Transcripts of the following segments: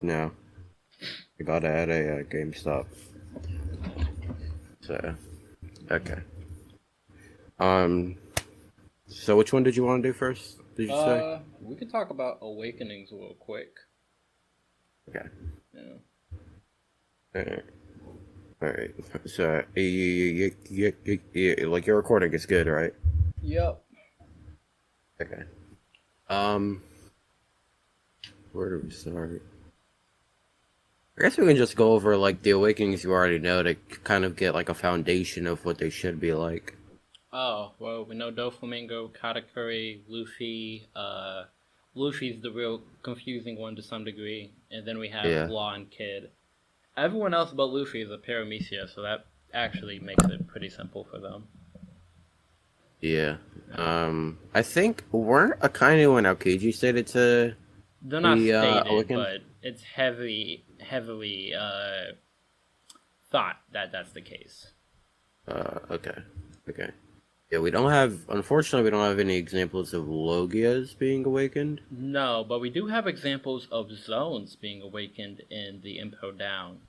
No, I got it at a GameStop. So, okay. Um, so which one did you want to do first? Did you say? We could talk about awakenings real quick. Okay. Yeah. Alright. Alright. So, like your recording is good, right? Yep. Okay. Um, where do we start? I guess we can just go over like the awakenings you already know to kind of get like a foundation of what they should be like. Oh, well, we know Doflamingo, Katakuri, Luffy. Luffy's the real confusing one to some degree. And then we have Yeah. Law and Kid. Everyone else but Luffy is a Paramecia, so that actually makes it pretty simple for them. Yeah. Yeah. I think weren't Akainu and Aokiji stated to They're not be stated, awakened? but it's heavily thought that that's the case. Okay. Okay. Yeah, we don't have unfortunately we don't have any examples of Logias being awakened. No, but we do have examples of zones being awakened in the Impo Down.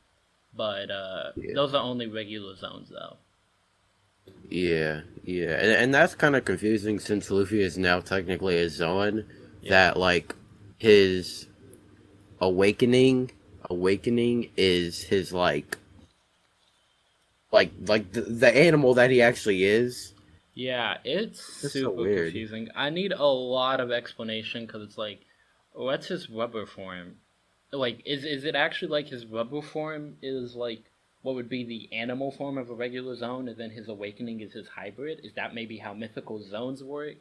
But Yeah. those are only regular zones, though. Yeah, yeah. And that's kind of confusing since Luffy is now technically a Zoan Yeah. that like his awakening is his like the animal that he actually is. Yeah, it's That's so super weird. confusing. I need a lot of explanation because it's like, what's his rubber form? Like, is it actually like his rubber form is like what would be the animal form of a regular zone, and then his awakening is his hybrid? Is that maybe how mythical zones work?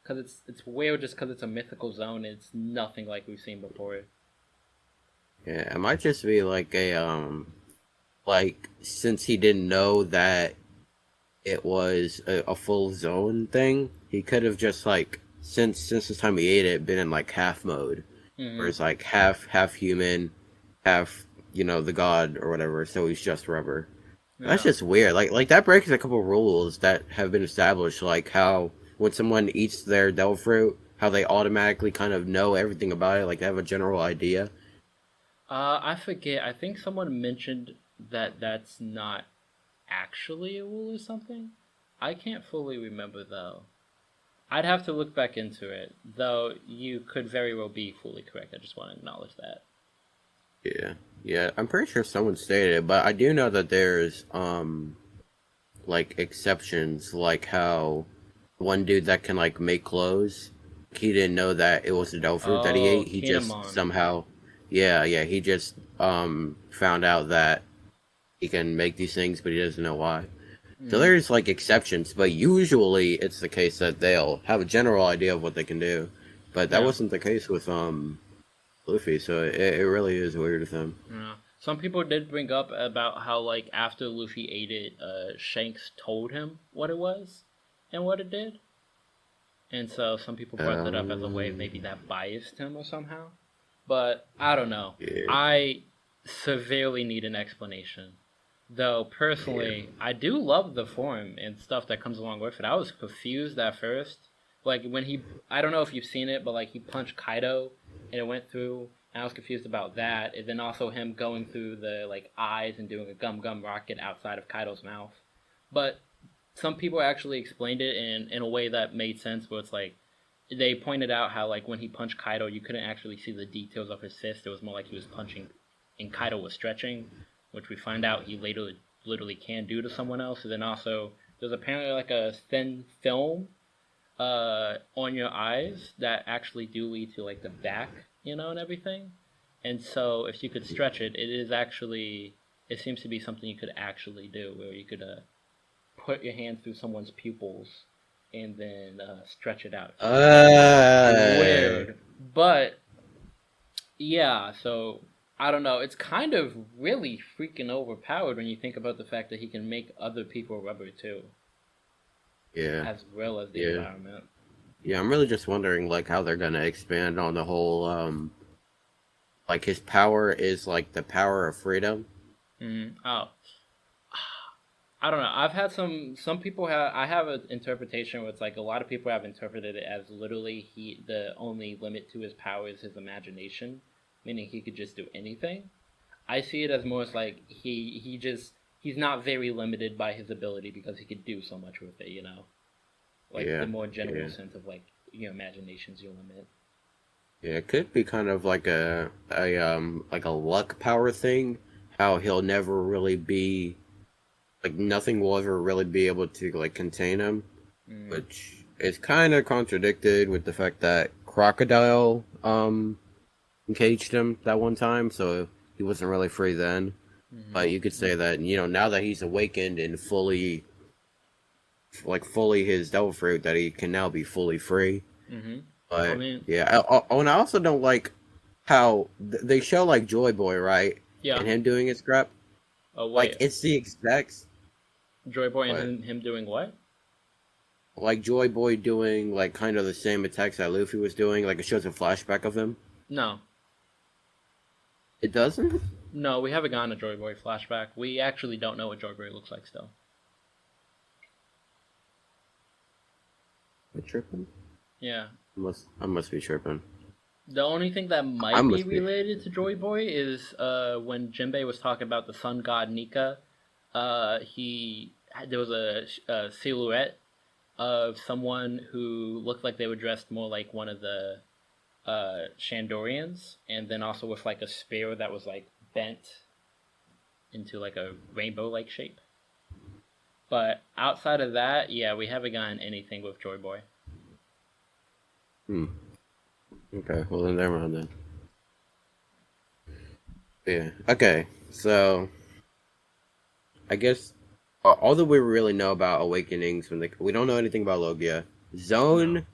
Because it's weird just because it's a mythical zone. It's nothing like we've seen before. Yeah, it might just be like a like since he didn't know that it was a full zone thing, he could have just like since the time he ate it been in like half mode, where Hmm. it's like half human, half the god or whatever. So he's just rubber. That's Yeah. just weird. Like that breaks a couple rules that have been established, like how when someone eats their devil fruit, how they automatically kind of know everything about it, like they have a general idea. I forget. I think someone mentioned that that's not actually a rule or something. I can't fully remember though. I'd have to look back into it, though you could very well be fully correct. I just want to acknowledge that. Yeah, yeah. I'm pretty sure someone stated it, but I do know that there's like exceptions, like how one dude that can like make clothes, he didn't know that it was a devil fruit that he Oh, ate. He just Kinemon. somehow, yeah, he just found out that he can make these things, but he doesn't know why. So Mm, there's like exceptions, but usually it's the case that they'll have a general idea of what they can do. But that yeah, wasn't the case with Luffy, so it really is weird with him. yeah. Some people did bring up about how, like, after Luffy ate it, Shanks told him what it was and what it did. And so some people brought that up as a way of maybe Um, that biased him or somehow. But I don't know. yeah, I severely need an explanation. Though yeah. personally, I do love the form and stuff that comes along with it. I was confused at first. Like when I don't know if you've seen it, but like he punched Kaido and it went through. And I was confused about that. And then also him going through the like eyes and doing a gum gum rocket outside of Kaido's mouth. But some people actually explained it in a way that made sense where it's like they pointed out how like when he punched Kaido you couldn't actually see the details of his fist. It was more like he was punching and Kaido was stretching, which we find out he later literally can do to someone else. And then also there's apparently like a thin film on your eyes that actually do lead to like the back, and everything. And so if you could stretch it, it is actually it seems to be something you could actually do where you could put your hand through someone's pupils and then stretch it out. Uh, Weird, but yeah. So I don't know. It's kind of really freaking overpowered when you think about the fact that he can make other people rubber too, yeah, as well as the yeah, environment. yeah. I'm really just wondering like how they're gonna expand on the whole like his power is like the power of freedom. Oh, I don't know. I've had some people have I have an interpretation where it's like a lot of people have interpreted it as literally the only limit to his power is his imagination, meaning he could just do anything. I see it as more as like he's not very limited by his ability because he could do so much with it, you know? Like the Yeah, more general yeah, sense of like your imagination's your limit. yeah. It could be kind of like a luck power thing. How he'll never really be like nothing will ever really be able to like contain him, Mm. which is kind of contradicted with the fact that Crocodile encaged him that one time, so he wasn't really free then. Mm-hmm. But you could say that now that he's awakened and fully his devil fruit, that he can now be fully free. Mm-hmm. I But mean, yeah, and I also don't like how they show like Joy Boy, right, yeah. and him doing his scrap. Oh Like wait, it's the exact Joy Boy and what him doing what? like Joy Boy doing like kind of the same attacks that Luffy was doing. Like it shows a flashback of him. No, It doesn't. no, we haven't gotten a Joy Boy flashback. We actually don't know what Joy Boy looks like still. Am I tripping? Yeah. I must be tripping. The only thing that I might be must be. related to Joy Boy is when Jinbei was talking about the sun god Nika. He there was a silhouette of someone who looked like they were dressed more like one of the Shandorians, and then also with like a spear that was like bent into like a rainbow-like shape. But outside of that, yeah, we haven't gotten anything with Joy Boy. Hmm. Okay. Well then, never mind then. Yeah. Okay. So I guess all that we really know about awakenings we don't know anything about Logia. No. Zone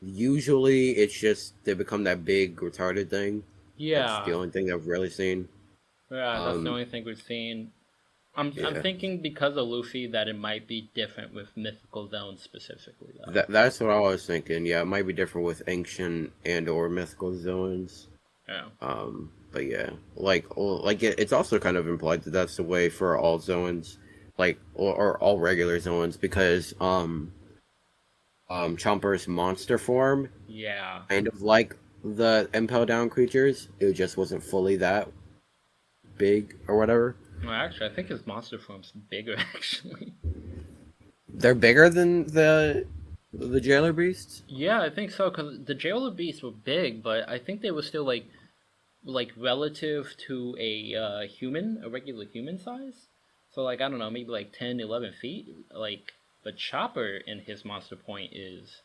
usually it's just they become that big retarded thing. That's the Yeah, only thing I've really seen. yeah, that's the Um. only thing we've seen. I'm Yeah. thinking because of Luffy that it might be different with mythical zones specifically though. That's what I was thinking. Yeah, it might be different with ancient and or mythical zones. Yeah. But yeah, it's also kind of implied that that's the way for all zones, like or all regular zones, because Chomper's monster form, Yeah. kind of like the impel down creatures, it just wasn't fully that big or whatever. Well, actually, I think his monster form's bigger actually. They're bigger than the jailer beasts. Yeah, I think so because the jailer beasts were big, but I think they were still like relative to a human, a regular human size. So like I don't know, maybe like 10, 11 feet. Like but Chopper in his monster point is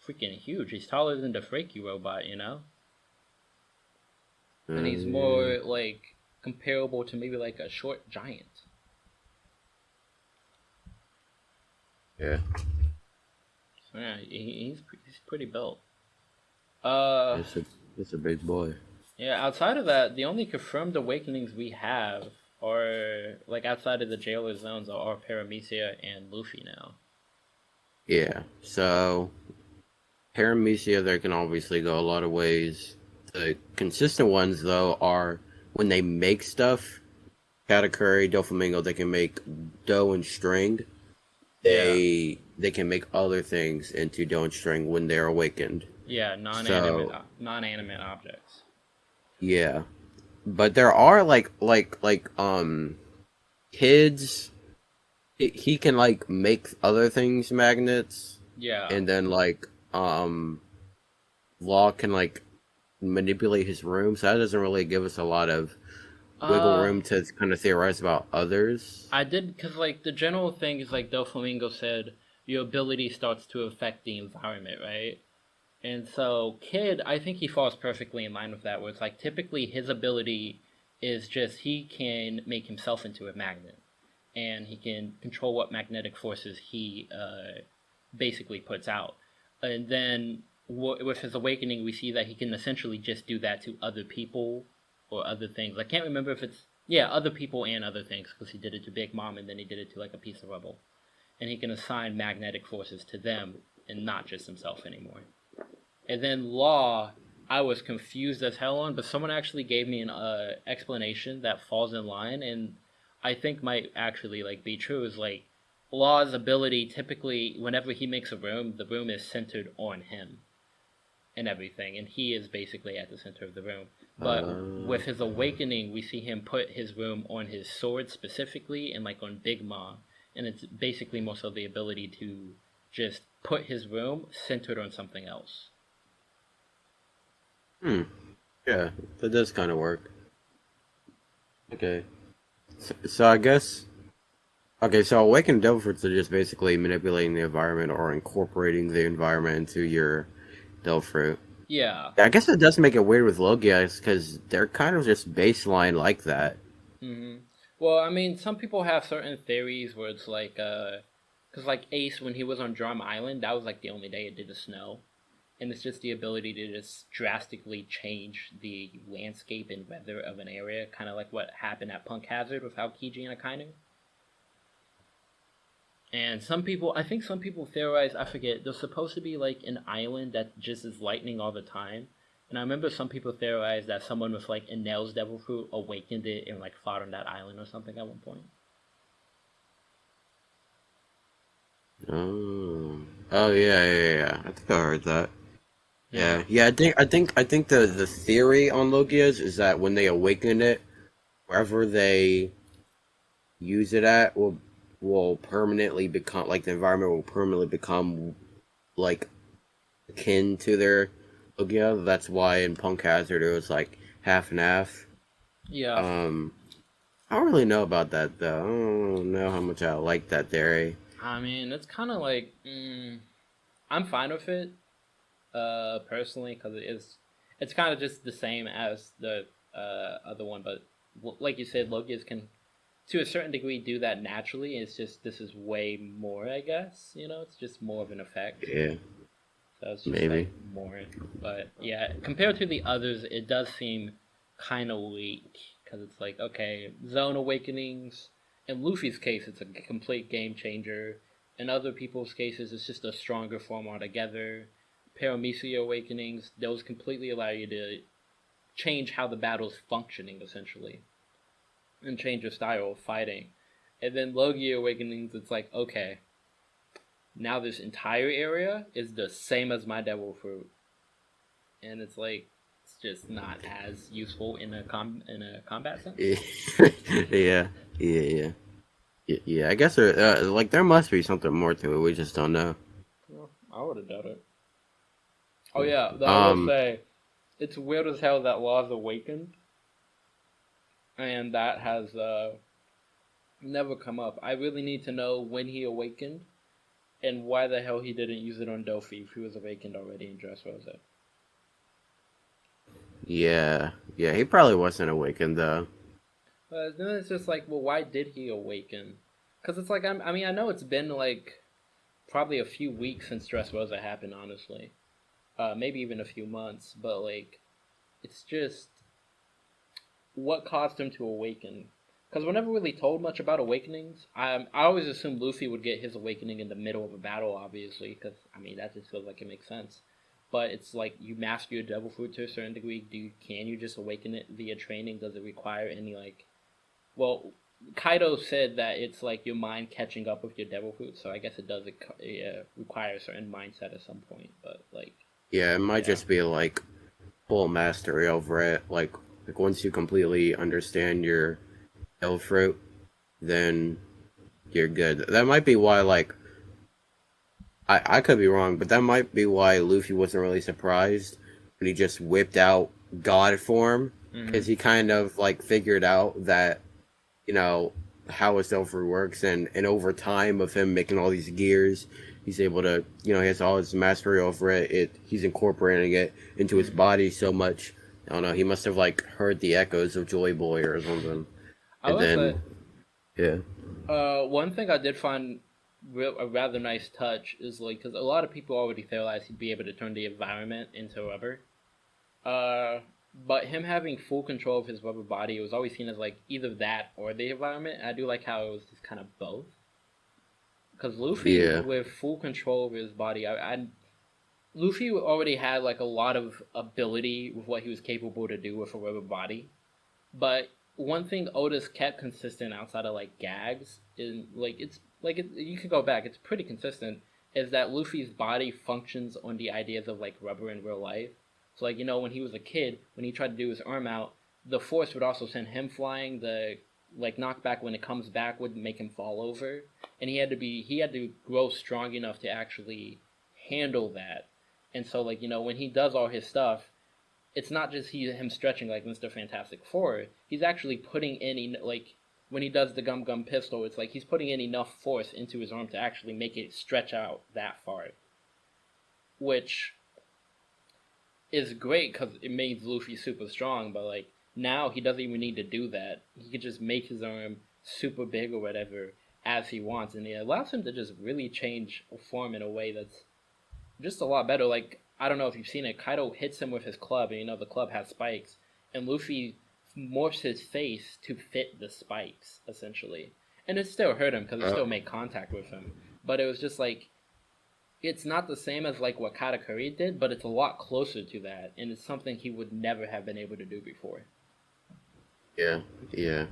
freaking huge. He's taller than the Freaky robot, you know? And he's Yeah, more like comparable to maybe like a short giant. yeah, So yeah, he's pretty built. Uh, it's a it's a big boy. yeah. Outside of that, the only confirmed awakenings we have are like outside of the jailer zones are Paramecia and Luffy now. Yeah, so Paramecia, there can obviously go a lot of ways. The consistent ones, though, are when they make stuff. Katakuri, Doflamingo, they can make dough and string. Yeah, They can make other things into dough and string when they're awakened. yeah. So Non-animate objects. yeah, but there are kids. He can like make other things magnets, Yeah. and then Law can like manipulate his room, so that doesn't really give us a lot of wiggle Uh, room to kind of theorize about others. I did because like the general thing is like Doflamingo said, your ability starts to affect the environment, right? And so Kid, I think he falls perfectly in line with that. Where it's like typically his ability is just he can make himself into a magnet, and he can control what magnetic forces he basically puts out. And then with his awakening, we see that he can essentially just do that to other people or other things. I can't remember if it's yeah, other people and other things because he did it to Big Mom and then he did it to like a piece of rubble, and he can assign magnetic forces to them and not just himself anymore. And then Law, I was confused as hell on, but someone actually gave me an explanation that falls in line, and I think might actually like be true. Is like Law's ability typically, whenever he makes a room, the room is centered on him, and everything, and he is basically at the center of the room. But Uh, with his awakening, we see him put his room on his sword specifically, and like on Big Mom, and it's basically more so the ability to just put his room centered on something else. hmm. Yeah, that does kind of work. Okay. So I guess. Okay, so awakened devil fruits are just basically manipulating the environment or incorporating the environment into your devil fruit. Yeah. Yeah, I guess it does make it weird with Logias because they're kind of just baseline like that. hmm Well, I mean, some people have certain theories where it's like, because like Ace, when he was on Drum Island, that was like the only day it didn't snow, and it's just the ability to just drastically change the landscape and weather of an area, kind of like what happened at Punk Hazard with Aokiji and Akainu. And some people, I think some people theorize, I forget, there's supposed to be like an island that just is lightning all the time. And I remember some people theorized that someone with like Enel's devil fruit awakened it and like fought on that island or something at one point. Oh, oh yeah. I think I heard that. Yeah. Yeah. I think the theory on Logias is that when they awaken it, wherever they use it at will permanently become like the environment will permanently become like akin to their Logia. That's why in Punk Hazard it was like half and half. Yeah. Um, I don't really know about that though. I don't know how much I like that theory. I mean, it's kind of like, I'm fine with it, personally, because it's kind of just the same as the other one, but like you said, Logias can to a certain degree do that naturally. It's just this is way more, I guess. It's just more of an effect. Yeah, So it's just like maybe. more. But yeah, compared to the others, it does seem kind of weak because it's like okay, Zone Awakenings. In Luffy's case, it's a complete game changer. In other people's cases, it's just a stronger form altogether. Paramecia Awakenings, those completely allow you to change how the battle's functioning essentially and change your style of fighting. And then Logia Awakenings, it's like, okay, now this entire area is the same as my Devil Fruit. And it's like, it's just not as useful in a combat sense. Yeah, yeah. Yeah, I guess there must be something more to it. We just don't know. Well, I would have done it. Oh yeah, though I will Um, say, it's weird as hell that Law's awakened, and that has never come up. I really need to know when he awakened, and why the hell he didn't use it on Dofi if he was awakened already in Dressrosa. yeah. He probably wasn't awakened though. But then it's just like, well, why did he awaken? Because it's like, I mean, I know it's been like probably a few weeks since Dressrosa happened, honestly. Maybe even a few months, but like, it's just what caused him to awaken. Because we're never really told much about awakenings. I always assumed Luffy would get his awakening in the middle of a battle, obviously, because I mean that just feels like it makes sense. But it's like you master your devil fruit to a certain degree. Can you just awaken it via training? Does it require any like? Well, Kaido said that it's like your mind catching up with your devil fruit, so I guess it does require a certain mindset at some point. But like, Yeah, it might yeah, just be like full mastery over it. Like once you completely understand your L fruit, then you're good. That might be why I could be wrong, but that might be why Luffy wasn't really surprised when he just whipped out God form hmm because he kind of like figured out that you know how his L fruit works, and over time of him making all these gears, he's able to he has all his mastery over it. He's incorporating it into his hmm body so much. I don't know. He must have like heard the echoes of Joy Boy or something, I and will say, then yeah. one thing I did find a rather nice touch is like because a lot of people already theorized he'd be able to turn the environment into rubber. Uh, but him having full control of his rubber body, it was always seen as like either that or the environment. I do like how it was just kind of both. Because Luffy, Yeah. with full control of his body, Luffy already had like a lot of ability with what he was capable to do with a rubber body. But one thing Otis kept consistent outside of like gags is like you could go back. It's pretty consistent. is that Luffy's body functions on the ideas of like rubber in real life. So like when he was a kid, when he tried to do his arm out, the force would also send him flying. The like knockback when it comes back would make him fall over, and he had to grow strong enough to actually handle that. And so like when he does all his stuff, it's not just him stretching like Mr. Fantastic Four. He's actually putting in like when he does the Gum Gum pistol, it's like he's putting in enough force into his arm to actually make it stretch out that far, which is great because it made Luffy super strong. But like now he doesn't even need to do that. He could just make his arm super big or whatever as he wants, and it allows him to just really change form in a way that's just a lot better. Like I don't know if you've seen it. Kaido hits him with his club, and the club has spikes, and Luffy morphs his face to fit the spikes essentially, and it still hurt him because it still made contact with him. But it was just like it's not the same as like what Katakuri did, but it's a lot closer to that, and it's something he would never have been able to do before. Yeah, yeah,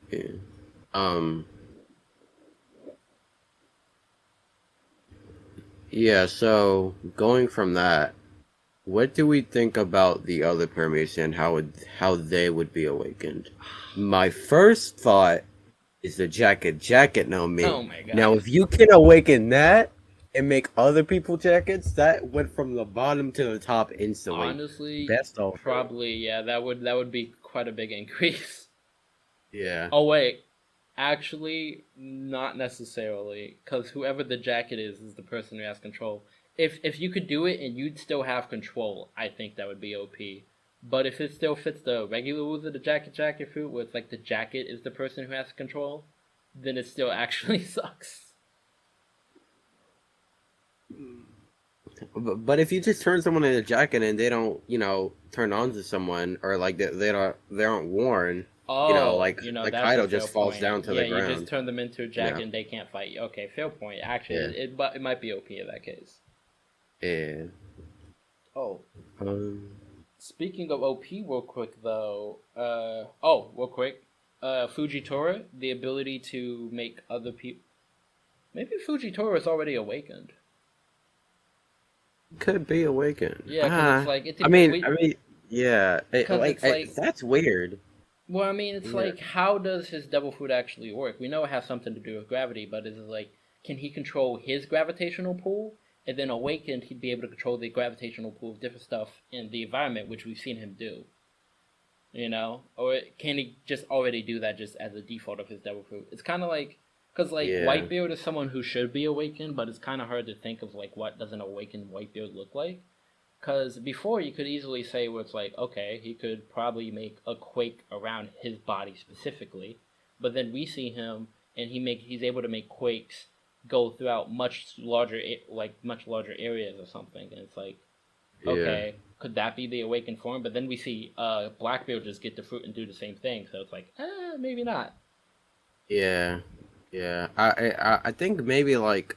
yeah. Um, yeah. So going from that, what do we think about the other pyramids and how they would be awakened? My first thought is the jacket no me. Oh my god. Now, if you can awaken that and make other people jackets, that went from the bottom to the top instantly. Honestly, Best of probably yeah. That would be quite a big increase. Yeah. Oh wait, actually, not necessarily, because whoever the jacket is the person who has control. If you could do it and you'd still have control, I think that would be OP. But if it still fits the regular rules of the jacket fruit, where it's like the jacket is the person who has control, then it still actually sucks. But if you just turn someone in a jacket and they don't, turn on to someone, or like they aren't worn, Oh, like that's Kaido a fair just falls point. down to Yeah, the you just ground. turn them into a jacket Yeah. and they can't fight you. Okay, fair point. Actually, Yeah. it might be OP in that case. Yeah. Oh, Um. speaking of OP, real quick though. Real quick. Fujitora, the ability to make other people. Maybe Fujitora is already awakened. Could be awakened. Yeah, because it's like it. Yeah. Because it's like That's weird. well, I mean, it's Yeah. like, how does his devil fruit actually work? We know it has something to do with gravity, but is it like, can he control his gravitational pull? And then awakened, he'd be able to control the gravitational pull of different stuff in the environment, which we've seen him do. Or can he just already do that just as a default of his devil fruit? It's kind of like, because like Yeah. Whitebeard is someone who should be awakened, but it's kind of hard to think of like what does an awakened Whitebeard look like. Because before you could easily say where it's like, okay, he could probably make a quake around his body specifically, but then we see him and he's able to make quakes go throughout much larger areas or something, and it's like, okay, could that be the awakened form? But then we see Blackbeard just get the fruit and do the same thing, so it's like, maybe not. Yeah. Yeah. I think maybe like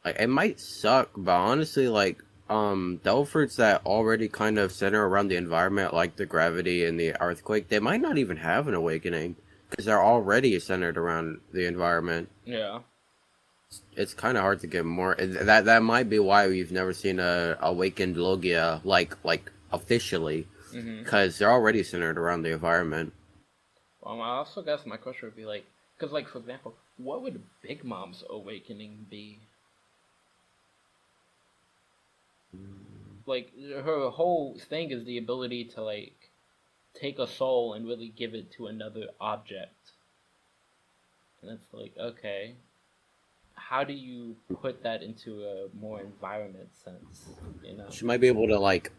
it might suck, but honestly, like devil fruits that already kind of center around the environment, like the gravity and the earthquake, they might not even have an awakening because they're already centered around the environment. Yeah. It's kind of hard to get more. That might be why we've never seen a awakened Logia like officially, because they're already centered around the environment. I also guess my question would be like, because like for example, what would Big Mom's awakening be? Like her whole thing is the ability to like take a soul and really give it to another object, and it's like, okay, how do you put that into a more environment sense? She might be able to like,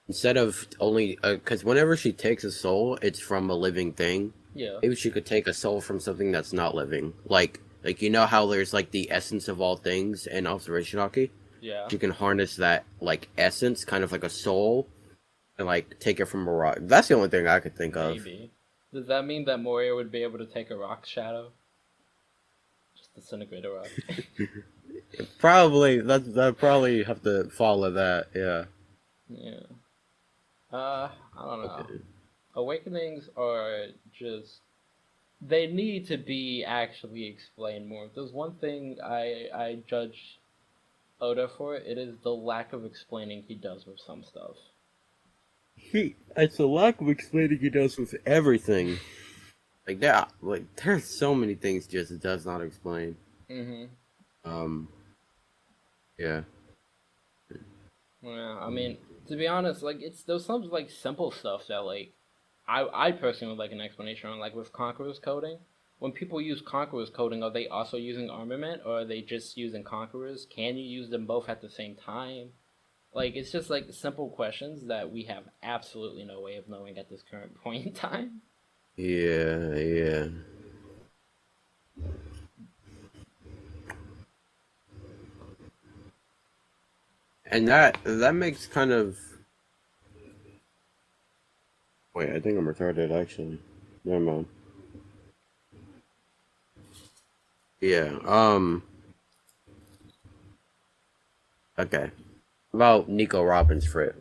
instead of only, because whenever she takes a soul, it's from a living thing. Yeah. Maybe she could take a soul from something that's not living, like how there's like the essence of all things in observation hockey. Yeah. She can harness that like essence, kind of like a soul, and like take it from a rock. That's the only thing I could think of. Maybe. Does that mean that Moria would be able to take a rock shadow? Just disintegrate a rock. Probably that probably have to follow that. Yeah. Yeah. I don't know. Okay. Awakenings are just they need to be actually explained more. If there's one thing I judge Oda for, it is the lack of explaining he does with some stuff. It's a lack of explaining he does with everything. Like that, like there's so many things just does not explain. Mm-hmm. Um, yeah, Yeah, I mean, to be honest, like there's some like simple stuff that like I personally would like an explanation on, like with Conqueror's coding. When people use Conqueror's coding, are they also using armament or are they just using Conquerors? Can you use them both at the same time? Like it's just like simple questions that we have absolutely no way of knowing at this current point in time. yeah. And that makes kind of wait. I think I'm retarded actually. Never mind. Yeah. Okay. About Nico Robin's fruit.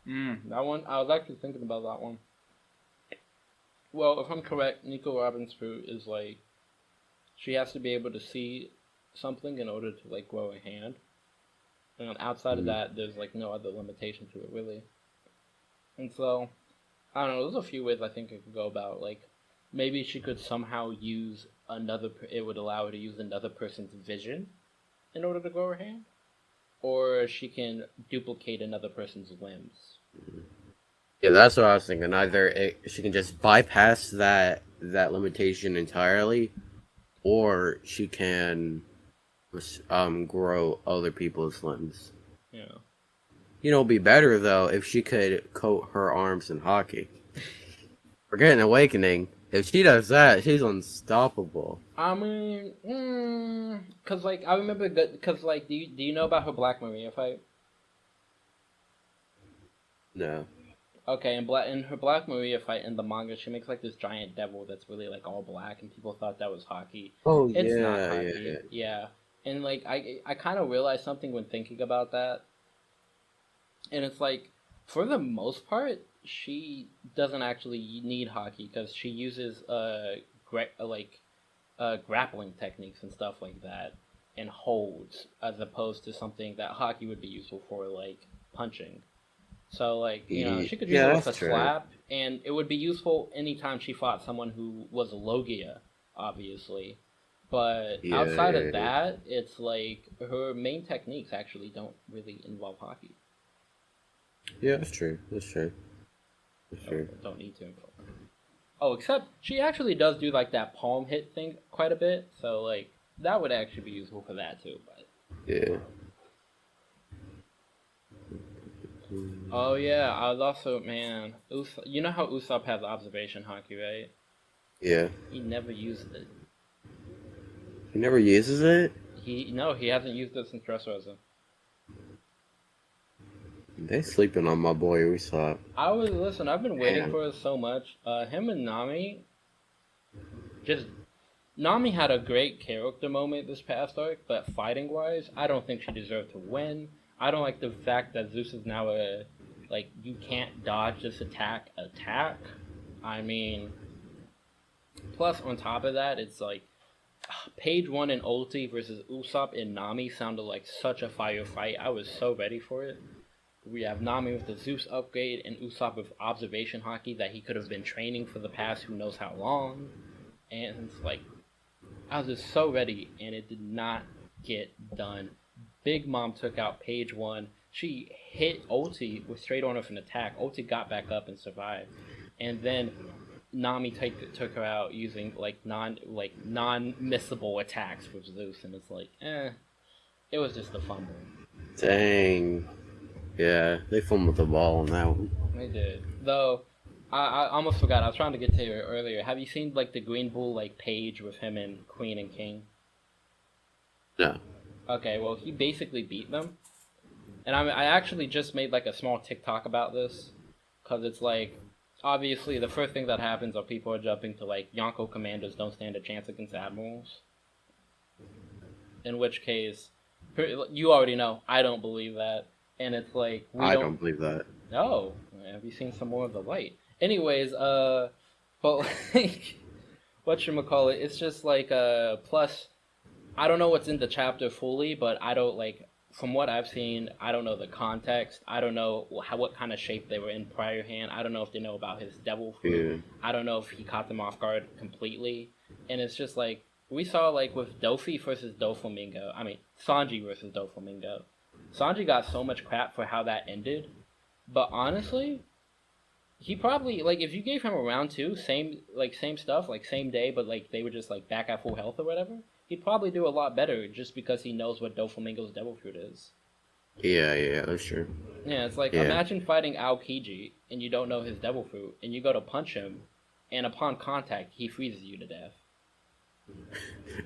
That one, I was actually thinking about that one. Well, if I'm correct, Nico Robin's fruit is like she has to be able to see something in order to like grow a hand. And outside of Mm. that, there's like no other limitation to it really. And so I don't know. There's a few ways I think it could go about. Like maybe she could somehow use another. It would allow her to use another person's vision in order to grow her hand, or she can duplicate another person's limbs. Yeah, that's what I was thinking. Either she can just bypass that limitation entirely, or she can grow other people's limbs. Yeah. You know, it'd be better though if she could coat her arms in hockey. Forget an awakening. If she does that, she's unstoppable. I mean, cause like I remember, cause like, do you know about her Black Maria fight? No. Okay, in her Black Maria fight in the manga, she makes like this giant devil that's really like all black, and people thought that was hockey. Oh It's not yeah. hockey, yeah. And like I kind of realized something when thinking about that, and it's like, for the most part, she doesn't actually need hockey because she uses grappling techniques and stuff like that, and holds as opposed to something that hockey would be useful for, like punching. So like she could use Yeah, it with that's a true. slap, and it would be useful anytime she fought someone who was a Logia, obviously. But outside of Yeah. that, it's like her main techniques actually don't really involve hockey. Yeah, that's true. That's true. That's No, true. don't need to. Oh, except she actually does do like that palm hit thing quite a bit, so like that would actually be useful for that too. But Yeah. oh yeah, I was also man, you know how Usopp has observation hockey, right? Yeah. He never used it. He never uses it? He hasn't used it since Dressrosa. They sleeping on my boy Usopp. I've been waiting Man. for it so much. Him and Nami, just Nami had a great character moment this past arc, but fighting wise, I don't think she deserved to win. I don't like the fact that Zeus is now a like you can't dodge this attack. I mean, plus on top of that, it's like Page One and Ulti versus Usopp and Nami sounded like such a fire fight. I was so ready for it. We have Nami with the Zeus upgrade and Usopp with observation hockey that he could have been training for the past who knows how long. And it's like, I was just so ready, and it did not get done. Big Mom took out Page One. She hit Ulti with straight on with an attack. Ulti got back up and survived. And then Nami took her out using non missable attacks with Zeus, and it's like, it was just a fumble. Dang. Yeah, they fumbled the ball on that one. They did. Though, I almost forgot. I was trying to get to it earlier. Have you seen like the Green Bull like page with him and Queen and King? No. Okay, well he basically beat them, and I actually just made like a small TikTok about this, cause it's like obviously the first thing that happens are people are jumping to like Yonko commanders don't stand a chance against admirals. In which case, you already know I don't believe that, and it's like I don't believe that. Oh, have you seen some more of the light? Anyways, but like whatchamacallit, it's just like plus I don't know what's in the chapter fully, but I don't like from what I've seen, I don't know the context. I don't know what kind of shape they were in prior hand. I don't know if they know about his devil fruit. Yeah. I don't know if he caught them off guard completely. And it's just like we saw like with Dofi versus Doflamingo. I mean Sanji versus Doflamingo. Sanji got so much crap for how that ended, but honestly, he probably like if you gave him a round two, same stuff, like same day, but like they were just like back at full health or whatever. He'd probably do a lot better just because he knows what Doflamingo's devil fruit is. Yeah, that's true. Yeah, it's like Yeah. imagine fighting Aokiji and you don't know his devil fruit, and you go to punch him, and upon contact he freezes you to death.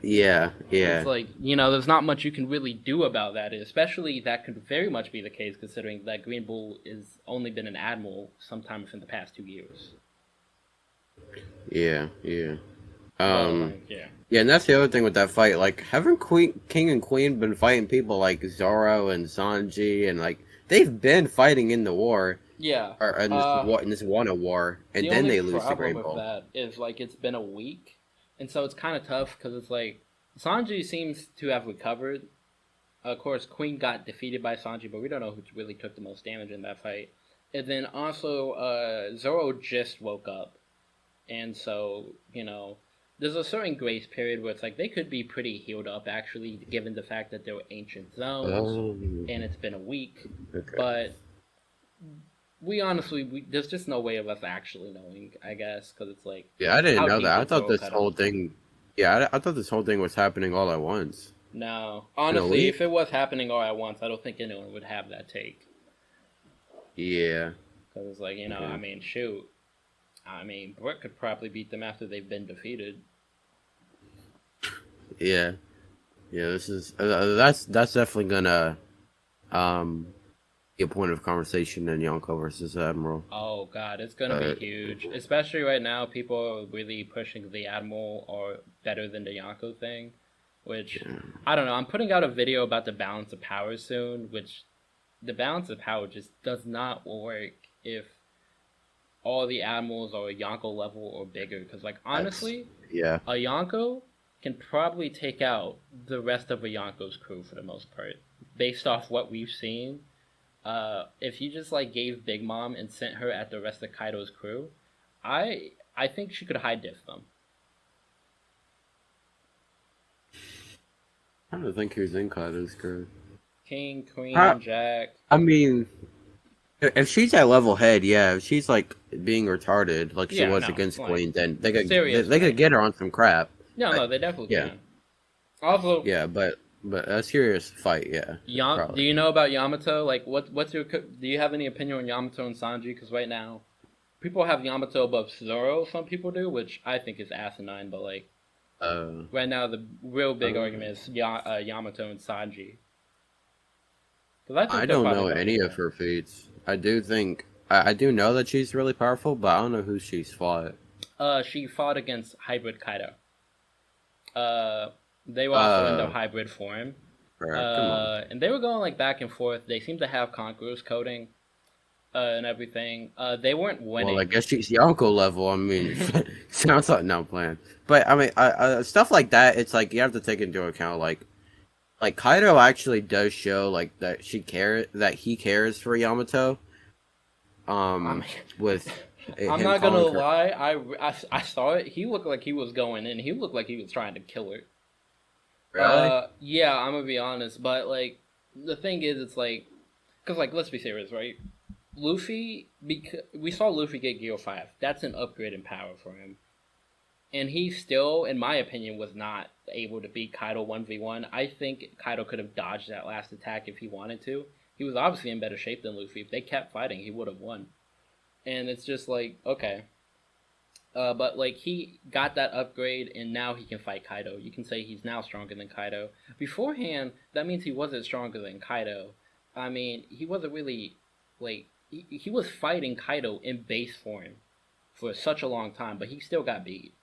Yeah, It's yeah. like there's not much you can really do about that. Especially that could very much be the case considering that Green Bull is only been an admiral sometime within the past 2 years. Yeah. But Um like, yeah. yeah, and that's the other thing with that fight. Like, haven't King and Queen been fighting people like Zoro and Sanji, and like they've been fighting in the war, Yeah. or in this Wano war, and The then only they lose to problem Great with Bull. that is like it's been a week, and so it's kind of tough because it's like Sanji seems to have recovered. Of course, Queen got defeated by Sanji, but we don't know who really took the most damage in that fight. And then also, Zoro just woke up, and so there's a certain grace period where it's like they could be pretty healed up actually, given the fact that they were ancient zones, Oh, and it's been a week. okay. But we honestly, there's just no way of us actually knowing, I guess, because it's like, Yeah, I didn't how know deep that. I did thought Zoro this cut whole him? thing. Yeah, I thought this whole thing was happening all at once No, in a honestly, if week. it was happening all at once, I don't think anyone would have that take. Yeah, Because it's like, I yeah, mean, shoot. I mean, Brooke could probably beat them after they've been defeated. yeah, yeah. This is that's definitely gonna um be a point of conversation in Yonko versus Admiral. Oh, God, it's going to be Uh, huge. Especially right now, people are really pushing the Admiral or better than the Yonko thing. Which, yeah. I don't know. I'm putting out a video about the balance of power soon, which the balance of power just does not work if all the Admirals are a Yonko level or bigger. Because, like, That's honestly, yeah. a Yonko can probably take out the rest of a Yonko's crew for the most part, based off what we've seen. If you just like gave Big Mom and sent her at the rest of Kaido's crew, I think she could high diff them. I don't think who's in Kaido's crew. King, I, Queen, Jack. I mean, if she's at level head, yeah. If she's like being retarded, like she Yeah, was no, against like Queen, then they could serious they could fight. get her on some crap. No, But, no, they definitely yeah, can. Also, yeah, but a serious fight, yeah, Do probably. you know about Yamato? Like, what's your do you have any opinion on Yamato and Sanji? Because right now, people have Yamato above Zoro. Some people do, which I think is asinine. But like Uh, right now, the real big uh, argument is Yamato and Sanji. Because I I think they're don't probably know gonna be any of there. her feats. I do know that she's really powerful, but I don't know who she's fought. She fought against Hybrid Kaido. Uh, they were also in the Uh, hybrid form. Bruh, come on. And they were going like back and forth. They seemed to have Conqueror's coding, and everything. They weren't Well, I winning. guess she's Yonko level. I mean, sounds like no plan. But I mean, stuff like that. It's like you have to take into account, like Kaido actually does show like that he cares for Yamato. I mean, With I'm him not gonna calling her. lie. I saw it. He looked like he was going in. He looked like he was trying to kill her. Really? Yeah, I'm gonna be honest, but like the thing is, it's like, cause like let's be serious, right? Luffy, because we saw Luffy get Gear 5. That's an upgrade in power for him. And he still, in my opinion, was not able to beat Kaido 1v1. I think Kaido could have dodged that last attack if he wanted to. He was obviously in better shape than Luffy. If they kept fighting, he would have won. And it's just like, okay. But like he got that upgrade and now he can fight Kaido. You can say he's now stronger than Kaido. Beforehand, that means he wasn't stronger than Kaido. I mean, he wasn't really like he was fighting Kaido in base form for such a long time, but he still got beat.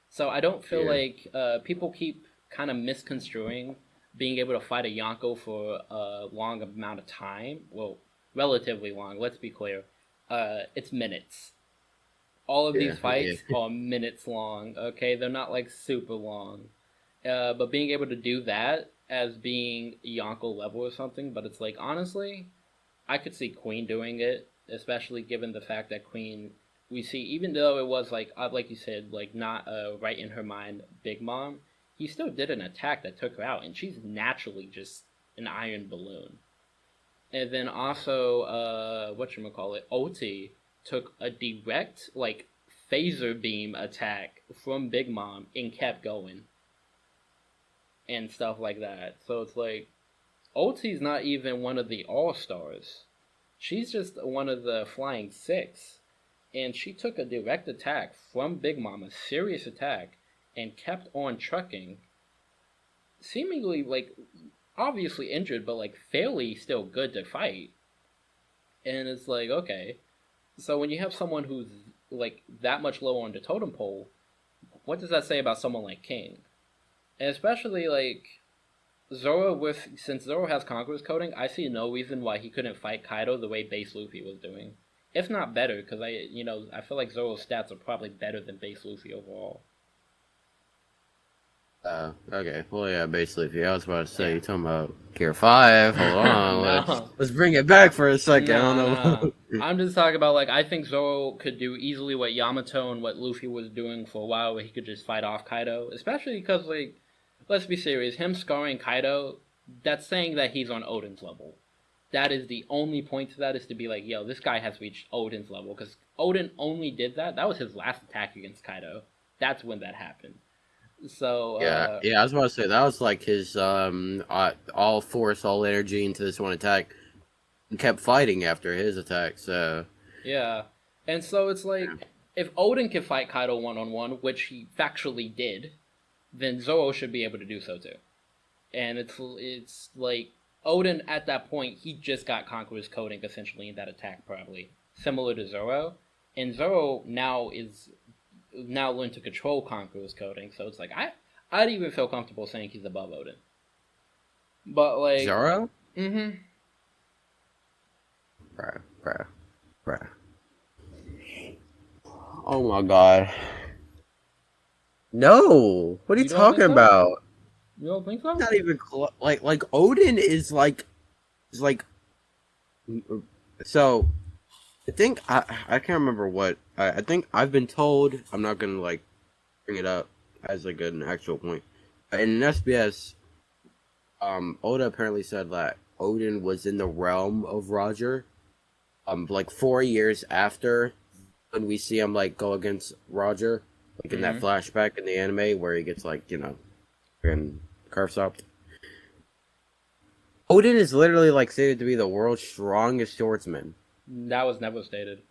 So I don't feel Yeah. like people keep kind of misconstruing being able to fight a Yonko for a long amount of time. Well, relatively long. Let's be clear. It's minutes. All of these Yeah, yeah, fights are minutes long. Okay, they're not like super long. But being able to do that as being Yonko level or something, but it's like honestly, I could see Queen doing it, especially given the fact that Queen, we see, even though it was like you said, like not right in her mind, Big Mom, he still did an attack that took her out, and she's naturally just an iron balloon. And then also, whatchamacallit, Oti took a direct, like, phaser beam attack from Big Mom and kept going. And stuff like that. So it's like, Oti's not even one of the all-stars. She's just one of the flying six. And she took a direct attack from Big Mom, a serious attack, and kept on trucking. Seemingly, like, obviously injured, but, like, fairly still good to fight. And it's like, okay. So when you have someone who's, like, that much lower on the totem pole, what does that say about someone like King? And especially, like, Zoro since Zoro has Conqueror's coding, I see no reason why he couldn't fight Kaido the way base Luffy was doing. If not better, because I feel like Zoro's stats are probably better than base Luffy overall. okay. Well, yeah, basically, if I was about to say, Yeah. you're talking about Gear 5, hold on, No. let's bring it back for a second. I don't Nah, nah. know. I'm just talking about, like, I think Zoro could do easily what Yamato and what Luffy was doing for a while, where he could just fight off Kaido. Especially because, like, let's be serious, him scarring Kaido, that's saying that he's on Odin's level. That is the only point to that, is to be like, yo, this guy has reached Odin's level. Because Odin only did that. That was his last attack against Kaido. That's when that happened. So, Yeah, yeah, I was about to say that was like his all force, all energy into this one attack, and kept fighting after his attack. So yeah. And so it's like, if Odin can fight Kaido one-on-one, which he factually did, then Zoro should be able to do so too. And it's like, Odin at that point, he just got Conqueror's coding essentially in that attack, probably similar to Zoro, and Zoro now learned to control Conqueror's coding. So it's like, I'd even feel comfortable saying he's above Odin. But like, Zoro, mm-hmm. bruh. Oh my god, no! What are you You don't think talking so? about? You don't think so? Not even like Odin is like so. I think I can't remember what I think I've been told. I'm not gonna like bring it up as like an actual point. In SBS, Oda apparently said that Odin was in the realm of Roger. Like 4 years after when we see him like go against Roger, like in that Mm-hmm. flashback in the anime where he gets like and carves up. Odin is literally like stated to be the world's strongest swordsman. That was never stated.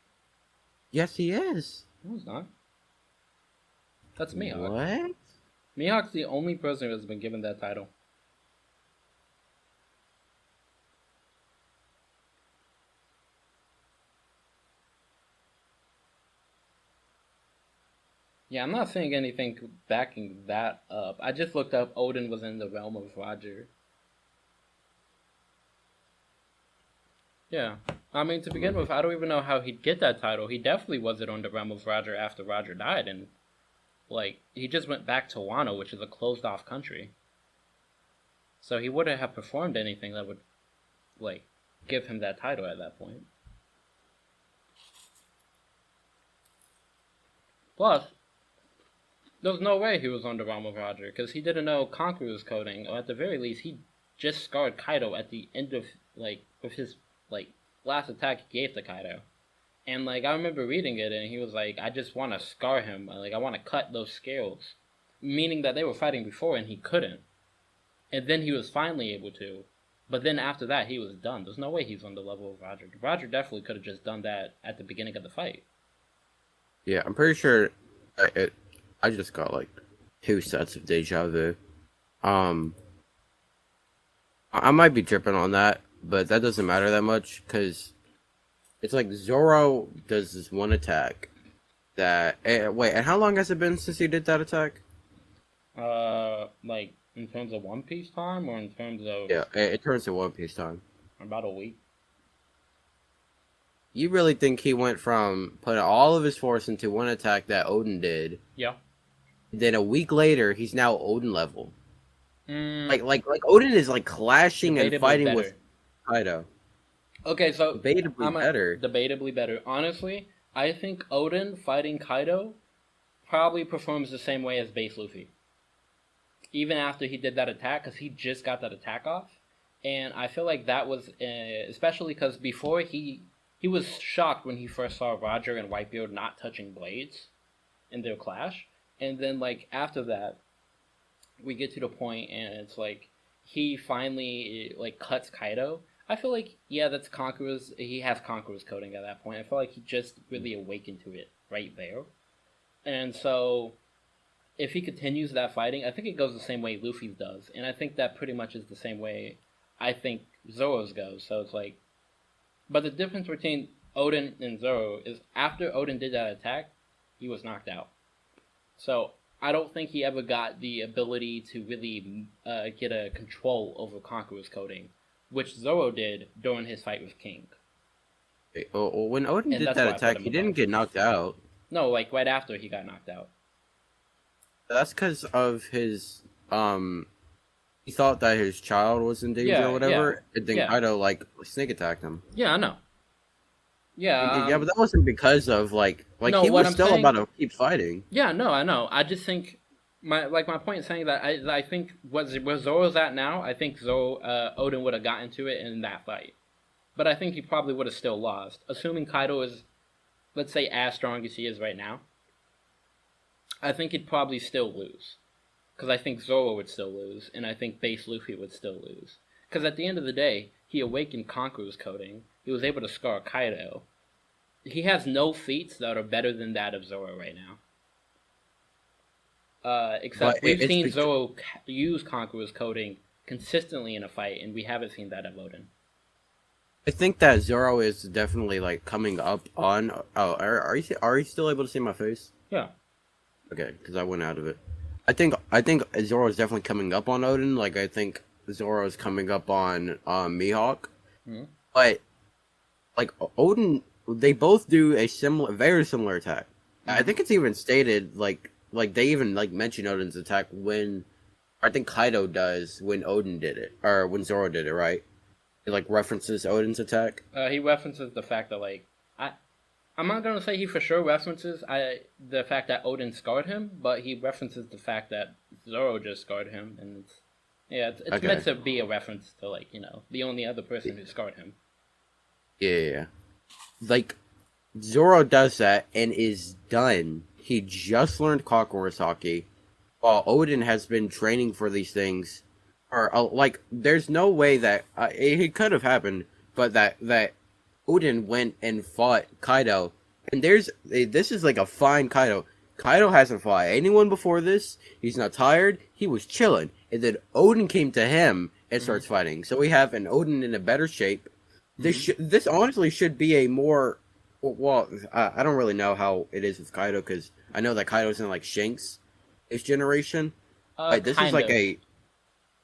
Yes, he is. No, it's not. That's Mihawk. What? Mihawk's the only person who has been given that title. Yeah, I'm not saying anything backing that up. I just looked up Odin was in the realm of Roger. Yeah. I mean, to begin with, I don't even know how he'd get that title. He definitely wasn't on the realm of Roger after Roger died, and, like, he just went back to Wano, which is a closed-off country. So he wouldn't have performed anything that would, like, give him that title at that point. Plus, there's no way he was on the realm of Roger, because he didn't know Conqueror's coding, or at the very least, he just scarred Kaido at the end of, like, of his, like, last attack he gave to Kaido. And, like, I remember reading it, and he was like, I just want to scar him, like, I want to cut those scales. Meaning that they were fighting before, and he couldn't. And then he was finally able to. But then after that, he was done. There's no way he's on the level of Roger. Roger definitely could have just done that at the beginning of the fight. Yeah, I'm pretty sure I just got like 2 sets of deja vu. Um, I might be tripping on that, but that doesn't matter that much because it's like Zoro does this one attack that. Wait, and how long has it been since he did that attack? Like, in terms of One Piece time, or in terms of Yeah, it turns to One Piece time. about a week? You really think he went from putting all of his force into one attack that Odin did, Yeah. then a week later he's now Odin level? Mm, Like Odin is like clashing and debatably fighting with better. Kaido. Okay, so Debatably I'm a, better. debatably better. Honestly, I think Odin fighting Kaido probably performs the same way as base Luffy. Even after he did that attack, because he just got that attack off, and I feel like that was especially because before he was shocked when he first saw Roger and Whitebeard not touching blades in their clash, and then like after that, we get to the point and it's like he finally like cuts Kaido. I feel like yeah, that's Conqueror's. He has Conqueror's coding at that point. I feel like he just really awakened to it right there, and so if he continues that fighting, I think it goes the same way Luffy's does, and I think that pretty much is the same way I think Zoro's goes. So it's like, but the difference between Odin and Zoro is after Odin did that attack, he was knocked out. So I don't think he ever got the ability to really get a control over Conqueror's coding, which Zoro did during his fight with King, When Odin and did that's that why I put attack, him he didn't above. get knocked out. No, like right after he got knocked out. That's because of his he thought that his child was in danger or Yeah, yeah, whatever, and then yeah, Kaido like sneak attacked him. yeah. I know. Yeah. Yeah, but that wasn't because of like No, he what was I'm still about saying. to keep fighting. Yeah, no, I know. I just think my point is saying that I think where Zoro's at now. I think Odin would have gotten to it in that fight, but I think he probably would have still lost, assuming Kaido is, let's say, as strong as he is right now. I think he'd probably still lose, because I think Zoro would still lose, and I think base Luffy would still lose. Because at the end of the day, he awakened Conqueror's coding. He was able to scar Kaido. He has no feats that are better than that of Zoro right now. But Except we've it's seen Zoro use Conqueror's coding consistently in a fight, and we haven't seen that of Odin. I think that Zoro is definitely like coming up on. Oh, are you still able to see my face? Yeah. Okay, because I went out of it. I think Zoro is definitely coming up on Odin. Like I think Zoro is coming up on Mihawk, Mm-hmm. but like Odin, they both do a very similar attack. I Mm-hmm. think it's even stated like they even like mention Odin's attack when I think Kaido does when Odin did it or when Zoro did it, right? It like references Odin's attack. He references the fact that like I'm not gonna say he for sure references the fact that Odin scarred him, but he references the fact that Zoro just scarred him, and it's meant Okay. to be a reference to like the only other person who scarred him. Yeah. Like Zoro does that and is done. He just learned Kakurosaki, while Odin has been training for these things. Or like, there's no way that it could have happened, but that Odin went and fought Kaido, and this is like a fine Kaido. Kaido hasn't fought anyone before this. He's not tired. He was chilling, and then Odin came to him and Mm-hmm. starts fighting. So we have an Odin in a better shape. Mm-hmm. This honestly should be a more well. I don't really know how it is with Kaido because I know that Kaido's in like Shanks' his generation. Like this is Kind like of. a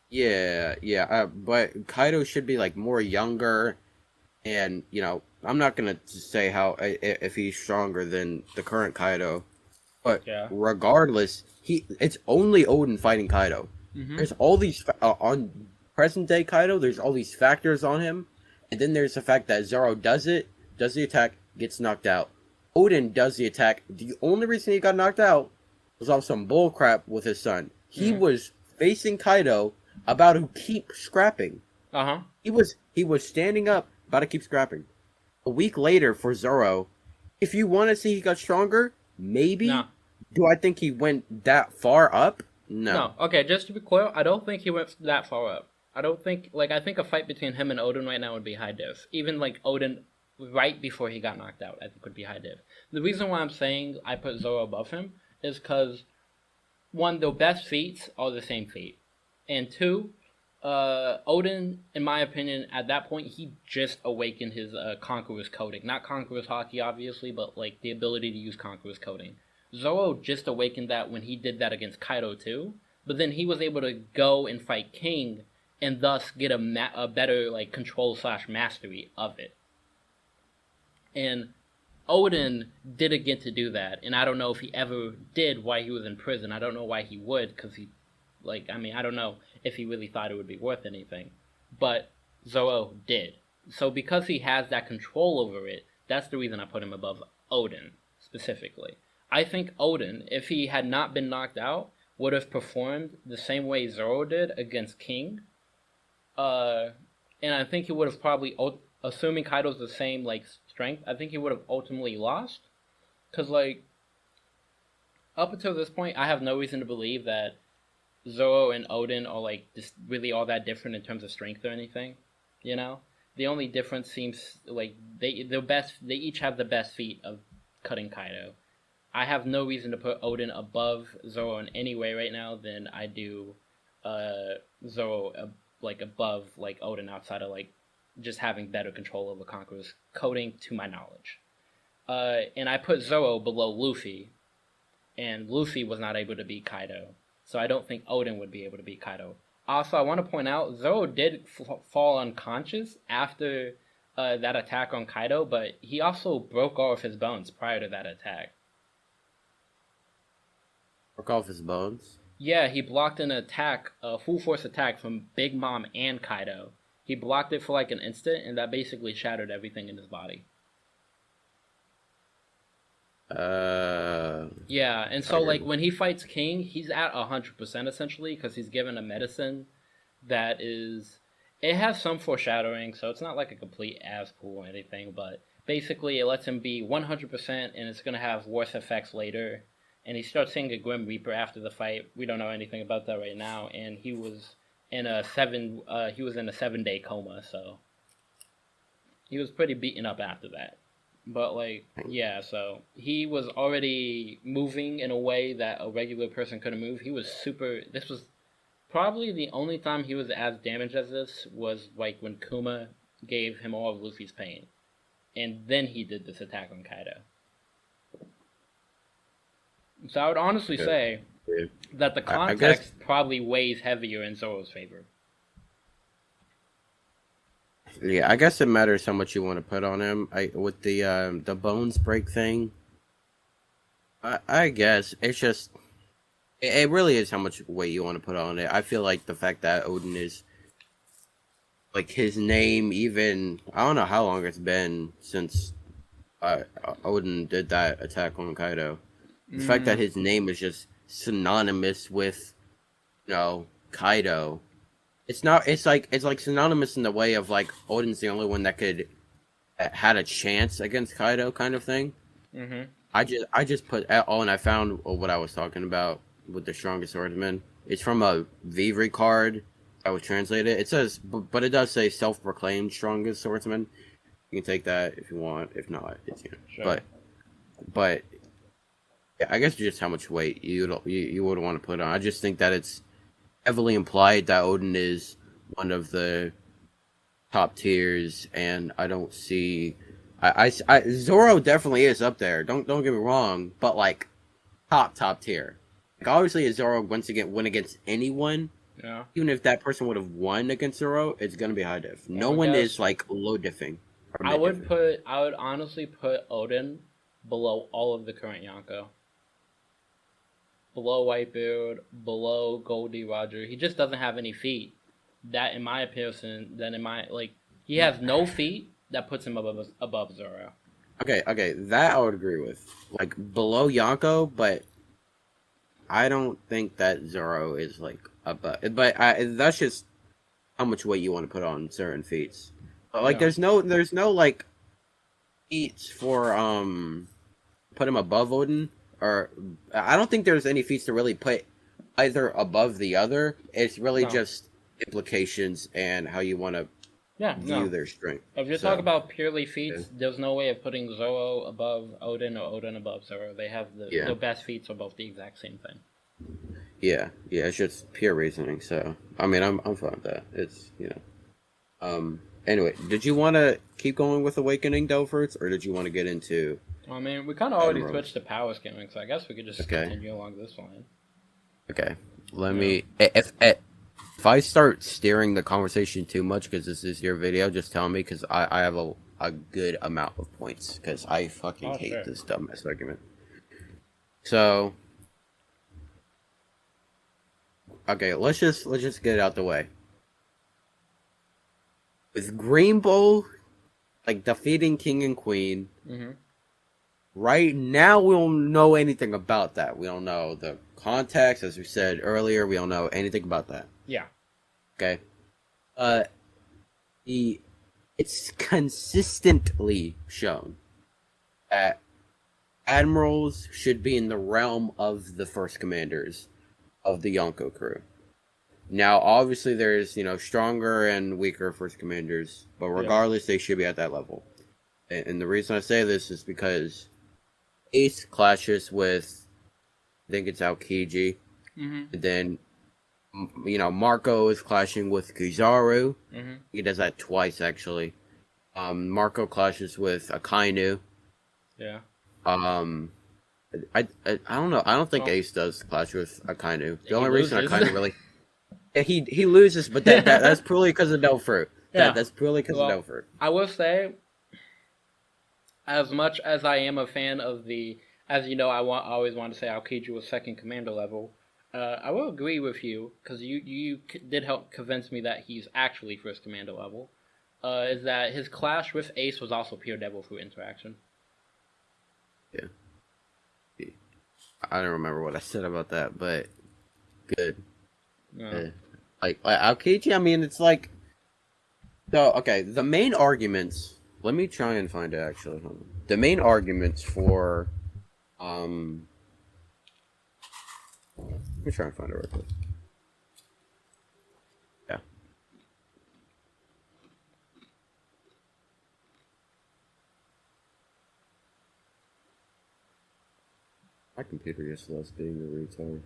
yeah. But Kaido should be like more younger, and I'm not gonna say how if he's stronger than the current Kaido, but Yeah. regardless, it's only Odin fighting Kaido. Mm-hmm. There's all these on present day Kaido. There's all these factors on him, and then there's the fact that Zoro does the attack, gets knocked out. Odin does the attack. The only reason he got knocked out was off some bullcrap with his son. He Mm-hmm. was facing Kaido about to keep scrapping. Uh huh. He was standing up about to keep scrapping. A week later for Zoro, if you want to see he got stronger, maybe. No. Do I think he went that far up? No. No. Okay, just to be clear, I don't think he went that far up. I don't think I think a fight between him and Odin right now would be high diff. Even like Odin right before he got knocked out, I think would be high diff. The reason why I'm saying I put Zoro above him is because one, their best feats are the same feat, and two, Odin, in my opinion, at that point he just awakened his Conqueror's coding, not Conqueror's hockey, obviously, but like the ability to use Conqueror's coding. Zoro just awakened that when he did that against Kaido too, but then he was able to go and fight King and thus get a better like control slash mastery of it. And Odin didn't get to do that, and I don't know if he ever did while he was in prison. I don't know why he would, because he, like, I mean, I don't know if he really thought it would be worth anything. But Zoro did. So because he has that control over it, that's the reason I put him above Odin, specifically. I think Odin, if he had not been knocked out, would have performed the same way Zoro did against King. And I think he would have probably, assuming Kaido's the same, like, strength, I think he would have ultimately lost. Because, like, up until this point, I have no reason to believe that Zoro and Odin are, like, just really all that different in terms of strength or anything, you know? The only difference seems like they each have the best feat of cutting Kaido. I have no reason to put Odin above Zoro in any way right now than I do Zoro like above like Odin outside of like just having better control over Conqueror's coding to my knowledge. And I put Zoro below Luffy, and Luffy was not able to beat Kaido, so I don't think Odin would be able to beat Kaido. Also, I want to point out, Zoro did fall unconscious after that attack on Kaido, but he also broke all of his bones prior to that attack. Broke off his bones? Yeah, he blocked an attack, a full force attack from Big Mom and Kaido. He blocked it for like an instant, and that basically shattered everything in his body. Yeah, and so like when he fights King, he's at 100% essentially because he's given a medicine that is, it has some foreshadowing, so it's not like a complete ass pool or anything, but basically it lets him be 100% and it's gonna have worse effects later. And he starts seeing a Grim Reaper after the fight. We don't know anything about that right now, and he was in a 7-day coma, so he was pretty beaten up after that. But, like, yeah, so he was already moving in a way that a regular person couldn't move. He was this was probably the only time he was as damaged as this was, like, when Kuma gave him all of Luffy's pain. And then he did this attack on Kaido. So I would honestly say that the context probably weighs heavier in Zoro's favor. Yeah, I guess it matters how much you want to put on him. With the bones break thing, I guess it's just it really is how much weight you want to put on it. I feel like the fact that Odin is like his name, even I don't know how long it's been since Odin did that attack on Kaido. The fact that his name is just synonymous with, Kaido. It's like synonymous in the way of like Odin's the only one that could had a chance against Kaido kind of thing. Mm-hmm. I just put and I found what I was talking about with the strongest swordsman. It's from a Vivre card. I was translated. It says, but it does say self-proclaimed strongest swordsman. You can take that if you want. If not, it's Sure. But yeah, I guess just how much weight you would want to put on. I just think that it's heavily implied that Odin is one of the top tiers, and I don't see. Zoro definitely is up there. Don't get me wrong, but like top tier. Like obviously, if Zoro win against anyone, yeah. Even if that person would have won against Zoro, it's gonna be high diff. No one is like low diffing. I would honestly put Odin below all of the current Yonko. Below Whitebeard, below Goldie Roger. He just doesn't have any feet. That, in my opinion, he has no feet that puts him above Zoro. Okay, that I would agree with. Like, below Yonko, but I don't think that Zoro is, like, above. But that's just how much weight you want to put on certain feats. But, like, there's no, like, feats for, put him above Odin. Or I don't think there's any feats to really put either above the other. It's really just implications and how you want to view their strength. If you're talking about purely feats, there's no way of putting Zoro above Odin or Odin above Zoro. They have their best feats are both the exact same thing. Yeah, it's just pure reasoning. So I mean, I'm fine with that. It's Anyway, did you want to keep going with Awakening Devilfruits, or did you want to get into? I mean, we kind of already switched to power scaling, so I guess we could just continue along this line. Okay. Let me... If I start steering the conversation too much, because this is your video, just tell me, because I have a a good amount of points because I fucking Oh, hate sure. this dumbass argument. So, okay, let's just get it out the way. With Green Bull like defeating King and Queen, Mm-hmm. right now we don't know anything about that. We don't know the context, as we said earlier. We don't know anything about that. Yeah. Okay, uh, the it's consistently shown that admirals should be in the realm of the first commanders of the Yonko crew. Now, obviously, there's stronger and weaker first commanders, but Yeah. regardless, they should be at that level. And the reason I say this is because Ace clashes with, I think it's Aokiji, Mm-hmm. and then Marco is clashing with Kizaru. Mm-hmm. He does that twice actually. Marco clashes with Akainu. Yeah. Um, I don't know. I don't think Well, Ace does clash with Akainu. The he only reason loses. Akainu really, yeah, he loses, but that's purely because of Devilfruit. Yeah. That's purely because of Well, Devilfruit. I will say, as much as I am a fan of the, as you know, I always want to say Aokiji was second commander level. I will agree with you because you did help convince me that he's actually first commander level. Is that his clash with Ace was also pure Devil Fruit interaction. Yeah. I don't remember what I said about that, but good. No. Like Aokiji, I mean, it's like, so okay. The main arguments. Let me try and find it actually. Hold on. The main arguments for, let me try and find it real quick. Yeah. My computer just loves being a retard.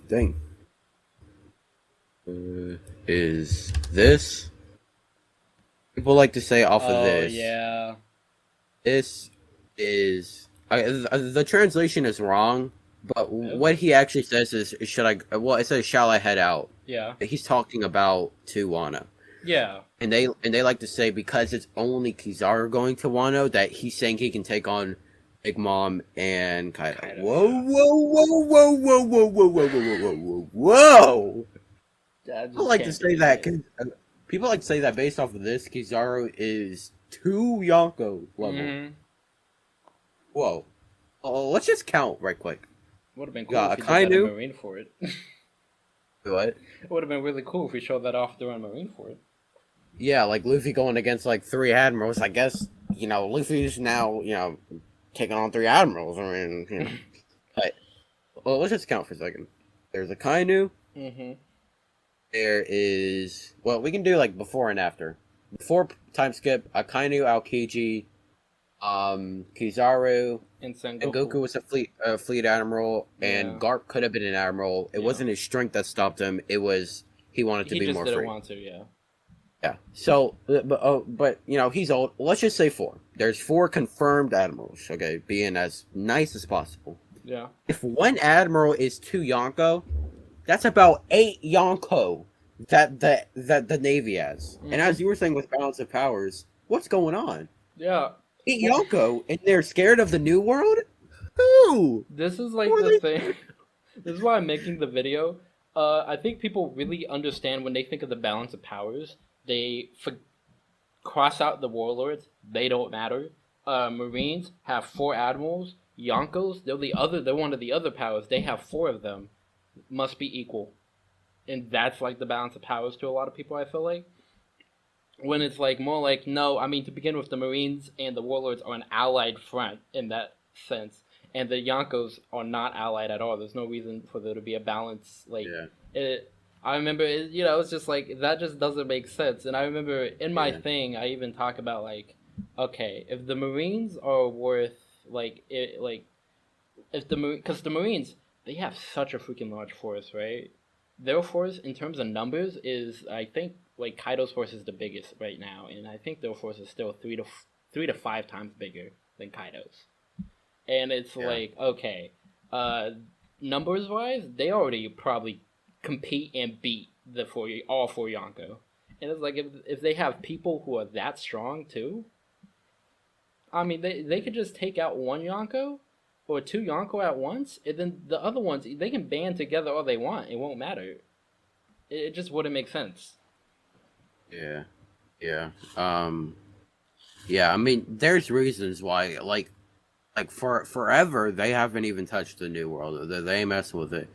Dang. Is this? People like to say off of this. Yeah. This is the translation is wrong, but what he actually says is should I? Well, it says shall I head out? Yeah. He's talking about to Wano, Yeah. and they like to say because it's only Kizaru going to Wano that he's saying he can take on Big Mom and Kaido. Kaido, Whoa, yeah. whoa, whoa, whoa, whoa, whoa, whoa, whoa, whoa, whoa, whoa, whoa! I People just like to can't say believe that. it. People like to say that based off of this, Kizaru is too Yonko level. Mm-hmm. Whoa. Let's just count right quick. Would have been cool Got if he did that in Akainu. Marine for it. What? It would have been really cool if we showed that off during Marine for it. Yeah, like Luffy going against like 3 admirals. I guess, Luffy's now, taking on 3 admirals. I mean, but, well, let's just count for a second. There's Akainu. Mm-hmm. There is, well, we can do like before and after. Before time skip, Akainu, Aokiji, Kizaru, And Sengoku. and Goku was a fleet admiral, and Yeah. Garp could have been an admiral. It wasn't his strength that stopped him. It was he wanted to He be just more didn't free. want to, yeah. Yeah. So, but he's old. Let's just say 4. There's 4 confirmed admirals. Okay, being as nice as possible. Yeah. If 1 admiral is 2 Yonko, that's about 8 Yonko that the Navy has. And as you were saying with balance of powers, what's going on? Yeah. 8 Yonko, and they're scared of the New World? Who? This is like Who are the they- thing. This is why I'm making the video. I think people really understand when they think of the balance of powers. They cross out the warlords. They don't matter. Marines have 4 admirals. Yonkos, they're one of the other powers. They have 4 of them. Must be equal. And that's like the balance of powers to a lot of people, I feel like. When it's like more like, no, I mean, to begin with, the Marines and the warlords are an allied front in that sense. And the Yonkos are not allied at all. There's no reason for there to be a balance. Like, Yeah. I remember, it's just like, that just doesn't make sense. And I remember in my Yeah. thing, I even talk about, like, okay, if the Marines are worth, because the Marines, they have such a freaking large force, right? Their force, in terms of numbers, is, I think, like, Kaido's force is the biggest right now. And I think their force is still 3 to 5 times bigger than Kaido's. And it's like, okay, numbers-wise, they already probably compete and beat all four Yonko. And it's like if they have people who are that strong too, I mean they could just take out one Yonko or two Yonko at once, and then the other ones they can band together all they want. It won't matter. It just wouldn't make sense. Yeah, yeah, yeah. I mean, there's reasons why, like for forever they haven't even touched the New World. They mess with it.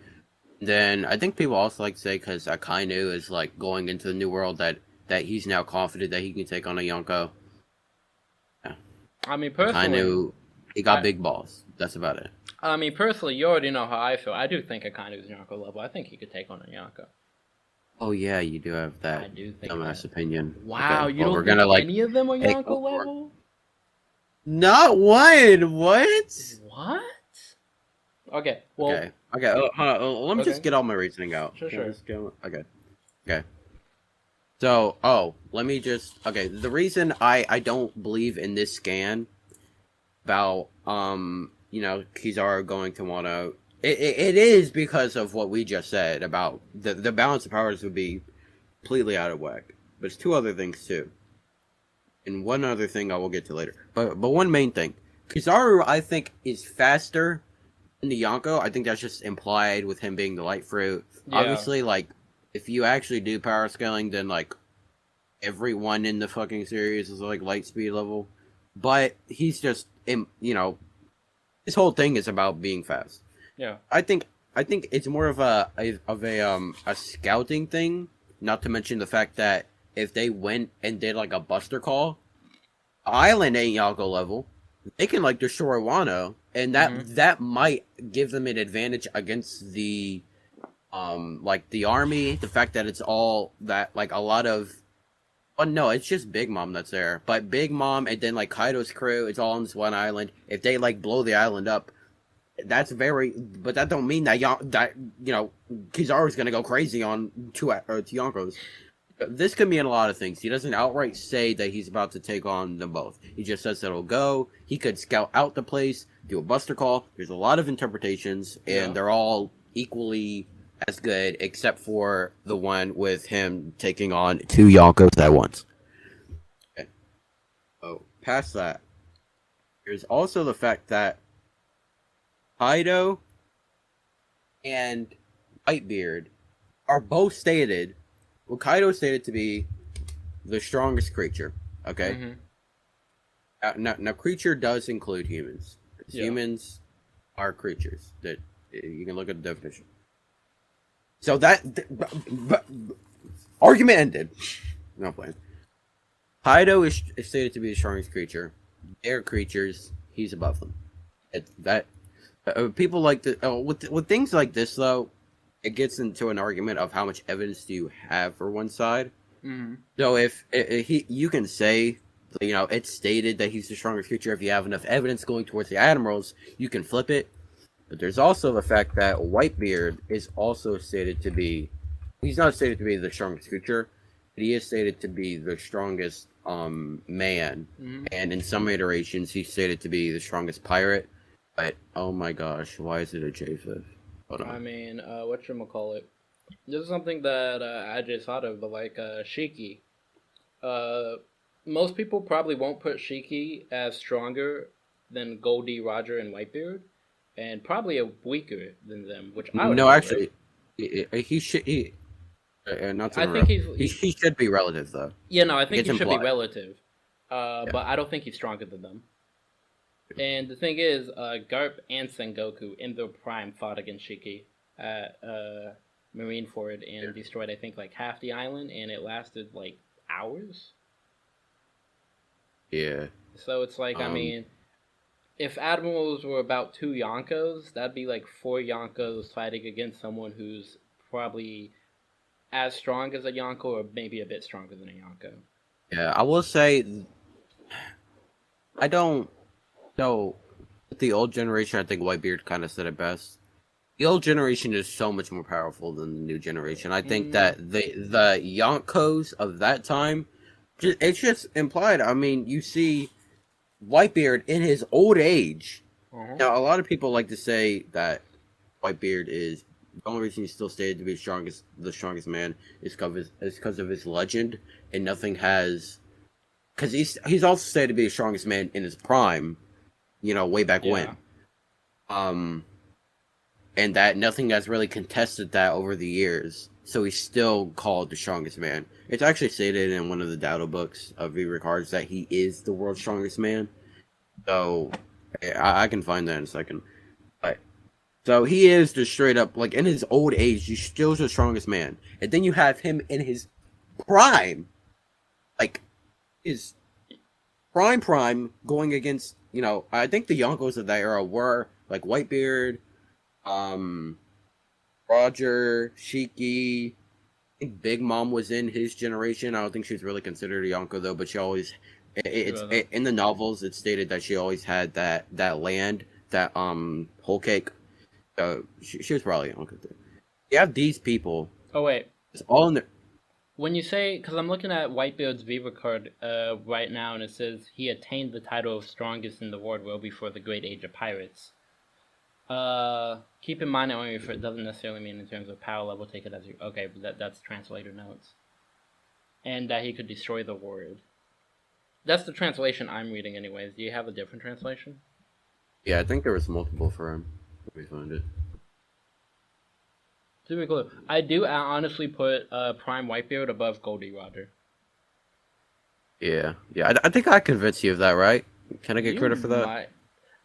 Then I think people also like to say because Akainu is like going into the New World that he's now confident that he can take on a Yonko. Yeah. I mean, personally, Akainu, he got big balls. That's about it. I mean, personally, you already know how I feel. I do think Akainu's Yonko level. I think he could take on a Yonko. Oh yeah, you do have that. I do think dumbass that. opinion. Wow, okay. you don't think any of them are Yonko level? Not one. What? What? Okay. Well. Okay. Okay. Hold on. Let me just get all my reasoning out. Sure. Okay. Okay. So, let me just. Okay. The reason I don't believe in this scan about Kizaru going to Wano, it is because of what we just said about the balance of powers would be completely out of whack. But it's two other things too, and one other thing I will get to later. But one main thing, Kizaru I think is faster than the Yonko. I think that's just implied with him being the light fruit. Yeah. Obviously, like if you actually do power scaling, then like everyone in the fucking series is like light speed level. But he's just his whole thing is about being fast. Yeah. I think it's more of a scouting thing, not to mention the fact that if they went and did like a buster call, Island ain't Yonko level. They can like destroy Wano, and that might give them an advantage against the like the army. The fact that it's all that like a lot of no, it's just Big Mom that's there. But Big Mom and then like Kaido's crew, it's all on this one island. If they like blow the island up, but that don't mean that Kizaru's gonna go crazy on two Yonkos. This could mean a lot of things. He doesn't outright say that he's about to take on them both. He just says that it'll go. He could scout out the place, do a buster call. There's a lot of interpretations, and they're all equally as good, except for the one with him taking on two Yonkos at once. Okay. Oh, past that, there's also the fact that Kaido and Whitebeard are both stated. Well, Kaido stated to be the strongest creature. Okay. Now, creature does include humans. Yeah. Humans are creatures. That you can look at the definition. So that argument ended. No plan. Kaido is stated to be the strongest creature. They're creatures. He's above them. People like to with things like this though. It gets into an argument of how much evidence do you have for one side. So if you can say, it's stated that he's the strongest creature. If you have enough evidence going towards the Admirals, you can flip it. But there's also the fact that Whitebeard is also stated to be, he's not stated to be the strongest creature, but he is stated to be the strongest man. And in some iterations, he's stated to be the strongest pirate. But, oh my gosh, why is it a J5? I mean, whatchamacallit. This is something that I just thought of, but like Shiki. Most people probably won't put Shiki as stronger than Goldie, Roger, and Whitebeard, and probably weaker than them, which I would No, actually, he should. Not to I think he should be relative, though. Yeah, no, I think he should be relative. But I don't think he's stronger than them. And the thing is, Garp and Sengoku in their prime fought against Shiki at Marineford and destroyed, I think, like half the island, and it lasted like hours. Yeah. So it's like, I mean, if Admirals were about two Yonkos, that'd be like four Yonkos fighting against someone who's probably as strong as a Yonko or maybe a bit stronger than a Yonko. Yeah, I will say, I don't. So, with the old generation, I think Whitebeard kind of said it best. The old generation is so much more powerful than the new generation. I think that the Yonkos of that time, it's just implied. I mean, you see Whitebeard in his old age. Now, a lot of people like to say that Whitebeard is the only reason he's still stated to be the strongest man is because of his legend, and nothing has. Because he's also stated to be the strongest man in his prime, way back Yeah. when. And that nothing has really contested that over the years. So he's still called the strongest man. It's actually stated in one of the Dado books of V regards that he is the world's strongest man. So I can find that in a second. But so he is the straight up, like, in his old age, he's still the strongest man. And then you have him in his prime, like his prime going against, I think the Yonkos of that era were like Whitebeard, um, Roger, Shiki. I think Big Mom was in his generation. I don't think she was really considered a Yonko though, but she always in the novels it's stated that she always had that land, that whole cake. So she was probably a Yonko too. You have these people. Oh wait. It's all in the. When you say, because I'm looking at Whitebeard's Viva card right now, and it says he attained the title of strongest in the world well before the Great Age of Pirates. Keep in mind, only if it doesn't necessarily mean in terms of power level, take it as you. Okay, but that's translator notes. And that he could destroy the world. That's the translation I'm reading, anyways. Do you have a different translation? Yeah, I think there was multiple for him. Let me find it. Super cool. I do honestly put Prime Whitebeard above Goldie Roger. Yeah. I think I convinced you of that, right? Can I get credit for that?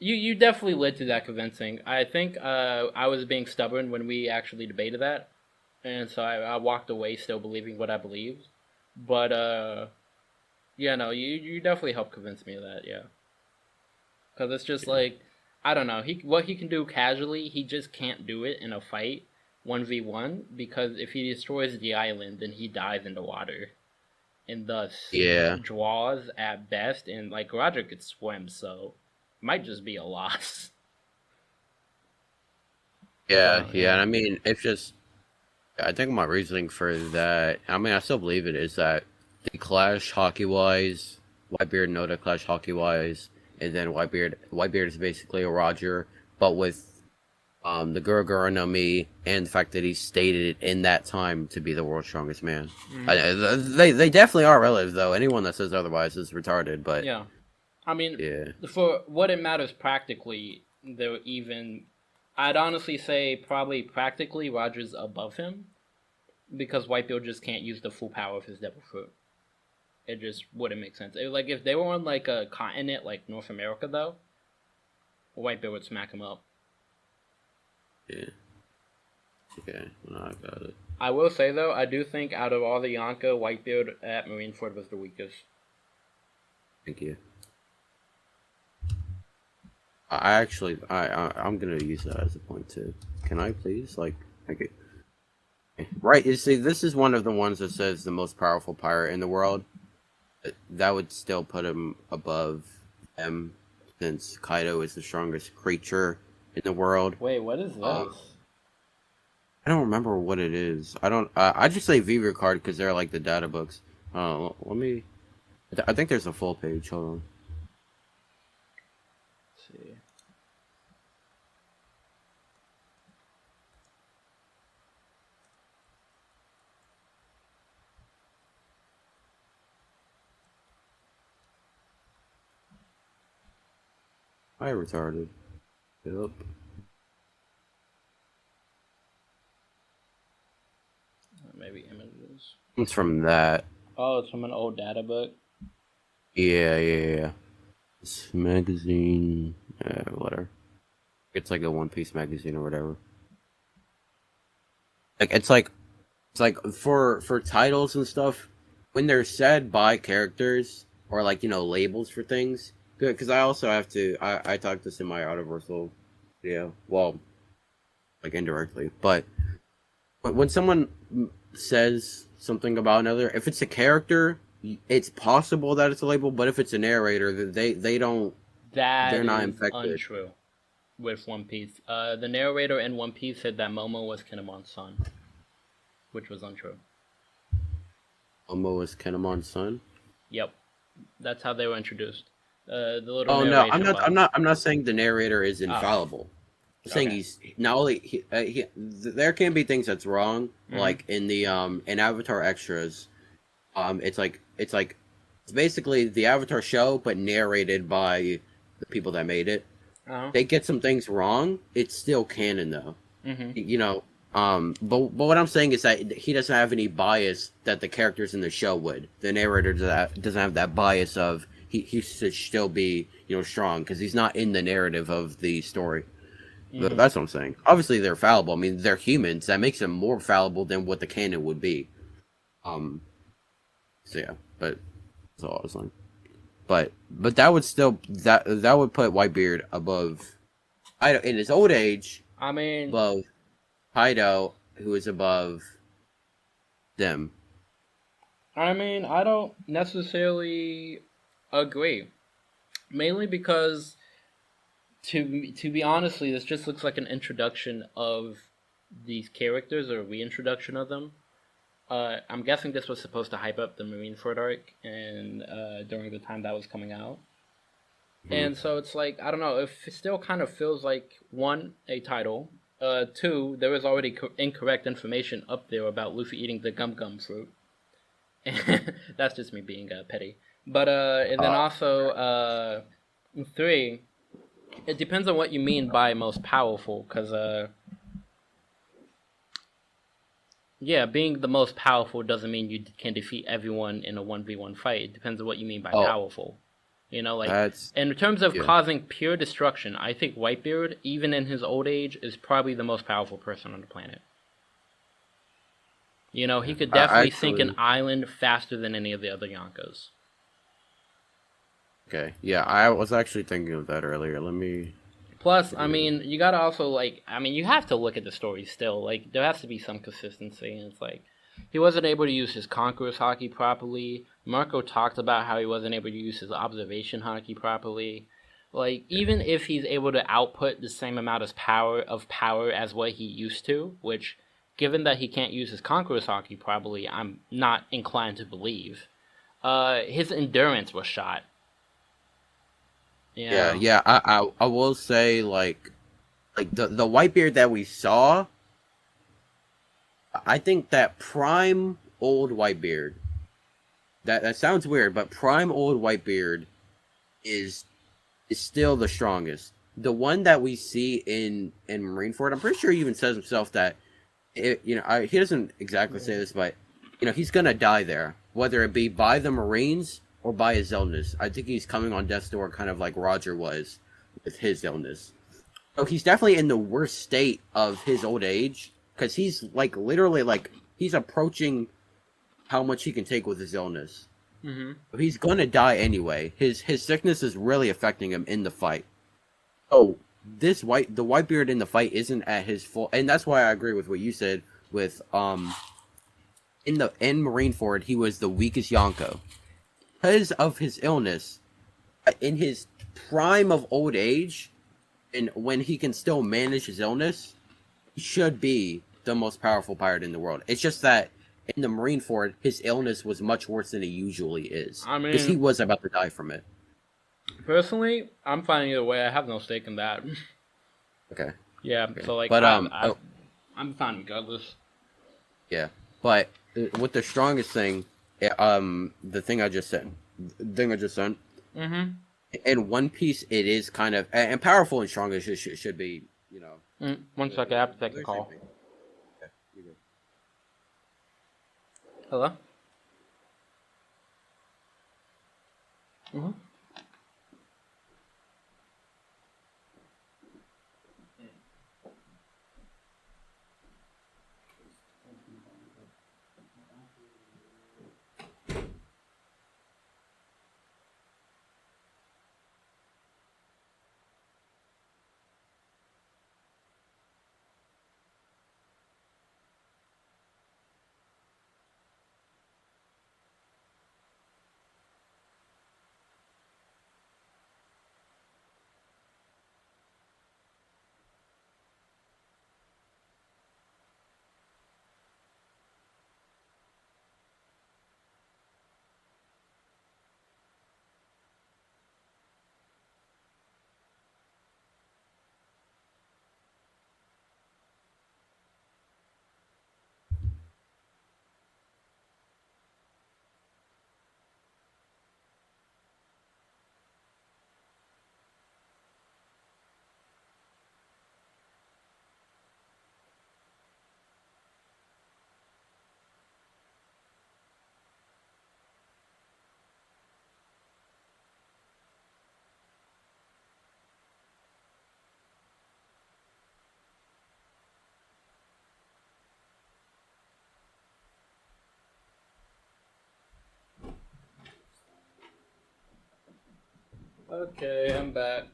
You definitely led to that convincing. I think I was being stubborn when we actually debated that, and so I walked away still believing what I believed. But yeah, no, you definitely helped convince me of that. Yeah, because it's just like, I don't know. What he can do casually, he just can't do it in a fight 1v1, because if he destroys the island, then he dies in the water, and thus draws at best. And like Roger could swim, so it might just be a loss. Yeah. I mean, it's just. I think my reasoning for that. I mean, I still believe it is that they clash hockey wise. Whitebeard and Oda clash hockey wise, and then Whitebeard is basically a Roger, but with the Guruguru no Mi, and the fact that he's stated in that time to be the world's strongest man. Mm-hmm. They definitely are relatives, though. Anyone that says otherwise is retarded. But yeah, I mean, for what it matters practically, they're even. I'd honestly say probably practically Roger's above him, because Whitebeard just can't use the full power of his devil fruit. It just wouldn't make sense. Like if they were on like a continent like North America though, Whitebeard would smack him up. Yeah. Okay, no, I got it. I will say though, I do think out of all the Yonko, Whitebeard at Marineford was the weakest. Thank you. I'm gonna use that as a point too. Can I please? Okay. Right, you see, this is one of the ones that says the most powerful pirate in the world. That would still put him above M, since Kaido is the strongest creature in the world. Wait, what is this? I don't remember what it is. I just say Viva card because they're like the data books. Let me. I think there's a full page. Hold on. Let's see. I retarded. Yep. Maybe images. It's from that. Oh, it's from an old data book? Yeah. This magazine. Whatever. It's like a One Piece magazine or whatever. It's like for titles and stuff, when they're said by characters or labels for things. Good, because I also have to. I talked this in my Autoversal video. Well, indirectly, but when someone says something about another, if it's a character, it's possible that it's a label. But if it's a narrator, they don't. They're not infected. Untrue. With One Piece, the narrator in One Piece said that Momo was Kinemon's son, which was untrue. Momo was Kinemon's son. Yep, that's how they were introduced. Oh no, I'm not saying the narrator is infallible. saying Okay. he's not only there can be things that's wrong, Mm-hmm. like in the in Avatar extras. It's basically the Avatar show, but narrated by the people that made it. Uh-huh. They get some things wrong. It's still canon though. Mm-hmm. You know. But what I'm saying is that he doesn't have any bias that the characters in the show would. The narrator doesn't have that bias of he should still be strong because he's not in the narrative of the story. Mm-hmm. That's what I'm saying. Obviously, they're fallible. I mean, they're humans. That makes them more fallible than what the canon would be. Um. So yeah, but that's all I was saying. But that would still that would put Whitebeard above. I in his old age I mean, above Kaido, who is above them. I don't necessarily agree. Mainly because, to be honestly, this just looks like an introduction of these characters or a reintroduction of them. I'm guessing this was supposed to hype up the Marineford arc and during the time that was coming out. Hmm. And so it's like I don't know. It still kind of feels like one a title. Two, there was already incorrect information up there about Luffy eating the gum gum fruit. That's just me being petty. But and then also three, it depends on what you mean by most powerful, because yeah, being the most powerful doesn't mean you can defeat everyone in a 1v1 fight. It depends on what you mean by Oh, powerful. You know, like that's in terms of yeah. causing pure destruction, I think Whitebeard, even in his old age, is probably the most powerful person on the planet. You know, he could I definitely sink an actually island faster than any of the other Yonkos. okay. Yeah, I was actually thinking of that earlier. Let me Plus, I see. mean, you gotta also you have to look at the story still. Like, there has to be some consistency, and it's like he wasn't able to use his conqueror's hockey properly. Marco talked about how he wasn't able to use his observation hockey properly. Like, even if he's able to output the same amount of power as what he used to, which, given that he can't use his conqueror's hockey properly, I'm not inclined to believe. His endurance was shot. You Yeah, know. yeah. I will say like the Whitebeard that we saw. I think that prime old Whitebeard. That sounds weird, but prime old Whitebeard is is still the strongest. The one that we see in Marineford, I'm pretty sure he even says himself that he doesn't exactly say this, but he's gonna die there, whether it be by the Marines or by his illness. I think he's coming on death's door, kind of like Roger was with his illness. So he's definitely in the worst state of his old age because he's like literally like he's approaching how much he can take with his illness. Mm-hmm. He's gonna die anyway. His sickness is really affecting him in the fight. Oh, the Whitebeard in the fight isn't at his full, and that's why I agree with what you said. With in Marineford, he was the weakest Yonko because of his illness. In his prime of old age, and when he can still manage his illness, he should be the most powerful pirate in the world. It's just that in the Marineford, his illness was much worse than it usually is I because he mean, was about to die from it. personally, I'm fine either way. I have no stake in that. Okay, Yeah, okay, so like but I I'm fine regardless. yeah, but with the strongest thing, the thing I just said, Mm-hmm. in One Piece, it is kind of and powerful and strong as it should be. One second, I have to take a They're the same call. thing. Okay, you good. Hello. Mm-hmm. Okay, I'm back.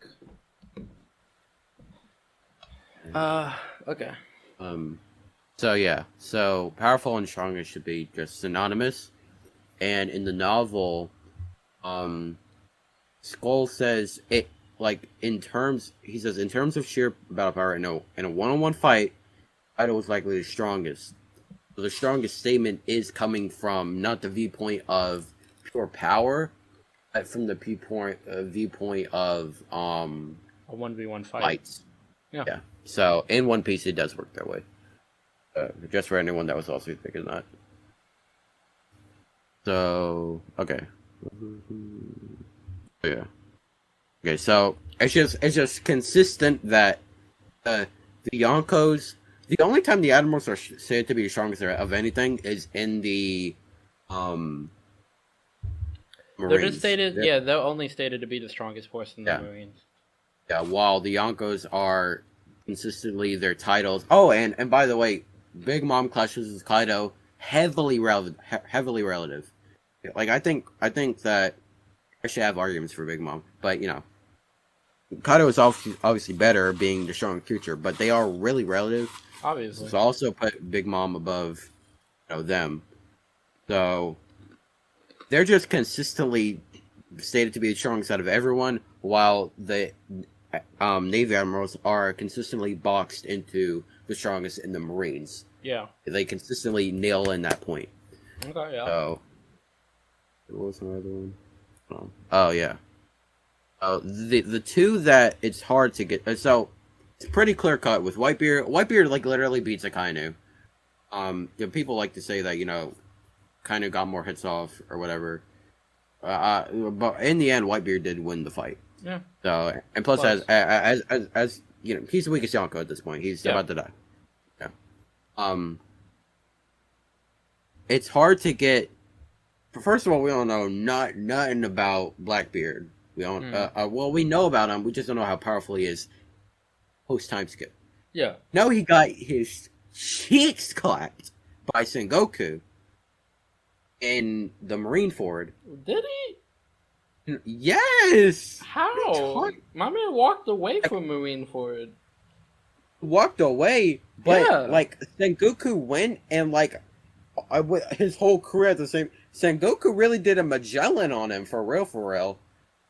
Okay. So yeah, so powerful and strongest should be just synonymous. And in the novel, Skull says it like in terms. He says in terms of sheer battle power, in a one-on-one fight, Kaido was likely the strongest. So the strongest statement is coming from not the viewpoint of pure power, but from the viewpoint of A 1v1 fight. fights. Yeah. Yeah. So in One Piece, it does work that way. Just for anyone that was also thinking that. So okay. Yeah. Okay. So it's just consistent that the Yonkos. The only time the Admirals are said to be the strongest of anything is in the Marines. They're just stated. Yeah, they're only stated to be the strongest force in the Marines. Yeah. While the Yonkos are consistently their titles. Oh, and by the way, Big Mom clashes with Kaido heavily relative. Like I think that I should have arguments for Big Mom, but Kaido is obviously better, being the strong creature, but they are really relative. Obviously, so also put Big Mom above, them. So they're just consistently stated to be the strongest out of everyone, while the Navy Admirals are consistently boxed into the strongest in the Marines. Yeah. They consistently nail in that point. Okay, yeah. So, what was my other one? Oh yeah. The two that it's hard to get. So, it's pretty clear cut with Whitebeard. Whitebeard like literally beats Akainu. People like to say that Akainu got more hits off or whatever. But in the end, Whitebeard did win the fight. Yeah. So and plus, as he's the weakest Yonko at this point. He's about to die. Yeah. It's hard to get. First of all, we don't know nothing about Blackbeard. We don't. Well, we know about him. We just don't know how powerful he is. Post time skip. Yeah. No, he got his cheeks clapped by Sengoku in the Marineford. Did he? Yes. How? My man walked away from Marineford. Walked away, but Sengoku went and his whole career at the same. Sengoku really did a Magellan on him for real.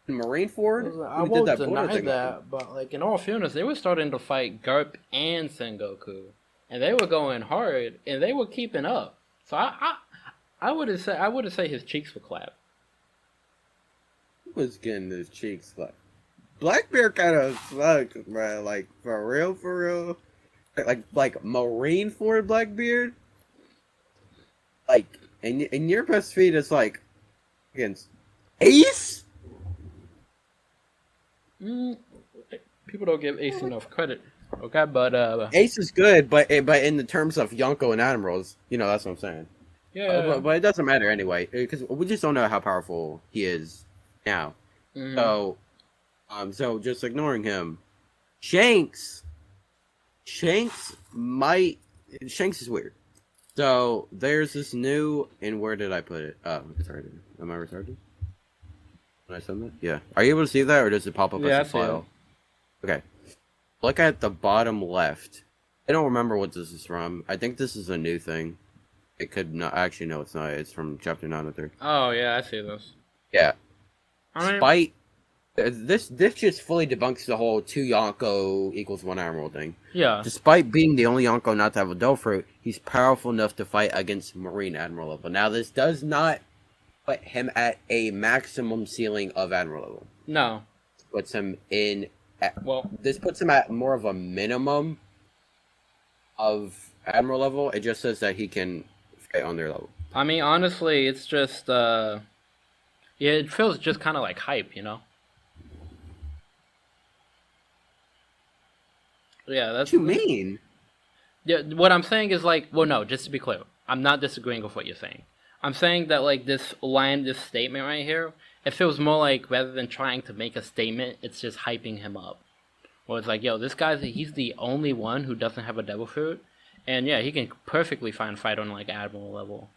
In Marineford, I won't deny that, but in all fairness, they were starting to fight Garp and Sengoku, and they were going hard, and they were keeping up. So I would say his cheeks were clapped. He was getting his cheeks clapped. Blackbeard kind of sucked, bro. Like for real. Like Marineford Blackbeard. Like in your best feed, it's like against Ace. People don't give Ace enough credit. Okay, but Ace is good, but in the terms of Yonko and Admirals, that's what I'm saying. Yeah, but it doesn't matter anyway because we just don't know how powerful he is now. So, so just ignoring him, Shanks is weird. So there's this new, and where did I put it? Retarded. Am I retarded? When I send that? Yeah. Are you able to see that, or does it pop up as a file? Okay. Look at the bottom left. I don't remember what this is from. I think this is a new thing. It could not. Actually, no, it's not. It's from chapter 9 or 3. Oh yeah, I see this. Yeah. Despite this just fully debunks the whole 2 Yonko equals 1 Admiral thing. Yeah. Despite being the only Yonko not to have a devilfruit, he's powerful enough to fight against Marine Admiral level. Now, this does not put him at a maximum ceiling of Admiral level. No. Puts him in. This puts him at more of a minimum of Admiral level. It just says that he can fight on their level. I mean, honestly, it's just it feels just kind of like hype, Yeah, that's. What you mean? Yeah, what I'm saying is no, just to be clear, I'm not disagreeing with what you're saying. I'm saying that this statement right here, it feels more like rather than trying to make a statement, it's just hyping him up. Where it's like, yo, this he's the only one who doesn't have a devil fruit, and yeah, he can perfectly fight on Admiral level.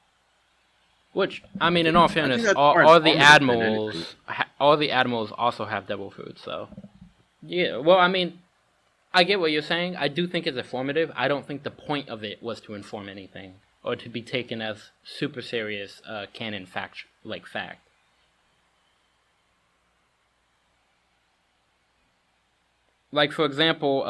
Which, I mean, in all fairness, all the Admirals all the admirals also have devil fruits. So yeah, well, I mean, I get what you're saying. I do think it's informative. I don't think the point of it was to inform anything or to be taken as super serious canon fact. Like for example,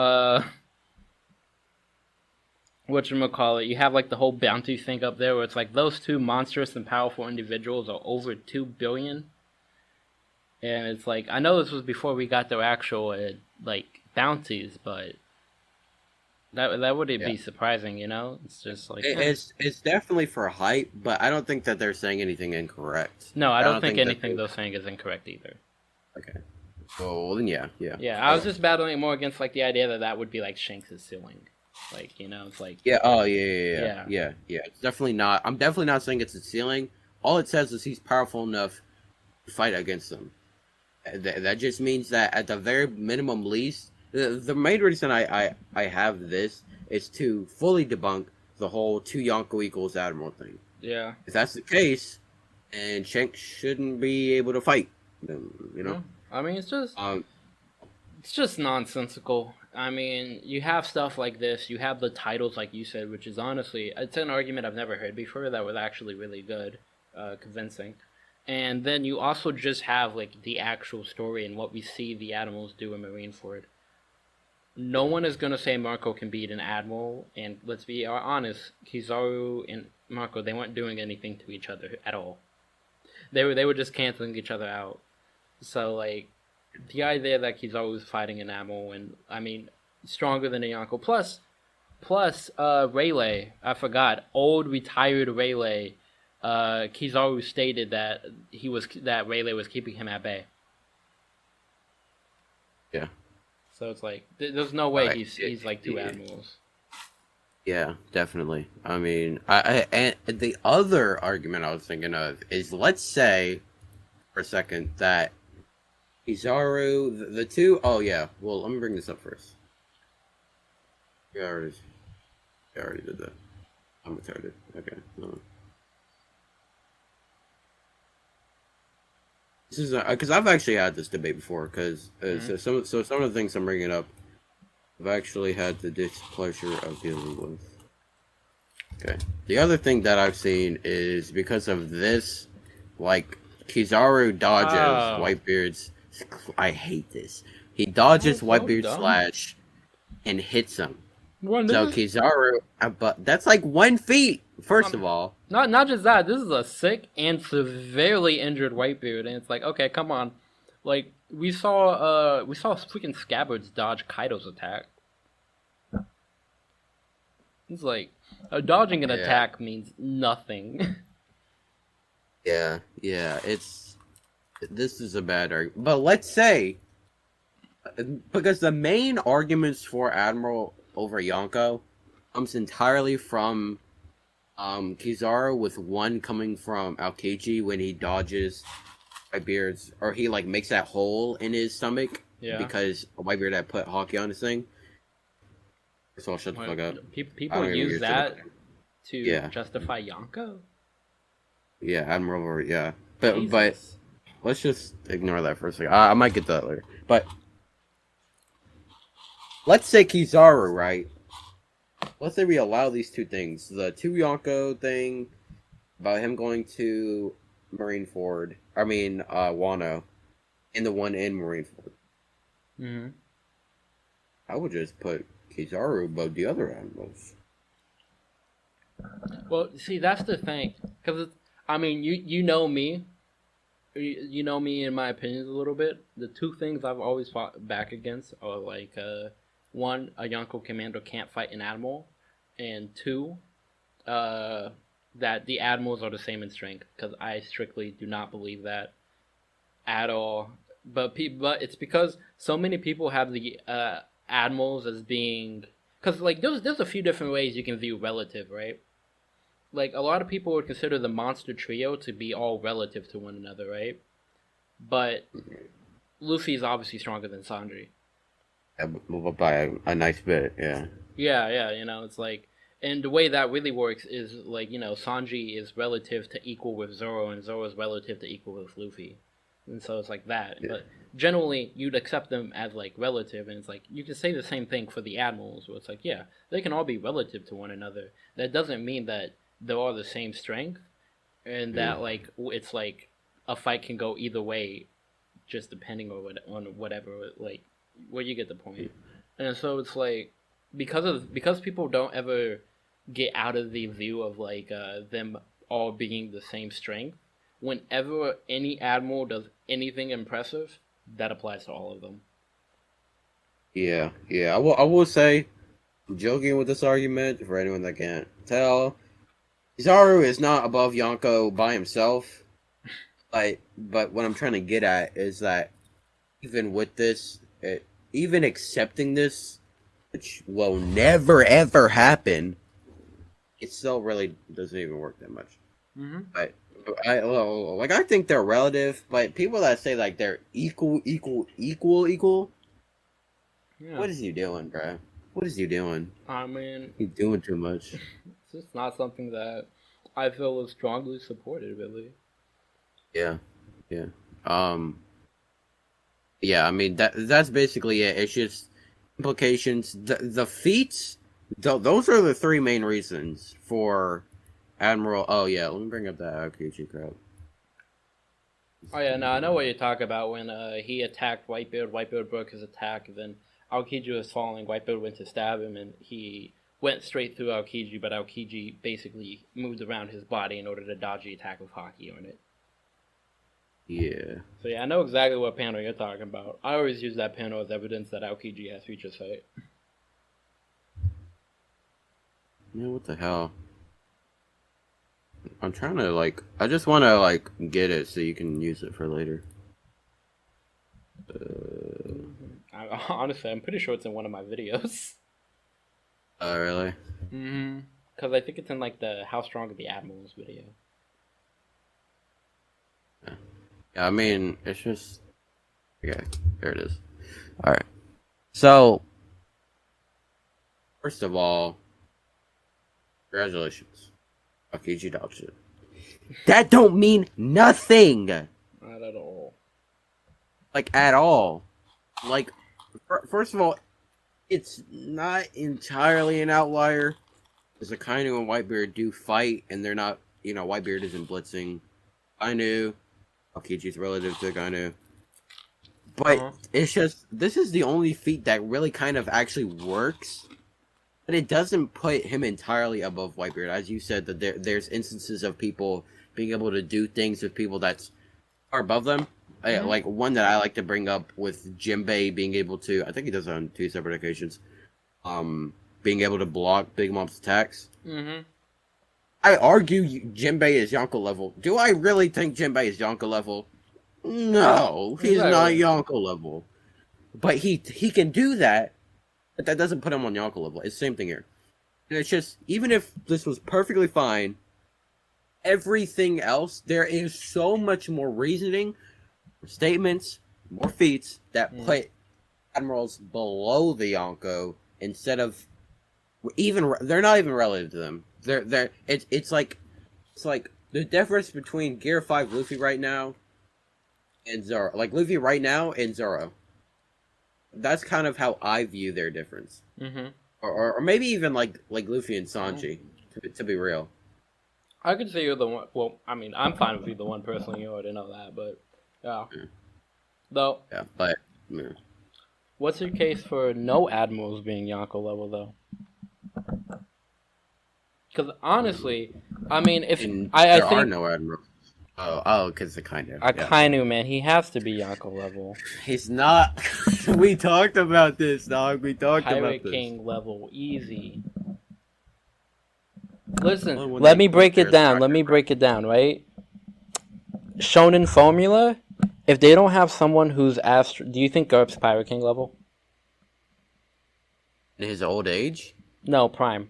whatchamacallit, you have like the whole bounty thing up there where it's like those two monstrous and powerful individuals are over 2 billion. And it's like, I know this was before we got their actual like bounties, but that wouldn't be surprising, you know? It's just like it's definitely for hype, but I don't think that they're saying anything incorrect. No, I don't think anything they're saying is incorrect either. Okay. Well, then yeah. Yeah, I was just battling more against like the idea that would be like Shanks' ceiling. Like, you know, it's like... Yeah, oh, yeah. It's definitely not... I'm definitely not saying it's a ceiling. All it says is he's powerful enough to fight against them. That just means that at the very minimum least... The main reason I have this is to fully debunk the whole 2 Yonko equals Admiral thing. Yeah. If that's the case, and Shanks shouldn't be able to fight, you know? I mean, it's just nonsensical. I mean, you have stuff like this. You have the titles, like you said, which is honestly, it's an argument I've never heard before that was actually really good, convincing. And then you also just have like the actual story and what we see the Admirals do in Marineford. No one is gonna say Marco can beat an Admiral, and let's be honest, Kizaru and Marco, they weren't doing anything to each other at all. They were just canceling each other out. So like, the idea that Kizaru was fighting an Admiral, and I mean, stronger than a Yonko. Plus, Rayleigh, I forgot, old retired Rayleigh. Kizaru stated that Rayleigh was keeping him at bay. Yeah. So it's like there's no way he's like 2 Admirals. Yeah, definitely. I mean, and the other argument I was thinking of is, let's say for a second that Kizaru, the 2... Oh, yeah. Well, let me bring this up first. I already did that. I'm retarded. Okay. This is because I've actually had this debate before. Because some of the things I'm bringing up, I've actually had the displeasure of dealing with. Okay. The other thing that I've seen is because of this, like Kizaru dodges Whitebeard's. I hate this. He dodges Whitebeard's slash and hits him. So Kizaru, but that's like 1 feet. First of all, not just that. This is a sick and severely injured Whitebeard, and it's like, okay, come on. Like we saw freaking Scabbards dodge Kaido's attack. It's like dodging an attack means nothing. Yeah. This is a bad argument. But let's say, because the main arguments for Admiral over Yonko comes entirely from Kizaru, with one coming from Aokiji when he dodges Whitebeard's, or he like makes that hole in his stomach because Whitebeard had put hockey on his thing. So I'll shut the fuck up. People use that to justify Yonko? Yeah, Admiral, yeah. But let's just ignore that for a second. I might get to that later. But let's say Kizaru, right? Let's say we allow these 2 things. The 2 Yonko thing about him going to Marineford. I mean, Wano. And the one in Marineford. Mm-hmm. I would just put Kizaru above the other Admirals. Well, see, that's the thing. Because, I mean, you know me. You know me and my opinions a little bit. The 2 things I've always fought back against are like, 1, a Yonko commando can't fight an Admiral, and 2, that the Admirals are the same in strength, because I strictly do not believe that at all. But it's because so many people have the Admirals as being... Because, like, there's a few different ways you can view relative, right? Like, a lot of people would consider the monster trio to be all relative to one another, right? But Luffy is obviously stronger than Sanji. Move up by a nice bit, yeah. Yeah, you know, it's like... And the way that really works is, like, you know, Sanji is relative to equal with Zoro, and Zoro is relative to equal with Luffy. and so it's like that. Yeah. But generally, you'd accept them as like relative, and it's like you could say the same thing for the admirals, where it's like, yeah, they can all be relative to one another. That doesn't mean that they're all the same strength, and Yeah. that like it's like a fight can go either way, just depending on whatever. Like, where you get the point. And so it's like because people don't ever get out of the view of like them all being the same strength. Whenever any admiral does anything impressive, that applies to all of them. Yeah, yeah. I will say, I'm joking with this argument for anyone that can't tell. Kizaru is not above Yonko by himself. But what I'm trying to get at is that even with this, even accepting this, which will never ever happen, it still really doesn't even work that much. Mm-hmm. But I think they're relative. But people that say like they're equal, Yeah. what is you doing, bro? What is you doing? I mean, You doing too much. it's just not something that I feel is strongly supported, really. Yeah, yeah. Yeah. I mean that's basically it. It's just implications. The feats. Those are the three main reasons for Admiral. Oh yeah, let me bring up that Aokiji crap. Oh yeah, no, I know what you're talking about. When he attacked Whitebeard, Whitebeard broke his attack, and then Aokiji was falling. Whitebeard went to stab him, and he went straight through Aokiji, but Aokiji basically moved around his body in order to dodge the attack with Haki on it. Yeah. So yeah, I know exactly what panel you're talking about. I always use that panel as evidence that Aokiji has future sight. Yeah. What the hell? I'm trying to I just want to get it so you can use it for later. Honestly, I'm pretty sure it's in one of my videos. Oh really? Mm-hmm. Because I think it's in like the How Strong Are the Admirals video. Yeah, I mean, it's just... Okay, there it is. Alright. So, first of all, congratulations. Aokiji dodged it. That don't mean nothing! Not at all. At all. First of all, it's not entirely an outlier. Because Akainu and Whitebeard do fight, and they're not... Whitebeard isn't blitzing. Akainu... Aokiji's relative to Akainu. But it's just... This is the only feat that really kind of actually works. But it doesn't put him entirely above Whitebeard. As you said, that there's instances of people being able to do things with people that are above them. Like one that I like to bring up with Jinbei being able to... I think he does it on 2 separate occasions. Being able to block Big Mom's attacks. Mm-hmm. I argue Jinbei is Yonko level. Do I really think Jinbei is Yonko level? No, he's not Yonko level. But he can do that, but that doesn't put him on Yonko level. It's the same thing here. And it's just, even if this was perfectly fine, everything else, there is so much more reasoning, statements, more feats that put Admirals below the Yonko instead of even... They're not even relative to them. It's like the difference between Gear 5 Luffy right now and Zoro. Like Luffy right now and Zoro. That's kind of how I view their difference. Mm-hmm. Or maybe even like Luffy and Sanji, to be real. I could say you're the one. Well, I mean, I'm fine with you, the one personally. You already know that, but yeah. Though. Yeah, but. Yeah. What's your case for no admirals being Yonko level though? Because honestly, I mean, if I think are no admirals. Oh, because Akainu. Akainu, man, he has to be Yonko level. He's not. We talked about this, dog. We talked about this. Pirate King level, easy. Listen, let me break it down. Right? Shonen formula. If they don't have someone who's do you think Garp's Pirate King level? In his old age? No, Prime.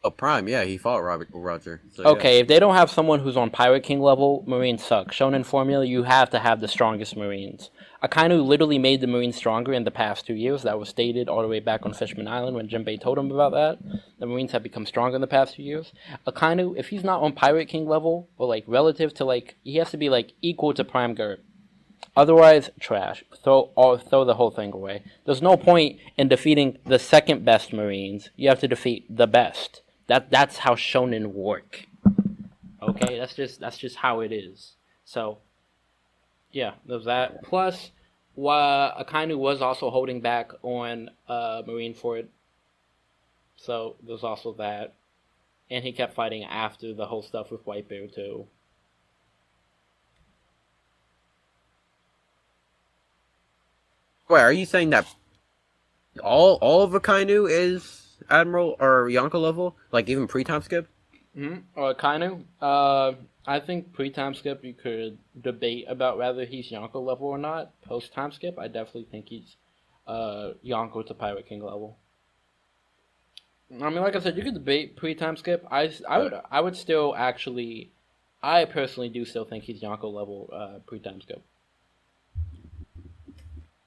Oh, Prime, yeah, he fought Roger. So, okay, yeah. If they don't have someone who's on Pirate King level, Marines suck. Shonen formula, you have to have the strongest Marines. Akainu literally made the Marines stronger in the past 2 years. That was stated all the way back on Fishman Island when Jinbei told him about that. The Marines have become stronger in the past 2 years. Akainu, if he's not on Pirate King level, or relative to he has to be equal to Prime Garp. Otherwise, trash. Throw the whole thing away. There's no point in defeating the second best Marines. You have to defeat the best. That's how shonen work. Okay, that's just how it is. So yeah, there's that. Plus, Akainu was also holding back on Marineford, so there's also that. And he kept fighting after the whole stuff with Whitebeard too. Wait, are you saying that all of Akainu is Admiral or Yonko level? Like even pre-time skip? Akainu, I think pre-time skip you could debate about whether he's Yonko level or not. Post-time skip, I definitely think he's Yonko to Pirate King level. I mean, like I said, you could debate pre-time skip. I would still actually, I personally do still think he's Yonko level pre-time skip.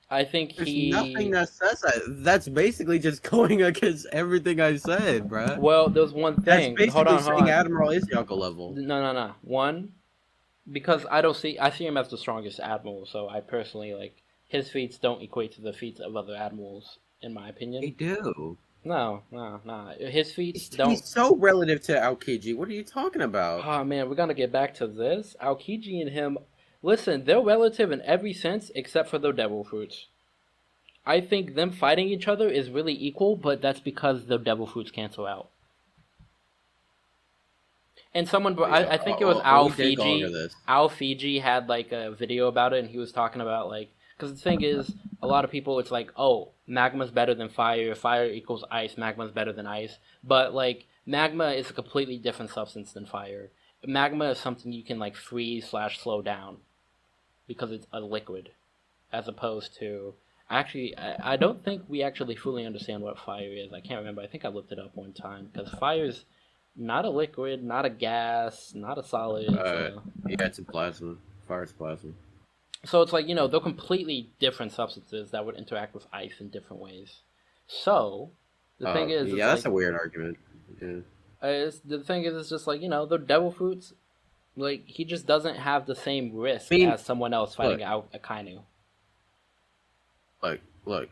I think There's nothing that says that. That's basically just going against everything I said, bruh. Well, there's one thing. That's basically hold saying on. Admiral is Yonko level. No. One, because I see him as the strongest admiral. So I personally like his feats don't equate to the feats of other admirals, in my opinion. They do. No. His feats don't. He's so relative to Aokiji. What are you talking about? Oh man, we're gonna get back to this. Aokiji and him, listen, they're relative in every sense except for their devil fruits. I think them fighting each other is really equal, but that's because the devil fruits cancel out. And someone, I think it was Al Fiji. Al Fiji had like a video about it, and he was talking about like, because the thing is, a lot of people, it's like, oh, magma's better than fire. Fire equals ice. Magma's better than ice. But like, magma is a completely different substance than fire. Magma is something you can like freeze/slow down, because it's a liquid, as opposed to. Actually, I don't think we actually fully understand what fire is. I can't remember. I think I looked it up one time, because fire's not a liquid, not a gas, not a solid. Yeah, it's a plasma. Fire's plasma. So it's like, they're completely different substances that would interact with ice in different ways. So, the thing is... Yeah, that's like, a weird argument. Yeah. The thing is, it's just like, the devil fruits, like, he just doesn't have the same risk as someone else fighting out a Kainu. Look.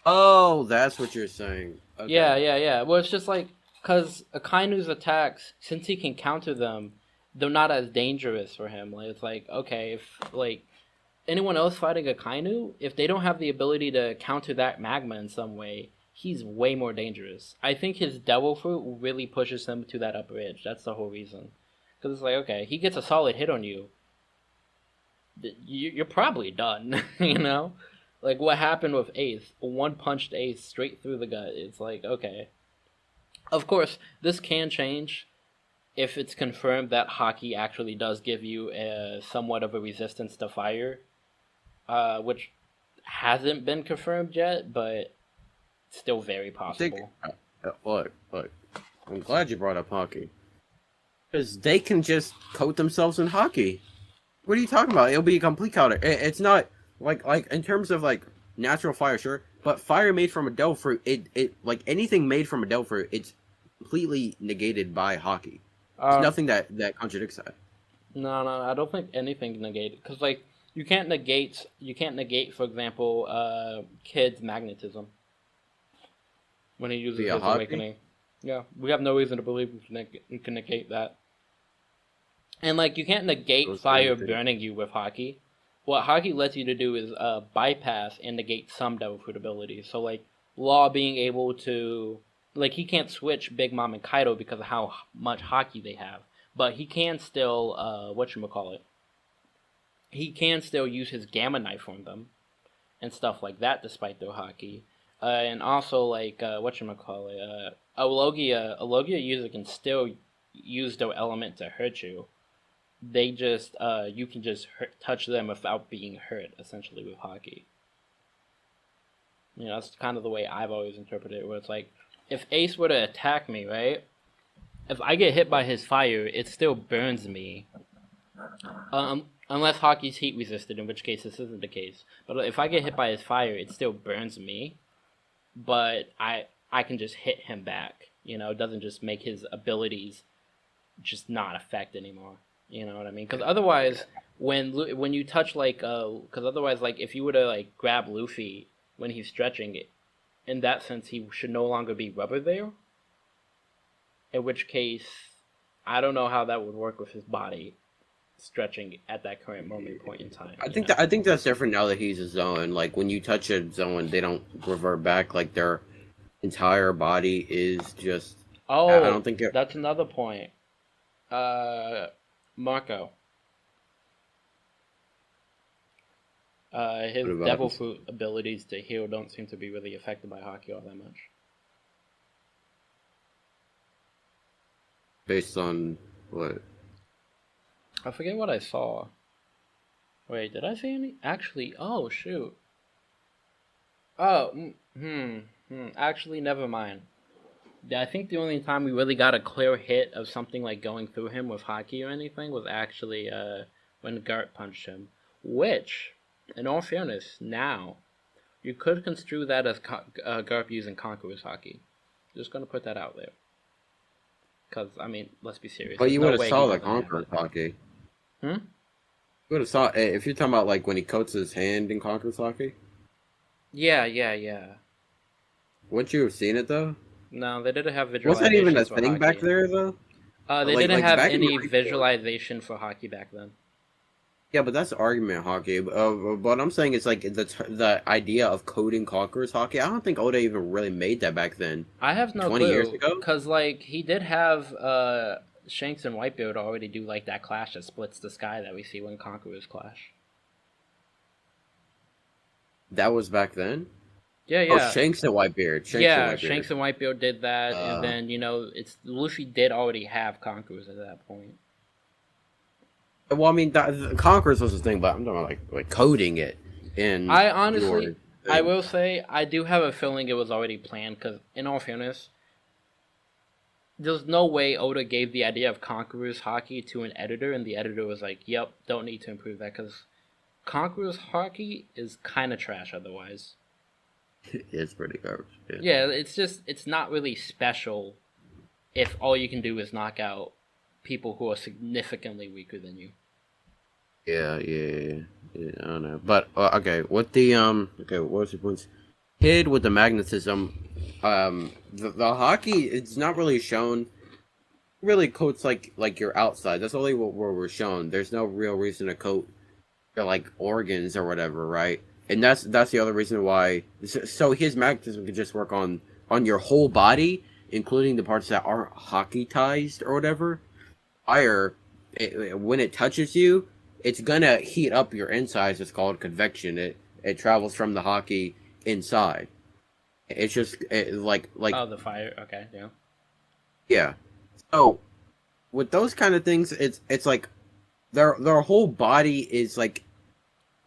Oh, that's what you're saying. Okay. Yeah. Well, it's just like, because a Kainu's attacks, since he can counter them, they're not as dangerous for him. Like, it's like, okay, if, like, anyone else fighting a Kainu, if they don't have the ability to counter that magma in some way, he's way more dangerous. I think his devil fruit really pushes him to that upper edge. That's the whole reason. Because it's like, okay, he gets a solid hit on you, you're probably done, Like, what happened with Ace? One punched Ace straight through the gut. It's like, okay. Of course, this can change if it's confirmed that Haki actually does give you somewhat of a resistance to fire, which hasn't been confirmed yet, but still very possible. Look. I'm glad you brought up Haki. Because they can just coat themselves in Haki. What are you talking about? It'll be a complete counter. It's not... Like in terms of like natural fire, sure, but fire made from a devil fruit, it like anything made from a devil fruit, it's completely negated by Haki. There's nothing that contradicts that. No, I don't think anything negated, because like you can't negate, for example, Kid's magnetism when he uses his awakening. Yeah, we have no reason to believe we can negate that. And like you can't negate fire burning you with Haki. What Haki lets you to do is bypass and negate some devil fruit abilities. So like Law being able to, like, he can't switch Big Mom and Kaido because of how much Haki they have, but he can still he can still use his Gamma Knife on them and stuff like that despite their Haki. And also like a Logia user can still use their element to hurt you. They just, you can just touch them without being hurt, essentially, with Haki. That's kind of the way I've always interpreted it, where it's like, if Ace were to attack me, right? If I get hit by his fire, it still burns me. Unless Haki's heat resisted, in which case this isn't the case. But if I get hit by his fire, it still burns me. But I can just hit him back. It doesn't just make his abilities just not affect anymore. You know what I mean? Because otherwise, when you touch because otherwise, like if you were to like grab Luffy when he's stretching it, in that sense, he should no longer be rubber there. In which case, I don't know how that would work with his body stretching at that current moment point in time. You know? I think that's different now that he's a zone. Like when you touch a zone, they don't revert back. Like their entire body is just. I Oh, don't think it. that's another point. Marco. His What about devil it? fruit abilities to heal don't seem to be really affected by hockey all that much. Based on what? I forget what I saw. Wait, did I see any? Actually, oh shoot. Oh, actually, never mind. Yeah, I think the only time we really got a clear hit of something like going through him with hockey or anything was actually when Gart punched him. Which, in all fairness, now you could construe that as Garp using Conqueror's hockey. Just gonna put that out there. Because, I mean, let's be serious. But There's you no would have way he saw the doesn't have Conqueror it. hockey. Hmm? You would have saw if you're talking about like when he coats his hand in Conqueror hockey. Yeah. Wouldn't you have seen it though? No, they didn't have Was that even a visualizations for thing back hockey. there though? They didn't Like have back in any Marine Corps. visualization for hockey back then. Yeah, but that's argument hockey. But I'm saying it's like the idea of coding Conqueror's hockey. I don't think Oda even really made that back then. I have no 20 years clue. ago. Because, like, he did have Shanks and Whitebeard already do, like, that clash that splits the sky that we see when Conquerors clash. That was back then. Yeah, Oh, yeah. Shanks and Whitebeard. Yeah, Shanks and Whitebeard did that, and Uh, then, it's Luffy did already have Conquerors at that point. well, I mean, Conquerors was the thing, but I'm talking about like coding it in I honestly, your I thing. will say, I do have a feeling it was already planned, because, in all fairness, there's no way Oda gave the idea of Conqueror's hockey to an editor, and the editor was like, yep, don't need to improve that, because Conqueror's hockey is kind of trash otherwise. It's pretty garbage. Yeah. Yeah, it's not really special if all you can do is knock out people who are significantly weaker than you. Yeah, I don't know, but okay. What the okay? What was your points? Kid with the magnetism. The hockey. It's not really shown. Really coats like your outside. That's only what where we're shown. There's no real reason to coat your like organs or whatever, right? And that's the other reason why. So his magnetism can just work on your whole body, including the parts that aren't hockeyized or whatever. Fire, when it touches you, it's gonna heat up your insides. It's called convection. It travels from the hockey inside. It's just like Oh, the fire. Okay, yeah. yeah. So with those kind of things, it's like their whole body is like.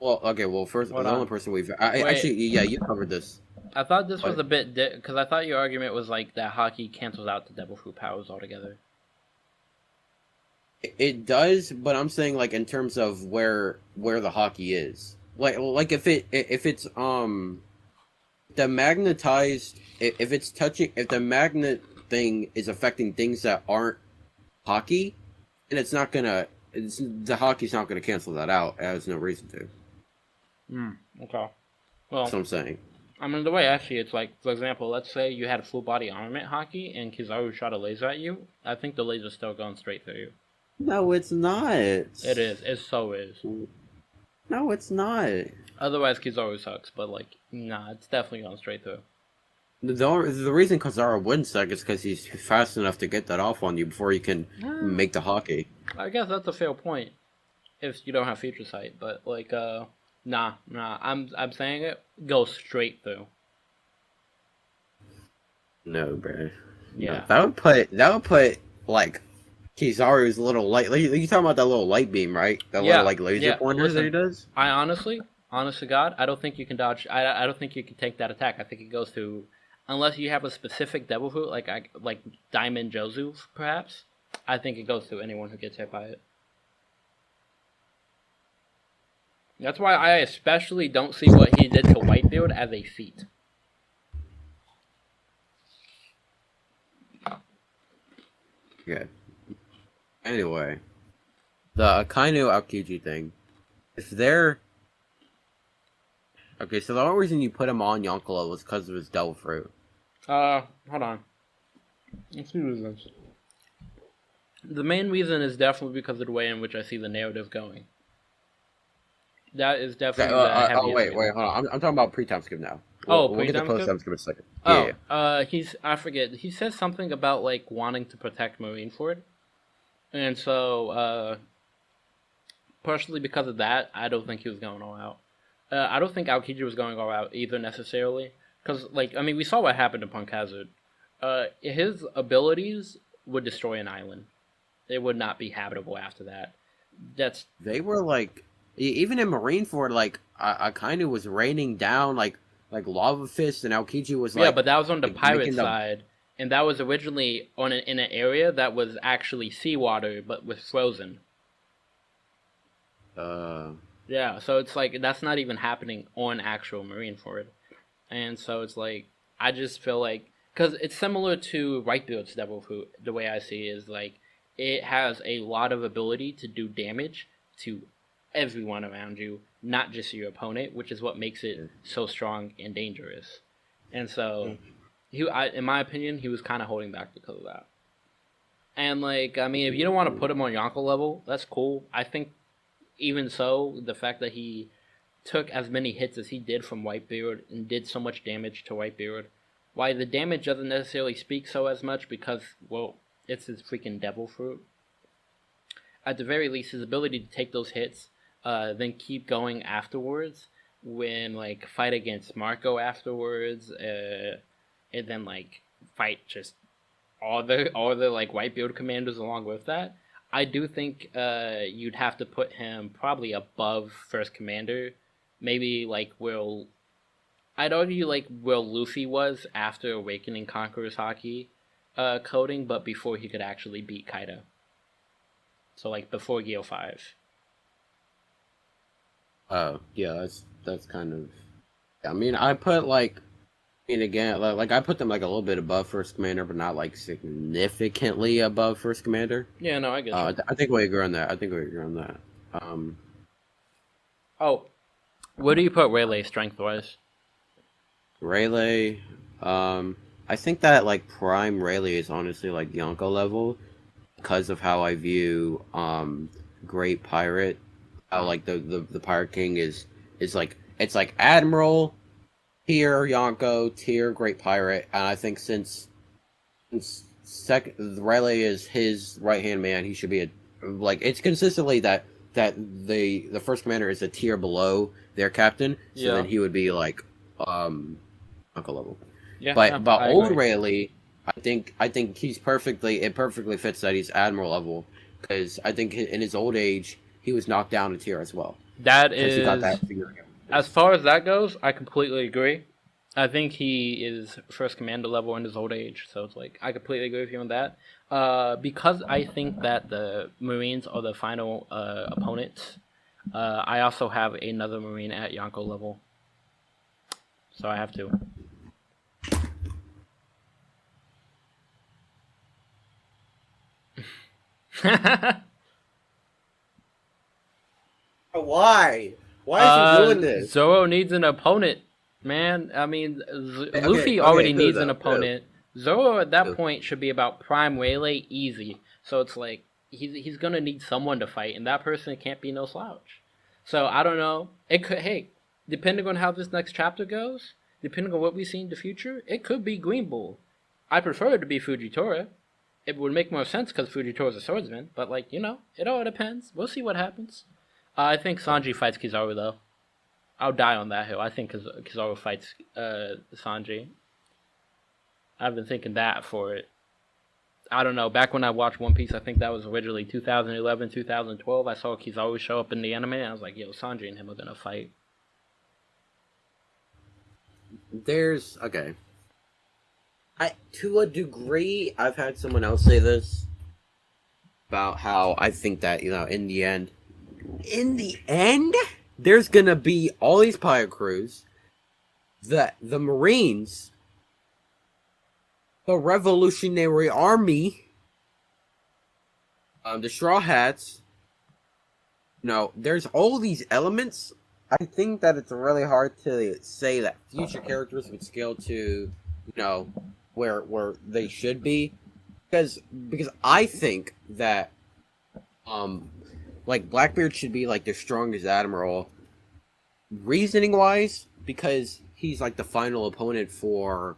Well, okay. Well, first Hold the only on. person Wait, actually yeah, you covered this. I thought this was But a bit because I thought your argument was like that hockey cancels out the devil fruit powers altogether. it does, but I'm saying like in terms of where the hockey is. Like if it's the magnetized if it's touching if the magnet thing is affecting things that aren't hockey, and the hockey's not gonna cancel that out. It has no reason to. Okay. That's Well, what I'm saying. I mean, the way I see it's like, for example, let's say you had a full body armament hockey and Kizaru shot a laser at you. I think the laser's still going straight through you. No, it's not. It is. It so is. No, it's not. Otherwise, Kizaru sucks, but like, nah, it's definitely going straight through. The reason Kazara wouldn't suck is because he's fast enough to get that off on you before you can Eh, make the hockey. I guess that's a fair point if you don't have future sight, but like, nah. I'm saying it goes straight through. No, bro. No, Yeah. that would put like Kizaru's little light. Like, you talking about that little light beam, right? That little Yeah. like laser Yeah. pointer that he Listen, does. I honest to God, I don't think you can dodge. I don't think you can take that attack. I think it goes to, unless you have a specific devil fruit, like Diamond Jozu, perhaps. I think it goes to anyone who gets hit by it. That's why I especially don't see what he did to Whitebeard as a feat. Yeah. Anyway, the Akainu Aokiji thing. If they're okay, so the only reason you put him on Yonko was because of his devil fruit. Hold on. Let's see reasons. The main reason is definitely because of the way in which I see the narrative going. That is definitely the heaviest. Oh wait, hold on. I'm talking about pre-time skip now. We'll get the post-time skip in a second. I forget. He says something about like wanting to protect Marineford, and so partially because of that, I don't think he was going all out. I don't think Aokiji was going all out either necessarily, because like I mean we saw what happened to Punk Hazard. His abilities would destroy an island. It would not be habitable after that. They were like even in Marineford, like Akainu was raining down like lava fists, and Aokiji was like but that was on the like, pirate side, and that was originally in an area that was actually seawater but was frozen. Yeah, so it's like that's not even happening on actual Marineford, and so it's like I just feel like because it's similar to Whitebeard's Devil Fruit. The way I see it is like it has a lot of ability to do damage to everyone around you, not just your opponent, which is what makes it so strong and dangerous. And so, in my opinion, he was kind of holding back because of that. And like, I mean, if you don't want to put him on Yonko level, that's cool. I think even so, the fact that he took as many hits as he did from Whitebeard and did so much damage to Whitebeard, why the damage doesn't necessarily speak so as much because, well, it's his freaking devil fruit. At the very least, his ability to take those hits, then keep going afterwards, when like fight against Marco afterwards, and then like fight just all the like Whitebeard commanders along with that. I do think you'd have to put him probably above First Commander, maybe like I'd argue like where Luffy was after Awakening Conqueror's Haki coding, but before he could actually beat Kaido. So like before Geo 5. Oh yeah, that's kind of. I mean, I put like, I mean again, like I put them like a little bit above First Commander, but not like significantly above First Commander. Yeah, no, I get you. I think we agree on that. Oh, where do you put Rayleigh strength wise? Rayleigh, I think that like Prime Rayleigh is honestly like Yonko level because of how I view Great Pirate. How like the Pirate King is like it's like Admiral, tier Yonko, tier Great Pirate, and I think since Rayleigh is his right hand man, he should be like it's consistently that the First Commander is a tier below their captain, so then he would be like Yonko level. Yeah, but old Rayleigh, I think he's it perfectly fits that he's Admiral level, because I think in his old age he was knocked down a tier as well. That is, as far as that goes, I completely agree. I think he is First Commander level in his old age, so it's like I completely agree with you on that. Because I think that the Marines are the final opponents. I also have another Marine at Yonko level, so I have to. Why? Why is he doing this? Zoro needs an opponent, man. I mean, Luffy already needs an opponent. Zoro at that point should be about Prime Rayleigh easy. So it's like he's gonna need someone to fight, and that person can't be no slouch. So I don't know. It could depending on how this next chapter goes, depending on what we see in the future, it could be Green Bull. I prefer it to be Fujitora. It would make more sense because Fujitora's a swordsman, but like, it all depends. We'll see what happens. I think Sanji fights Kizaru though. I'll die on that hill. I think Kizaru fights Sanji. I've been thinking that for it. I don't know. Back when I watched One Piece, I think that was originally 2011, 2012. I saw Kizaru show up in the anime, and I was like, yo, Sanji and him are gonna fight. To a degree, I've had someone else say this about how I think that, in the end, there's gonna be all these pirate crews, the Marines, the Revolutionary Army, the Straw Hats, there's all these elements. I think that it's really hard to say that future characters would scale to, where they should be, because I think that like Blackbeard should be like the strongest admiral, reasoning wise, because he's like the final opponent for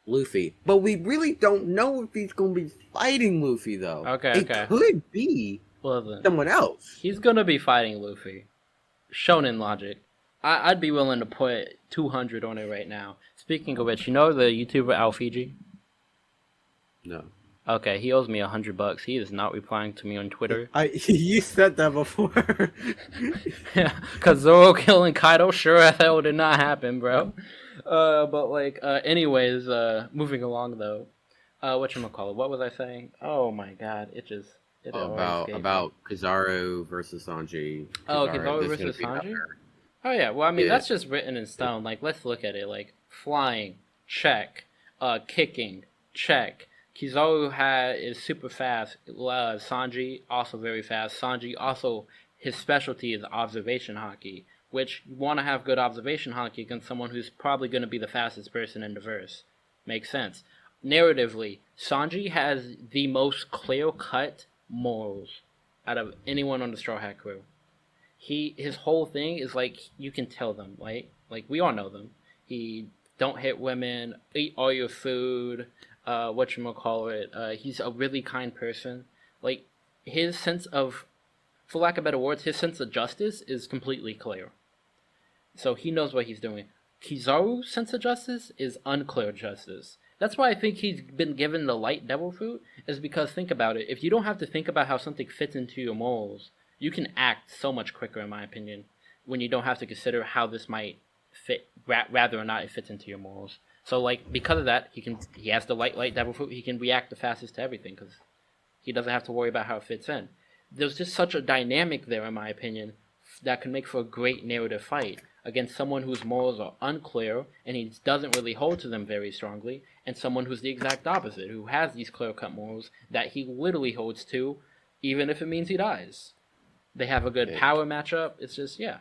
Luffy. But we really don't know if he's going to be fighting Luffy though. Okay, It could be Well then, someone else. he's gonna be fighting Luffy. Shonen logic. I'd be willing to put 200 on it right now. Speaking of which, you know the YouTuber Alfiji? No. Okay, he owes me $100. He is not replying to me on Twitter. You said that before. Yeah, cause Zoro killing Kaido sure as hell did not happen, bro. Anyways, moving along though. Whatchamacallit, what was I saying? Oh my god, it always escaped me. About Kizaru versus Sanji. Oh, Kizaru, Kizaru this is versus gonna be Sanji? better. Oh yeah, well I mean Yeah. that's just written in stone. Like let's look at it. Like flying, check. Kicking, check. Kizaru is super fast. Sanji also very fast. Sanji also his specialty is observation hockey, which you want to have good observation hockey against someone who's probably going to be the fastest person in the verse. Makes sense. Narratively, Sanji has the most clear-cut morals out of anyone on the Straw Hat crew. His whole thing is like you can tell them, right? Like we all know them. He don't hit women, eat all your food. He's a really kind person. Like his sense of, for lack of better words, his sense of justice is completely clear. So he knows what he's doing. Kizaru's sense of justice is unclear justice. That's why I think he's been given the light devil fruit, is because think about it. If you don't have to think about how something fits into your morals, you can act so much quicker, in my opinion, when you don't have to consider how this might fit, rather or not it fits into your morals. So, like, because of that, he has the light devil fruit. He can react the fastest to everything because he doesn't have to worry about how it fits in. There's just such a dynamic there, in my opinion, that can make for a great narrative fight against someone whose morals are unclear and he doesn't really hold to them very strongly, and someone who's the exact opposite, who has these clear-cut morals that he literally holds to, even if it means he dies. They have a good power matchup. It's just, yeah.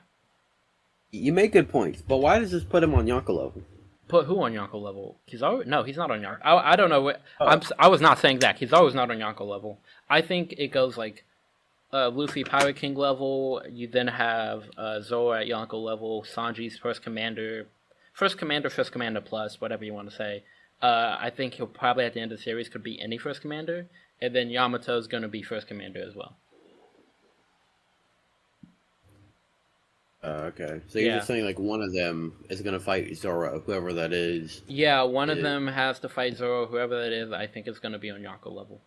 You make good points, but why does this put him on Yonko level? Put who on Yonko level? Kizaru? No, he's not on Yonko. I don't know. I was not saying that. Kizaru's not on Yonko level. I think it goes like Luffy Pirate King level. You then have Zoro at Yonko level. Sanji's first commander plus, whatever you want to say. I think he'll probably at the end of the series could be any first commander. And then Yamato's going to be first commander as well. Okay. So you're just saying like one of them is going to fight Zoro, whoever that is. Yeah, one of them has to fight Zoro, whoever that is. I think it's going to be on Yonko level.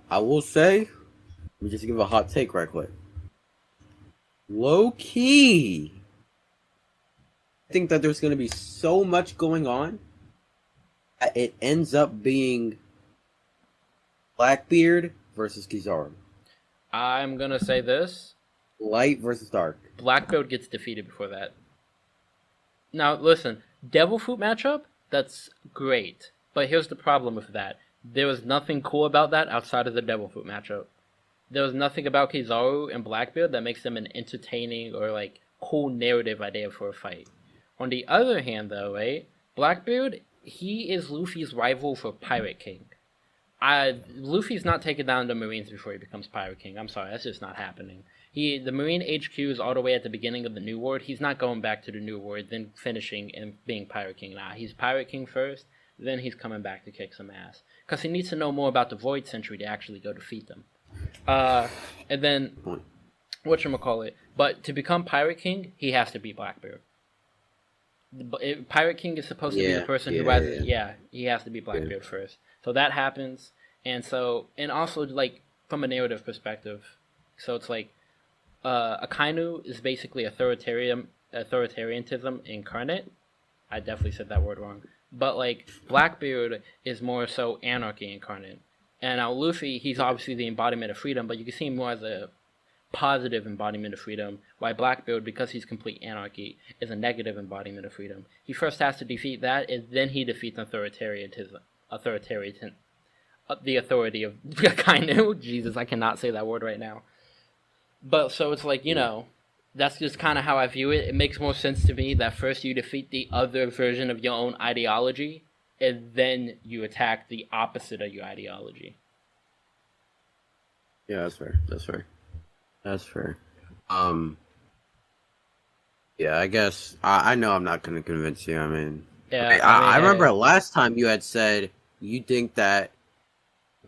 I will say, let me just give a hot take right quick. Low key, I think that there's going to be so much going on that it ends up being Blackbeard versus Kizaru. I'm going to say this. Light versus dark. Blackbeard gets defeated before that. Now, listen, Devil Fruit matchup, that's great. But here's the problem with that. There was nothing cool about that outside of the Devil Fruit matchup. There was nothing about Kizaru and Blackbeard that makes them an entertaining or, like, cool narrative idea for a fight. On the other hand, though, right, Blackbeard, he is Luffy's rival for Pirate King. Luffy's not taking down the Marines before he becomes Pirate King. I'm sorry, that's just not happening. The Marine HQ is all the way at the beginning of the New World. He's not going back to the New World, then finishing and being Pirate King. Nah, he's Pirate King first, then he's coming back to kick some ass. Because he needs to know more about the Void Century to actually go defeat them. And then, whatchamacallit, but to become Pirate King, he has to be Blackbeard. Pirate King is supposed to be the person who rises. Yeah, he has to be Blackbeard first. So that happens, and also, like, from a narrative perspective, so it's like, Akainu is basically authoritarianism incarnate. I definitely said that word wrong. But, like, Blackbeard is more so anarchy incarnate. And now Luffy, he's obviously the embodiment of freedom, but you can see him more as a positive embodiment of freedom, while Blackbeard, because he's complete anarchy, is a negative embodiment of freedom. He first has to defeat that, and then he defeats the authority of Akainu. Jesus, I cannot say that word right now. But so it's like, Yeah. that's just kind of how I view it. It makes more sense to me that first you defeat the other version of your own ideology, and then you attack the opposite of your ideology. Yeah, that's fair. That's fair. That's fair. Um, yeah, I guess I know I'm not going to convince you. Yeah, I mean, I remember hey, last time you had said you think that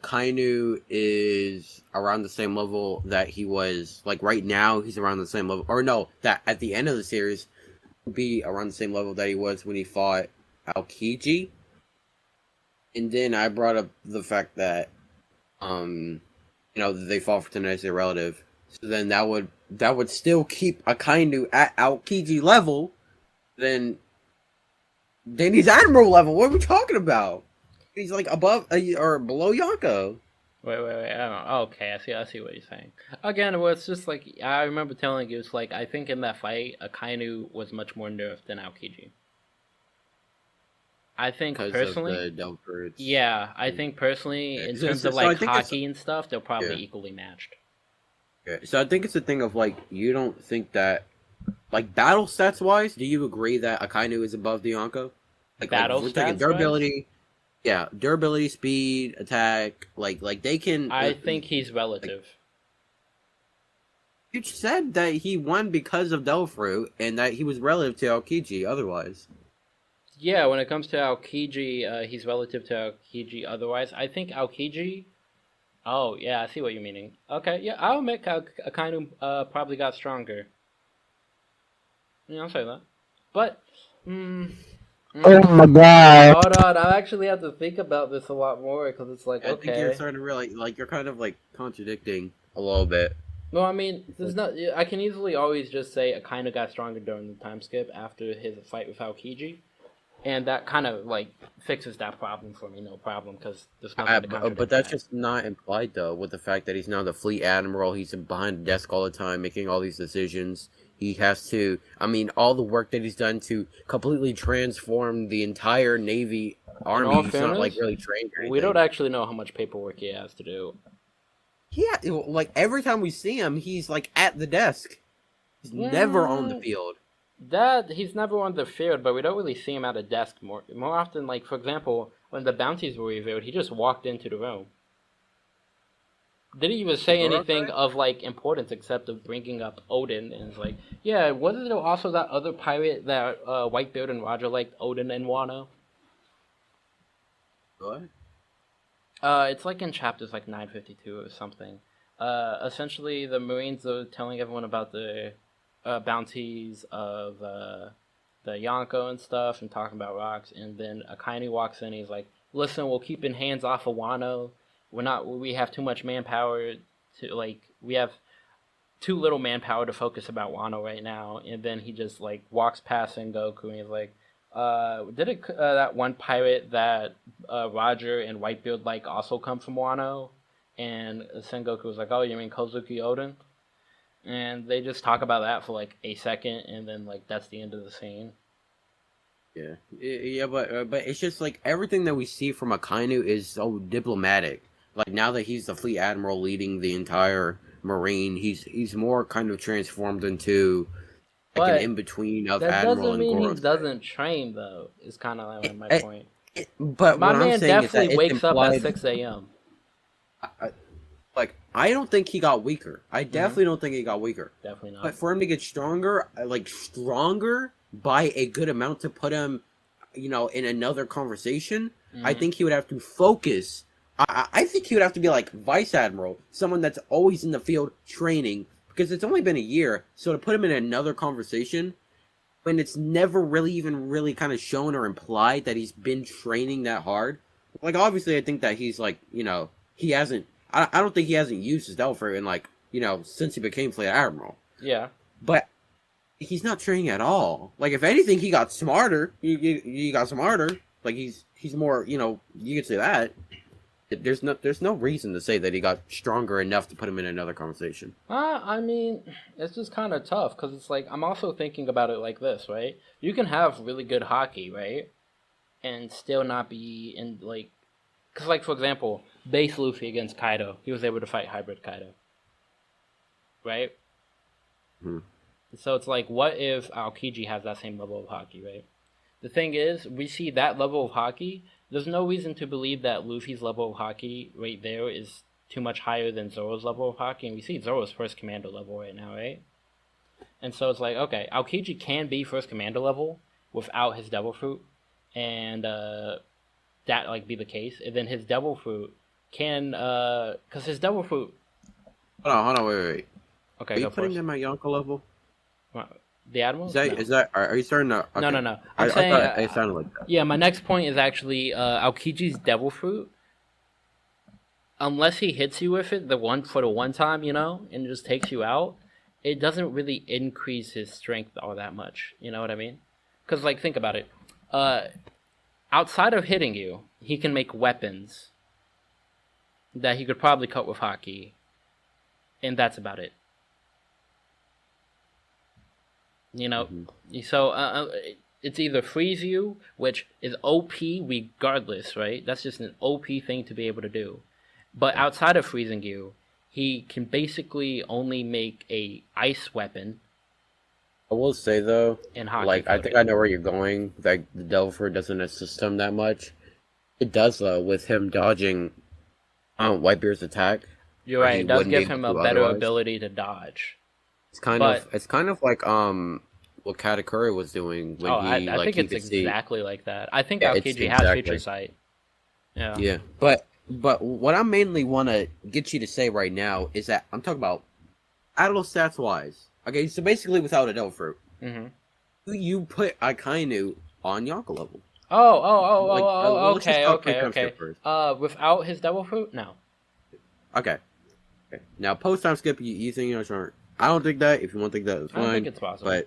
Kainu is around the same level that he was like right now. He's around the same level, or no, that at the end of the series be around the same level that he was when he fought Aokiji. And then I brought up the fact that they fought for tonight as their relative. So then that would still keep Akainu at Aokiji level. Then he's Admiral level. What are we talking about? He's like above or below Yonko. wait. I don't know. Okay, I see what you're saying. Again, well, it's just like I remember telling you, it's like I think in that fight, Akainu was much more nerfed than Aokiji. I think Because of personally, the devilfruits. yeah, I think personally, in terms of So I like think it's hockey and stuff, they're probably yeah. equally matched. Okay. So I think it's a thing of like you don't think that like battle stats wise, do you agree that Akainu is above the Yonko? Like if Battle we're taking stats wise, durability, yeah, durability, speed, attack, like they can. I think he's Like relative. you said that he won because of Delfruit and that he was relative to Aokiji. Otherwise, Yeah, when it comes to Aokiji, he's relative to Aokiji. Otherwise, I think Aokiji. Oh yeah, I see what you're meaning. Okay, yeah, I'll admit Akainu probably got stronger. Yeah, I'll say that. But, mm, oh my god! hold on, I actually have to think about this a lot more because it's like, I think you're okay. starting to really like you're kind of like contradicting a little bit. No, I mean, there's not. I can easily always just say Akainu got stronger during the time skip after his fight with Aokiji, and that kind of like fixes that problem for me, no problem, because there's nothing to But contradict that's that. just not implied though, with the fact that he's now the fleet admiral. He's behind the desk all the time, making all these decisions. He has to. I mean, all the work that he's done to completely transform the entire Navy In army. all He's not like fairness, really trained or we don't anything. actually know how much paperwork he has to do. Yeah, like every time we see him, he's like at the desk. He's never on the Mm, field. that he's never on the field, but we don't really see him at a desk more often. Like for example, when the bounties were revealed, he just walked into the room. Didn't even say Zoro anything guy? of like importance except of bringing up Odin, and it's like, yeah, wasn't there also that other pirate that Whitebeard and Roger liked, Odin and Wano? What? It's like in chapters like 952 or something. Essentially, the Marines are telling everyone about the bounties of the Yonko and stuff, and talking about rocks. And then Akainu walks in. He's like, "Listen, we're keeping hands off of Wano. We're not. We have too much manpower to like. We have too little manpower to focus about Wano right now." And then he just like walks past Sengoku, and he's like, did it that one pirate that Roger and Whitebeard like also come from Wano?" And Sengoku was like, "Oh, you mean Kozuki Odin?" And they just talk about that for like a second, and then like that's the end of the scene. Yeah, yeah, but it's just like everything that we see from Akainu is so diplomatic. Like now that he's the fleet admiral leading the entire marine, he's more kind of transformed into like an But in between of that admiral doesn't and mean he Gorosei. doesn't train, though. Is kind of like my It, point. but My what I'm man saying is definitely that it's wakes up at implied. 6 a.m. Like I don't think he got weaker. I Mm-hmm. definitely don't think he got weaker. Definitely not. But for him to get stronger, like stronger by a good amount to put him, in another conversation, I Mm-hmm. think he would have to focus. I think he would have to be like vice admiral, someone that's always in the field training, because it's only been a year. So to put him in another conversation when it's never really even really kind of shown or implied that he's been training that hard, like obviously I think that he's like he hasn't. I don't think he hasn't used his Delphi in like since he became fleet admiral, Yeah. but he's not training at all. Like if anything, he got smarter. He got smarter. Like he's more. You could say that. There's no reason to say that he got stronger enough to put him in another conversation. I mean, it's just kind of tough because it's like I'm also thinking about it like this, right? You can have really good hockey, right, and still not be in like, because like for example, base Luffy against Kaido, he was able to fight hybrid Kaido, right? Hmm. So it's like, what if Aokiji has that same level of hockey, right? The thing is, we see that level of hockey. There's no reason to believe that Luffy's level of hockey right there is too much higher than Zoro's level of hockey, and we see Zoro's first commando level right now, right? And so it's like, okay, Aokiji can be first commando level without his devil fruit, and that like be the case, and then his devil fruit can, because his devil fruit. Hold on, wait. Okay, Are you go putting first. them at Yonko level? The admirals? No. Is that are you starting to? No, Okay, no, no. I'm I saying, thought it sounded like that. yeah. My next point is actually Aokiji's devil fruit. Unless he hits you with it the one time, and just takes you out, it doesn't really increase his strength all that much. You know what I mean? Because like think about it. Outside of hitting you, he can make weapons that he could probably cut with hockey, and that's about it. So it's either freeze you, which is OP regardless, right? That's just an OP thing to be able to do. But outside of freezing you, he can basically only make a ice weapon. I will say though, And hockey. like I think I know where you're going. Like the Delver doesn't assist him that much. It does though with him dodging Whitebeard's attack. You're right. It does give him a better otherwise. ability to dodge. It's kind of like what Katakuri was doing when he I think it's exactly like that. I think Aokiji has future sight. Yeah. Yeah, but what I mainly want to get you to say right now is that I'm talking about battle stats wise. Okay, so basically without a Delver, you put Akainu on Yonko level. Okay. Without his devil fruit, no. Okay. Now post time skip, you think you're sure? I don't think that. If you want to think that, it's fine. I think it's possible.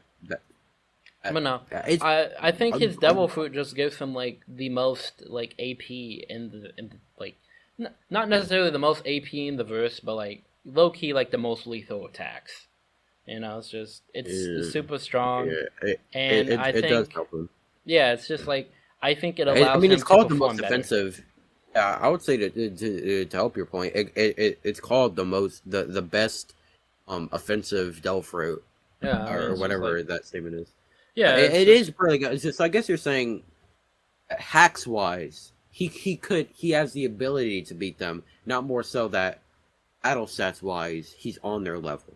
But no, it's, I think his devil fruit just gives him like the most like AP in the like, not necessarily the most AP in the verse, but like low key like the most lethal attacks. It's super strong, and I think it does help him. Yeah, it's just like I think it allows. I mean, him it's called to the most better. offensive. I would say to help your point, it's called the best offensive Devil Fruit, or whatever that statement is. Yeah, it is pretty good. It's just I guess you're saying hacks wise, he has the ability to beat them, not more so that battle stats wise he's on their level.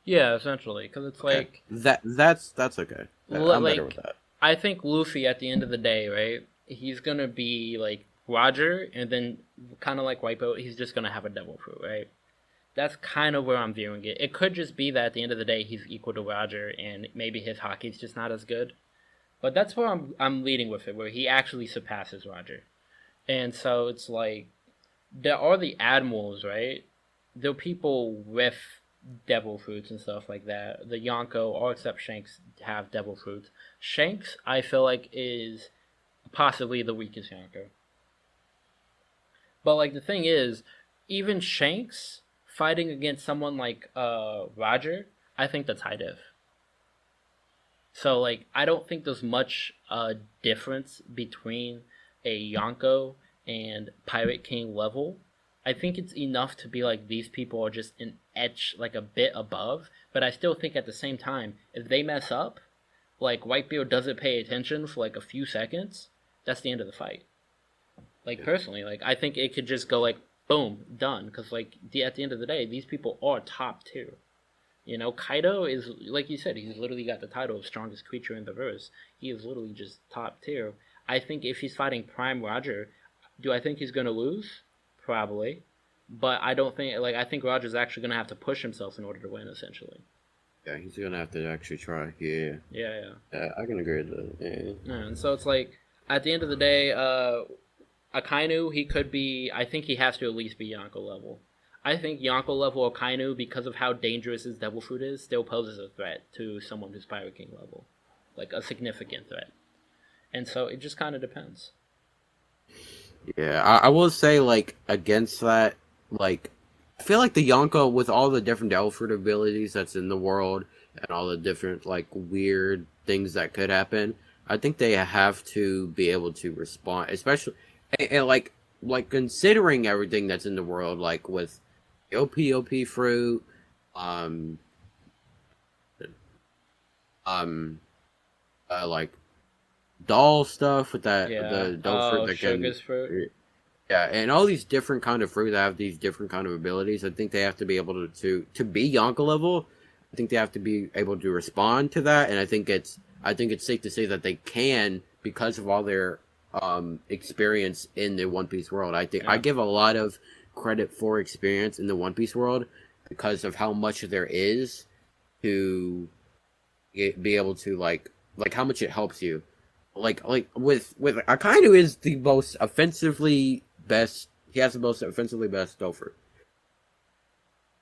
Yeah, essentially, because it's like that's okay. I'm better with that. I think Luffy at the end of the day, right? He's gonna be like Roger, and then kind of like Wipeout, he's just gonna have a devil fruit, right? That's kind of where I'm viewing it. It could just be that at the end of the day, he's equal to Roger, and maybe his hockey's just not as good. But that's where I'm leading with it, where he actually surpasses Roger. And so it's like, there are the Admirals, right? There are people with devil fruits and stuff like that. The Yonko, all except Shanks, have devil fruits. Shanks, I feel like, is possibly the weakest Yonko. But like the thing is, even Shanks fighting against someone like Roger, I think that's high diff. So like I don't think there's much difference between a Yonko and Pirate King level. I think it's enough to be like these people are just an etch like a bit above, but I still think at the same time, if they mess up, like Whitebeard doesn't pay attention for like a few seconds, that's the end of the fight. Like personally, like I think it could just go like boom, done, because like at the end of the day, these people are top tier. Kaido is, like you said, he's literally got the title of strongest creature in the verse. He is literally just top tier. I think if he's fighting Prime Roger, do I think he's gonna lose? Probably, but I don't think I think Roger's actually gonna have to push himself in order to win, essentially. Yeah, he's gonna have to actually try. Yeah. I can agree with that. Yeah, and so it's like at the end of the day, Akainu, he could be. I think he has to at least be Yonko level. I think Yonko level Akainu, because of how dangerous his devil fruit is, still poses a threat to someone who's Pirate King level, like a significant threat. And so it just kind of depends. Yeah, I will say, like, against that, like, I feel like the Yonko, with all the different devil fruit abilities that's in the world, and all the different, like, weird things that could happen, I think they have to be able to respond, especially, and like considering everything that's in the world, like, with OP fruit, um like doll stuff with that Yeah. the devil fruit Oh, that can sugar's fruit. yeah, and all these different kind of fruit that have these different kind of abilities. I think they have to be able to be Yonka level. I think they have to be able to respond to that, and I think it's safe to say that they can because of all their experience in the One Piece world. I think I Yeah. give a lot of credit for experience in the One Piece world because of how much there is to be able to like how much it helps you. Like with Akainu is the most offensively best. He has the most offensively best Gopher.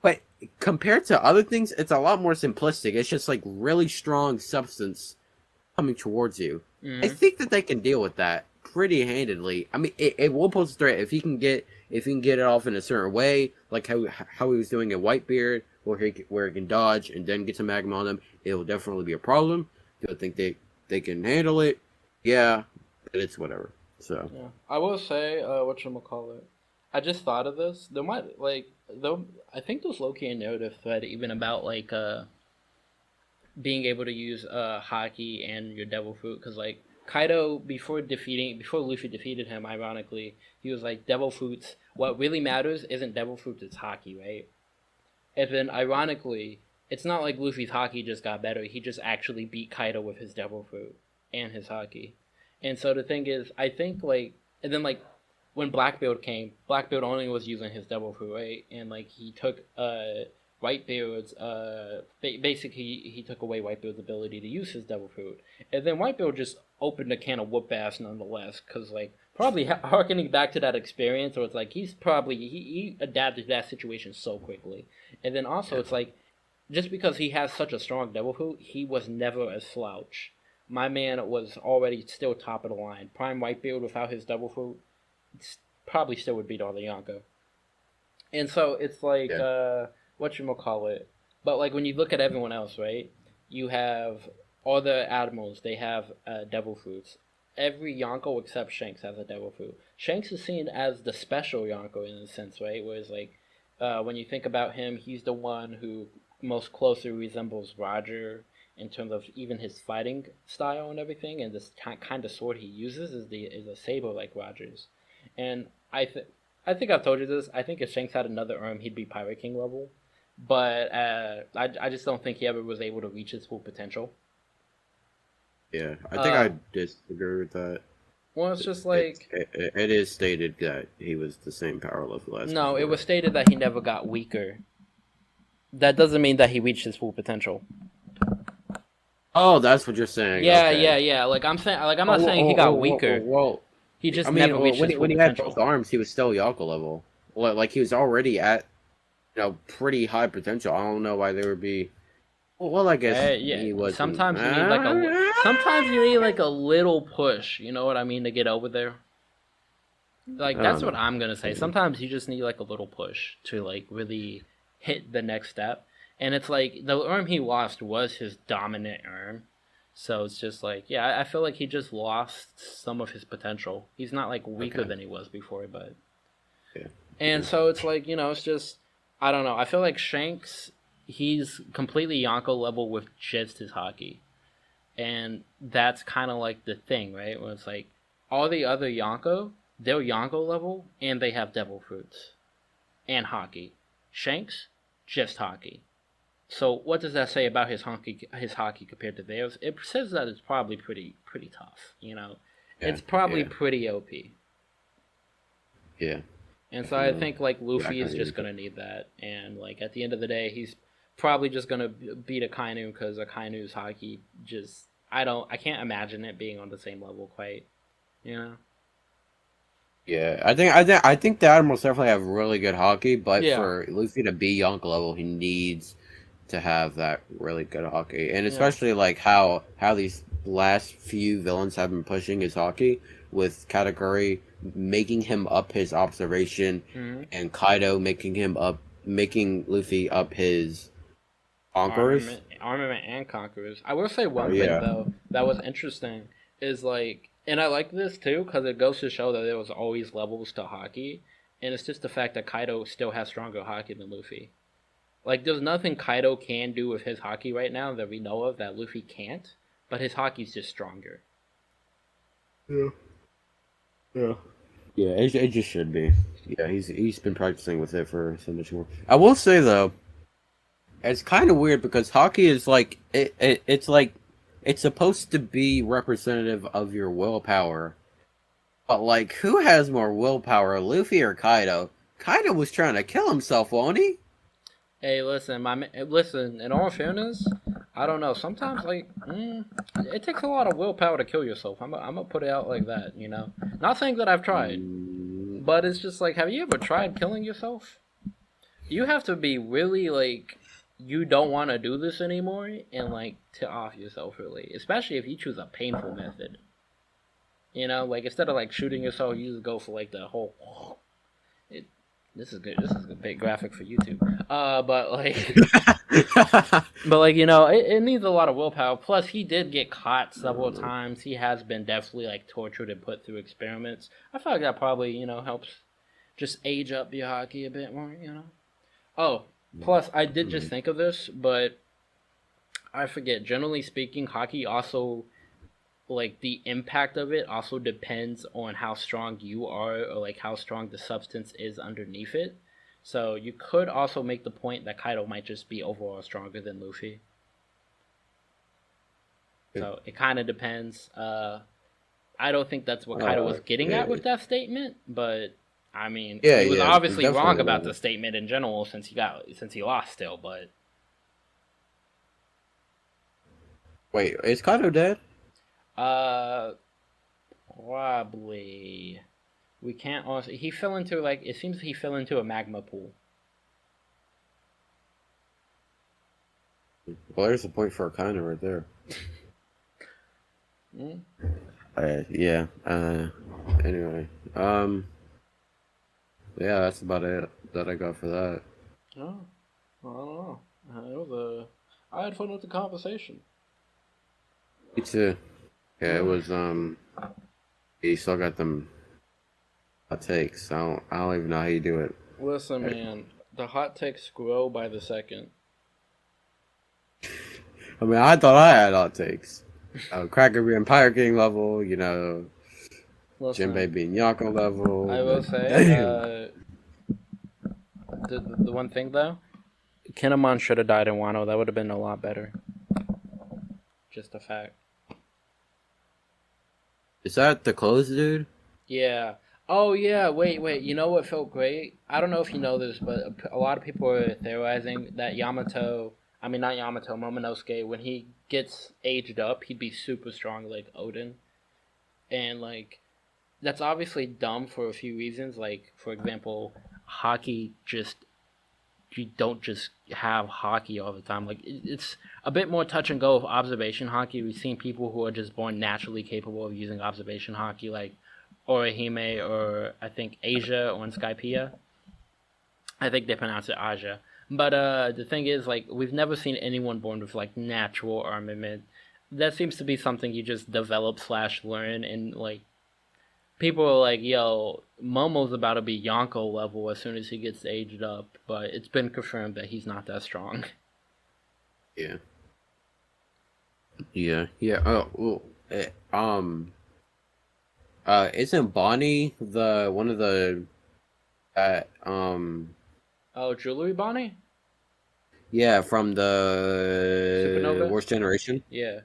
But compared to other things, it's a lot more simplistic. It's just like really strong substance coming towards you. I Hmm. think that they can deal with that pretty handedly. I mean, it will pose a threat if he can get it off in a certain way, like how he was doing in Whitebeard, where he can dodge and then get some magma on them. It will definitely be a problem. Do I think they can handle it? Yeah, but it's whatever. So Yeah. I will say, whatchamacallit. I just thought of this. There might like though I think there's low key a narrative thread even about like being able to use hockey and your devil fruit because like Kaido before Luffy defeated him, ironically, he was like devil fruits. What really matters isn't devil fruits, it's hockey, right? And then ironically, it's not like Luffy's hockey just got better. He just actually beat Kaido with his devil fruit and his hockey. And so the thing is, I think like and then like when Blackbeard came, Blackbeard only was using his devil fruit, right? And like he took Whitebeard's basically he took away Whitebeard's ability to use his devil fruit, and then Whitebeard just opened a can of whoop ass nonetheless, because like probably harkening back to that experience, or it's like he adapted to that situation so quickly, and then also yeah, it's like just because he has such a strong devil fruit, he was never a slouch. My man was already still top of the line. Prime Whitebeard without his devil fruit probably still would beat all the Yonko. And so it's like yeah, what you call it. But like when you look at everyone else, right? You have all the admirals. They have devil fruits. Every Yonko except Shanks has a devil fruit. Shanks is seen as the special Yonko in a sense, right? Whereas like when you think about him, he's the one who most closely resembles Roger in terms of even his fighting style and everything. And this kind of sword he uses is a saber like Roger's. And I think I've told you this. I think if Shanks had another arm, he'd be Pirate King level. But I just don't think he ever was able to reach his full potential. yeah. I think Uh, I disagree with that. well, it's just like It is stated that he was the same power level as no. It before. was stated that he never got weaker. That doesn't mean that he reached his full potential. Oh, that's what you're saying. Yeah, yeah, Okay. yeah. Like I'm saying, like I'm not saying he got weaker. Well, He I just mean, never reached his full when he had both potential. arms, he was still Yonko level. Well, like he was already at pretty high potential. I don't know why there would be. Well, I guess Yeah. he wasn't. Sometimes you need like sometimes you need like a little push. You know what I mean to get over there. Like I don't that's what know. I'm gonna say. Sometimes you just need like a little push to like really hit the next step. And it's like the arm he lost was his dominant arm. So it's just like, yeah, I feel like he just lost some of his potential. He's not like weaker Okay. than he was before, but Yeah. and Yeah. so it's like, it's just I don't know. I feel like Shanks he's completely Yonko level with just his hockey. And that's kind of like the thing, right? Where it's like all the other Yonko, they're Yonko level and they have devil fruits and hockey. Shanks, just hockey. So what does that say about his hockey compared to theirs? It says that it's probably pretty tough. Yeah. It's probably Yeah. pretty OP. Yeah. And so I Definitely. think like Yeah. I Luffy can is agree just with that. gonna need that, and like at the end of the day, he's probably just gonna beat Akainu because Akainu's hockey just I can't imagine it being on the same level quite. You know? Yeah, I think the Admirals definitely have really good hockey, but Yeah, for Luffy to be Yonko level, he needs to have that really good hockey, and yeah. especially like how these last few villains have been pushing his hockey with Katakuri making him up his observation, Mm-hmm. and Kaido making Luffy up his conquerors. Armament, and conquerors. I will say Oh one thing yeah, though that was interesting is like, and I like this too because it goes to show that there was always levels to hockey, and it's just the fact that Kaido still has stronger hockey than Luffy. Like, there's nothing Kaido can do with his hockey right now that we know of that Luffy can't, but his hockey's just stronger. Yeah. Yeah. Yeah, it just should be. Yeah, he's been practicing with it for so much more. I will say though, it's kind of weird because hockey is like it's like it's supposed to be representative of your willpower, but like who has more willpower, Luffy or Kaido? Kaido was trying to kill himself, won't he? Hey, listen, listen. In all fairness, I don't know. Sometimes, like, it takes a lot of willpower to kill yourself. I'm gonna put it out like that. Not saying that I've tried, Mm, but it's just like, have you ever tried killing yourself? You have to be really like, you don't want to do this anymore, and like to off yourself really, especially if you choose a painful method. Like instead of like shooting yourself, you just go for like the whole. It, this is good. This is a bit graphic for YouTube. But like, but like it needs a lot of willpower. Plus, he did get caught several times. He has been definitely like tortured and put through experiments. I feel like that probably helps just age up your hockey a bit more. Oh, plus I did just think of this, but I forget. Generally speaking, hockey also like the impact of it also depends on how strong you are or like how strong the substance is underneath it. So you could also make the point that Kaido might just be overall stronger than Luffy. So it kind of depends. I don't think that's what Kaido was getting at with that statement, but I mean, yeah, he was yeah, obviously wrong definitely. about the statement in general since he lost still. But Wait, is Kaido dead? uh, probably we can't honestly. He fell into like it seems he fell into a magma pool. Well, there's a point for Kaido right there. Mm. Yeah. Anyway, yeah, that's about it that I got for that. Oh, well, I don't know. It was I had fun with the conversation. Me too. Yeah, it Oh. was. You still got them hot takes. I don't even know how you do it. Listen, man, the hot takes grow by the second. I mean, I thought I had hot takes. Cracker being Pirate King level, Listen, Jinbei being Yonko level. I will say, Damn. the one thing though, Kinemon should have died in Wano. That would have been a lot better. Just a fact. Is that the clothes dude? Yeah. Oh yeah. Wait. You know what felt great? I don't know if you know this, but a lot of people are theorizing that Yamato. I mean, not Yamato. Momonosuke. When he gets aged up, he'd be super strong like Odin. And like, that's obviously dumb for a few reasons. Like, for example, hockey just you don't just have hockey all the time. Like it's a bit more touch and go with observation hockey. We've seen people who are just born naturally capable of using observation hockey, like Orihime or I think Asia or Skypiea. I think they pronounce it Aja. But the thing is, like, we've never seen anyone born with like natural armament. That seems to be something you just develop slash learn, and like people are like, yo, Momo's about to be Yonko level as soon as he gets aged up, but it's been confirmed that he's not that strong. Yeah. Yeah. Yeah. Oh, well, isn't Bonnie the one of the Oh, Jewelry Bonnie? yeah, from the Supernova? Worst Generation? Yeah.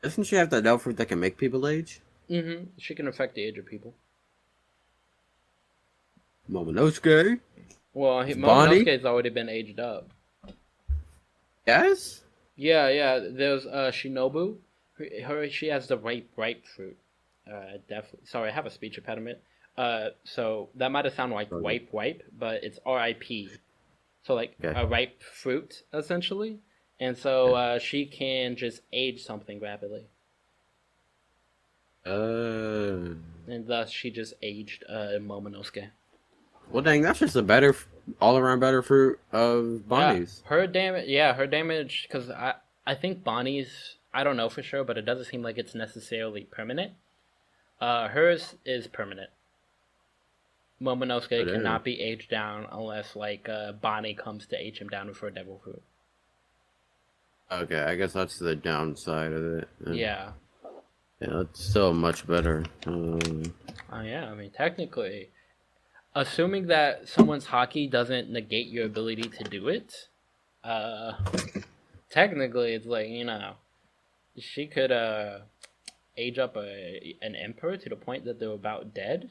Doesn't she have that outfit that can make people age? Mm-hmm. She can affect the age of people. Momonosuke? Well, Bonnie? Momonosuke's already been aged up. Yes? Yeah. There's Shinobu. She has the ripe fruit. Definitely. Sorry, I have a speech impediment. So that might have sounded like Okay. wipe, but it's RIP. So like Okay. a ripe fruit essentially, and so she can just age something rapidly, Uh, and thus she just aged Momonosuke. well, dang, that's just a better, all around better fruit of Yeah, Bonnie's. her damage. Yeah, her damage. Because I think Bonnie's. I don't know for sure, but it doesn't seem like it's necessarily permanent. Hers is permanent. Momonosuke Damn. cannot be aged down unless like Bonnie comes to age him down with her devil fruit. Okay, I guess that's the downside of it. Yeah. Yeah, it's still much better. Oh yeah. I mean, technically, assuming that someone's hockey doesn't negate your ability to do it, uh, technically it's like she could age up an emperor to the point that they're about dead,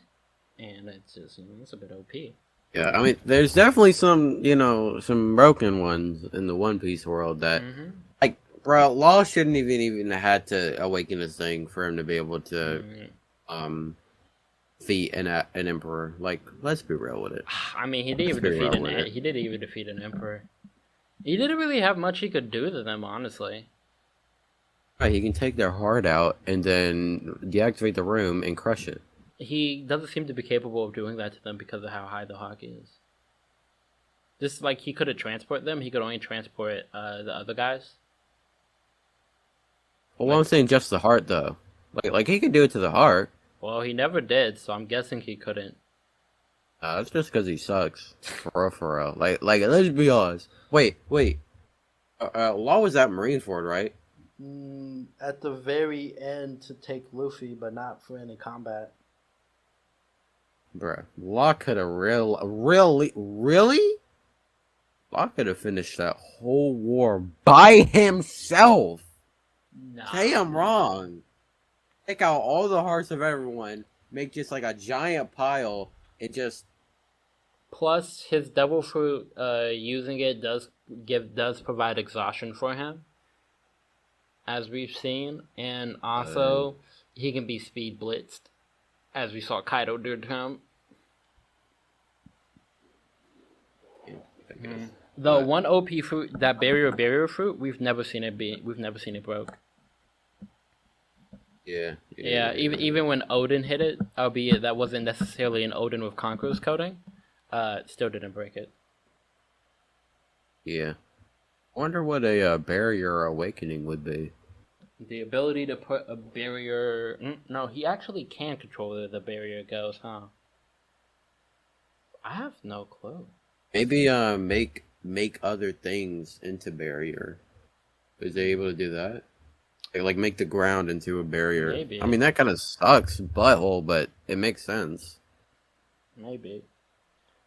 and it's just it's a bit OP. yeah, I mean, there's definitely some, some broken ones in the One Piece world that, Mm-hmm. like, bro, Law shouldn't even had to awaken his thing for him to be able to, Mm-hmm. defeat an emperor. Like, let's be real with it. I mean, he didn't Let's even be defeat real with it. he didn't even defeat an emperor. He didn't really have much he could do to them, honestly. Right, he can take their heart out and then deactivate the room and crush it. He doesn't seem to be capable of doing that to them because of how high the hawk is. Just like he could have transport them, he could only transport the other guys. Well, Like, I'm saying just the heart though. Like he could do it to the heart. well, he never did, so I'm guessing he couldn't. That's just because he sucks. For real. Like let's be honest. Wait. Law was at Marineford, right? At the very end to take Luffy, but not for any combat. Bruh. Law could have really? Law could have finished that whole war by himself. Nah. Say I'm wrong. Take out all the hearts of everyone, make just like a giant pile, and just Plus, his devil fruit, using it does provide exhaustion for him, as we've seen, and also he can be speed blitzed, as we saw Kaido do to him. The one OP fruit, that barrier fruit, we've never seen it broke. Yeah. Even when Odin hit it, albeit that wasn't necessarily an Odin with Conqueror's coating, still didn't break it. Yeah. I wonder what a barrier awakening would be. The ability to put a barrier. No, he actually can control where the barrier goes, huh? I have no clue. Maybe make other things into barrier. Is they able to do that? Like make the ground into a barrier. Maybe. I mean that kind of sucks, butthole, but it makes sense. Maybe.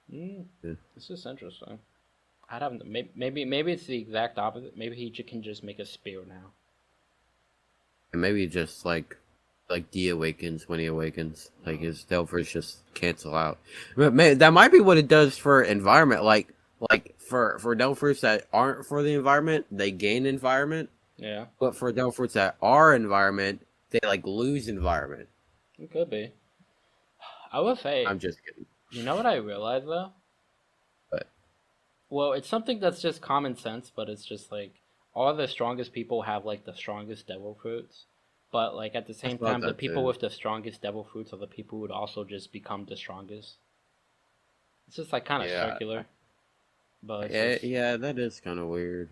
Yeah. This is interesting. I'd have maybe it's the exact opposite. Maybe he can just make a spear now. And maybe just like de-awakens when he awakens. Like his Delphers just cancel out. But that might be what it does for environment. Like for Delphers that aren't for the environment, they gain environment. Yeah, But for Delphers that are environment, they like lose environment. it could be. I will say. I'm just kidding. You know what I realized though? What? Well, it's something that's just common sense, but it's just like all the strongest people have like the strongest devil fruits. But like at the same thought time, the that people too. with the strongest devil fruits are the people who would also just become the strongest. It's just like kind of Yeah. circular. But Yeah, that is kind of weird.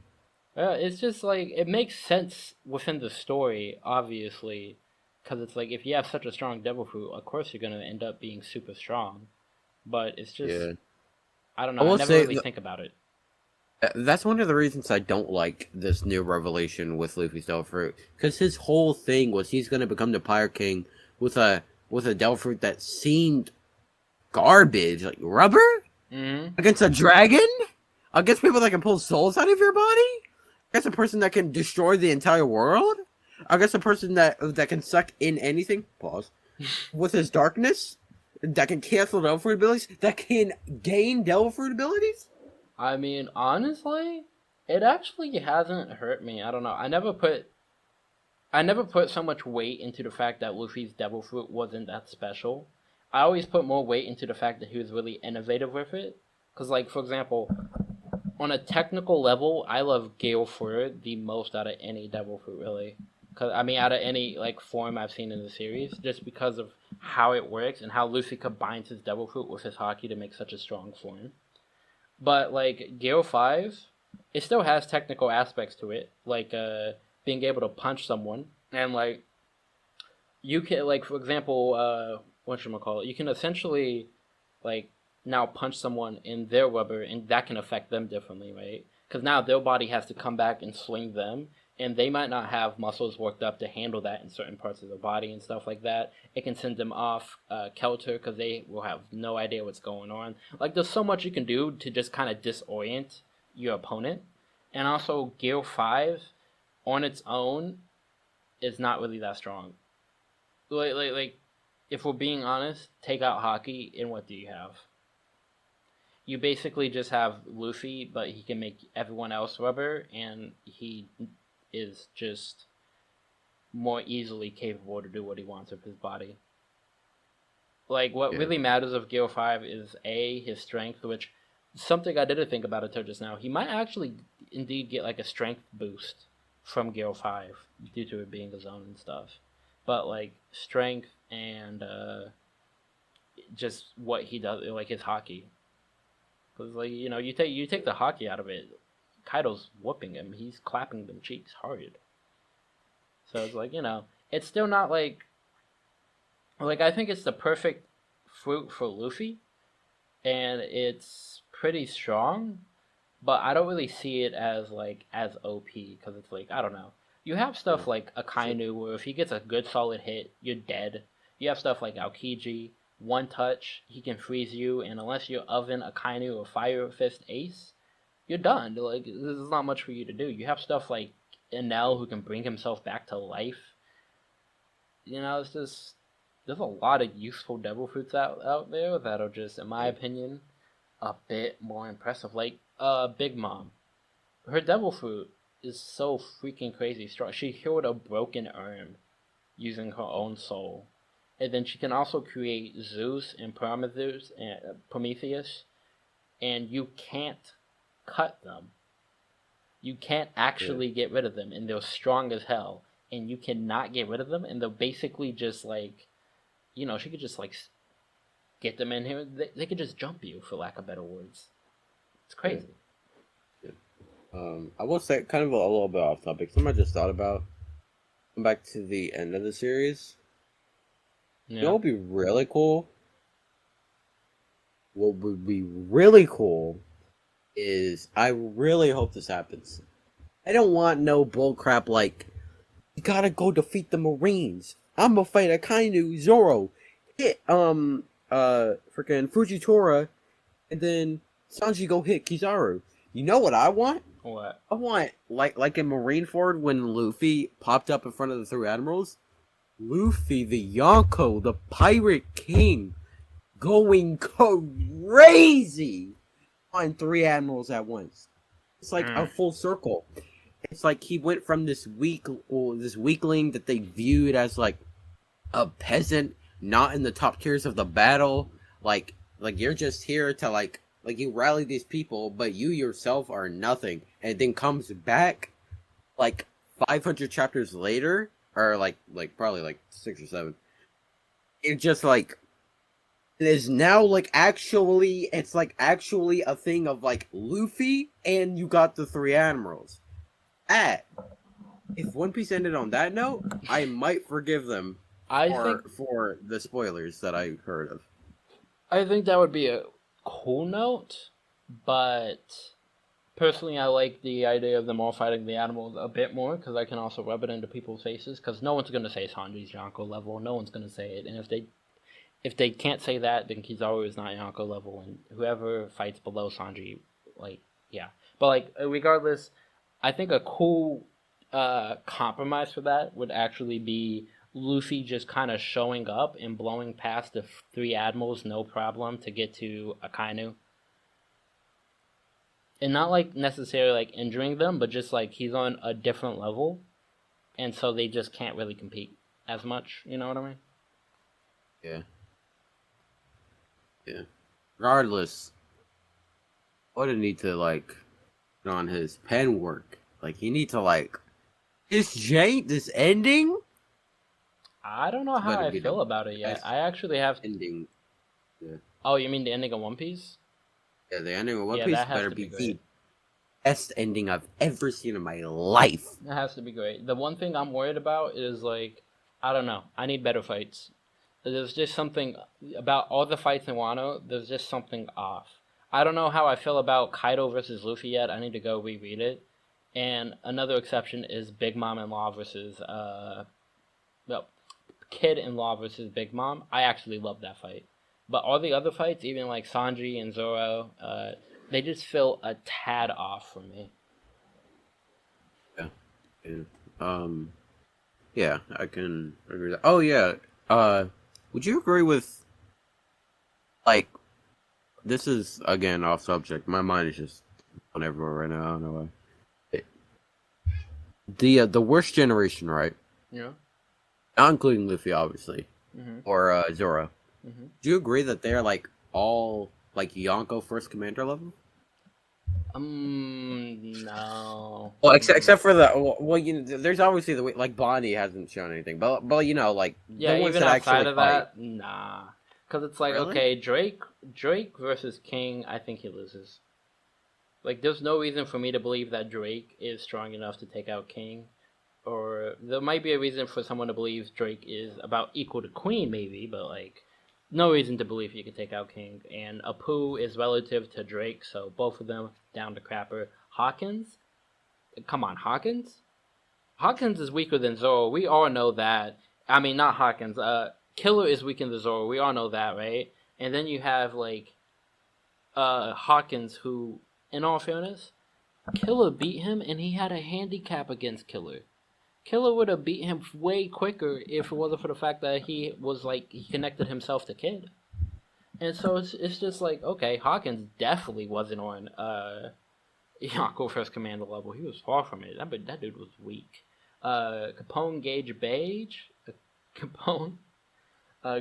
it's just like it makes sense within the story, obviously, because it's like if you have such a strong devil fruit, of course you're gonna end up being super strong. But it's just Yeah. I don't I know. I will never say really think about it. That's one of the reasons I don't like this new revelation with Luffy's Devil Fruit, because his whole thing was he's going to become the Pirate King with a Devil Fruit that seemed garbage, like rubber Mm-hmm. against a dragon, against people that can pull souls out of your body, against a person that can destroy the entire world, against a person that can suck in anything. Pause. With his darkness, that can cancel Devil Fruit abilities, that can gain Devil Fruit abilities. I mean, honestly, it actually hasn't hurt me. I don't know. I never put so much weight into the fact that Luffy's devil fruit wasn't that special. I always put more weight into the fact that he was really innovative with it. Cause like for example, on a technical level, I love Gale Fruit the most out of any devil fruit really. Cause I mean, out of any like form I've seen in the series, just because of how it works and how Luffy combines his devil fruit with his haki to make such a strong form. But like Gale 5, it still has technical aspects to it, like being able to punch someone, and like you can like for example, whatchamacallit, you can essentially like now punch someone in their rubber, and that can affect them differently, right? Because now their body has to come back and swing them, and they might not have muscles worked up to handle that in certain parts of their body and stuff like that. It can send them off kilter because they will have no idea what's going on. Like, there's so much you can do to just kind of disorient your opponent. And also, Gear 5 on its own is not really that strong. Like, if we're being honest, take out hockey, and what do you have? You basically just have Luffy, but he can make everyone else rubber, and he is just more easily capable to do what he wants with his body. Like, what really matters of Gear 5 is A, his strength, which something I didn't think about until just now. He might actually indeed get like a strength boost from Gear 5 due to it being a zone and stuff. But like strength and just what he does, like his hockey. Because like, you know, you take the hockey out of it, Kaido's whooping him. He's clapping them cheeks hard. So it's like, you know, it's still not like I think it's the perfect fruit for Luffy, and it's pretty strong, but I don't really see it as like as OP because it's like, I don't know. You have stuff like Akainu where if he gets a good solid hit, you're dead. You have stuff like Aokiji, one touch, he can freeze you, and unless you oven Akainu or Fire Fist Ace, you're done. Like, there's not much for you to do. You have stuff like Enel who can bring himself back to life. You know, it's just, there's a lot of useful devil fruits out there that are just, in my opinion, a bit more impressive. Like, Big Mom. Her devil fruit is so freaking crazy strong. She healed a broken arm using her own soul. And then she can also create Zeus and Prometheus, and you can't cut them. You can't actually get rid of them, and they're strong as hell. And you cannot get rid of them, and they're basically just like, you know, she could just like get them in here. They could just jump you, for lack of better words. It's crazy. I will say, kind of a little bit off topic, something I just thought about. Come back to the end of the series. Yeah. You know what would be really cool? What would be really cool is, I really hope this happens. I don't want no bullcrap like, you gotta go defeat the Marines. I'm gonna fight Akainu, Zoro, hit, freaking Fujitora, and then Sanji go hit Kizaru. You know what I want? What? I want, like in Marineford when Luffy popped up in front of the three admirals, Luffy, the Yonko, the Pirate King, going crazy on three admirals at once. It's like a full circle. It's like he went from this weakling that they viewed as like a peasant, not in the top tiers of the battle. Like you're just here to like you rally these people, but you yourself are nothing. And then comes back like 500 chapters later, or like probably like 6 or 7. It just like, it is now like actually, it's like actually a thing of like Luffy, and you got the three admirals. If One Piece ended on that note, I might forgive them for the spoilers that I heard of. I think that would be a cool note, but personally I like the idea of them all fighting the animals a bit more, because I can also rub it into people's faces, because no one's going to say Sanji's Yonko level, no one's going to say it, and if they can't say that, then Kizaru is not Yonko level, and whoever fights below Sanji, like, yeah. But like, regardless, I think a cool compromise for that would actually be Luffy just kind of showing up and blowing past the three admirals no problem to get to Akainu. And not like necessarily like injuring them, but just like he's on a different level, and so they just can't really compete as much, you know what I mean? Yeah. Regardless, I would need to like put on his pen work. Like, you need to like this ending. I don't know how I feel about it yet. I actually have ending. Yeah. Oh, you mean the ending of One Piece? Yeah, the ending of One Piece better be the best ending I've ever seen in my life. It has to be great. The one thing I'm worried about is like, I don't know. I need better fights. There's just something about all the fights in Wano. There's just something off. I don't know how I feel about Kaido versus Luffy yet. I need to go reread it. And another exception is Big Mom in Law versus well, Kid in Law versus Big Mom. I actually love that fight. But all the other fights, even like Sanji and Zoro, they just feel a tad off for me. Yeah. Yeah. Yeah, I can agree with that. Oh yeah. Would you agree with like this is again off subject. My mind is just on everywhere right now. I don't know why. The worst generation, right? Yeah. Not including Luffy, obviously, Mhm. or Zoro. Mhm. Do you agree that they're like all like Yonko first commander level? No. Well, except for the well, you know, there's obviously the way like Bonnie hasn't shown anything, but you know, like the Yeah, ones even that outside actually of fight. that, nah. Because it's like, Really? okay, Drake versus King, I think he loses. Like, there's no reason for me to believe that Drake is strong enough to take out King. Or there might be a reason for someone to believe Drake is about equal to Queen, maybe, but like, no reason to believe he could take out King. And Apu is relative to Drake, so both of them down to crapper. Hawkins? Come on, Hawkins? Hawkins is weaker than Zoro. We all know that. I mean, not Hawkins. Killer is weaker than Zoro. We all know that, right? And then you have like Hawkins, who, in all fairness, Killer beat him, and he had a handicap against Killer. Killer would have beat him way quicker if it wasn't for the fact that he was like he connected himself to Kid. And so it's just like, okay, Hawkins definitely wasn't on Yonko First Commander level. He was far from it. That dude was weak. Capone Gage Beige, Capone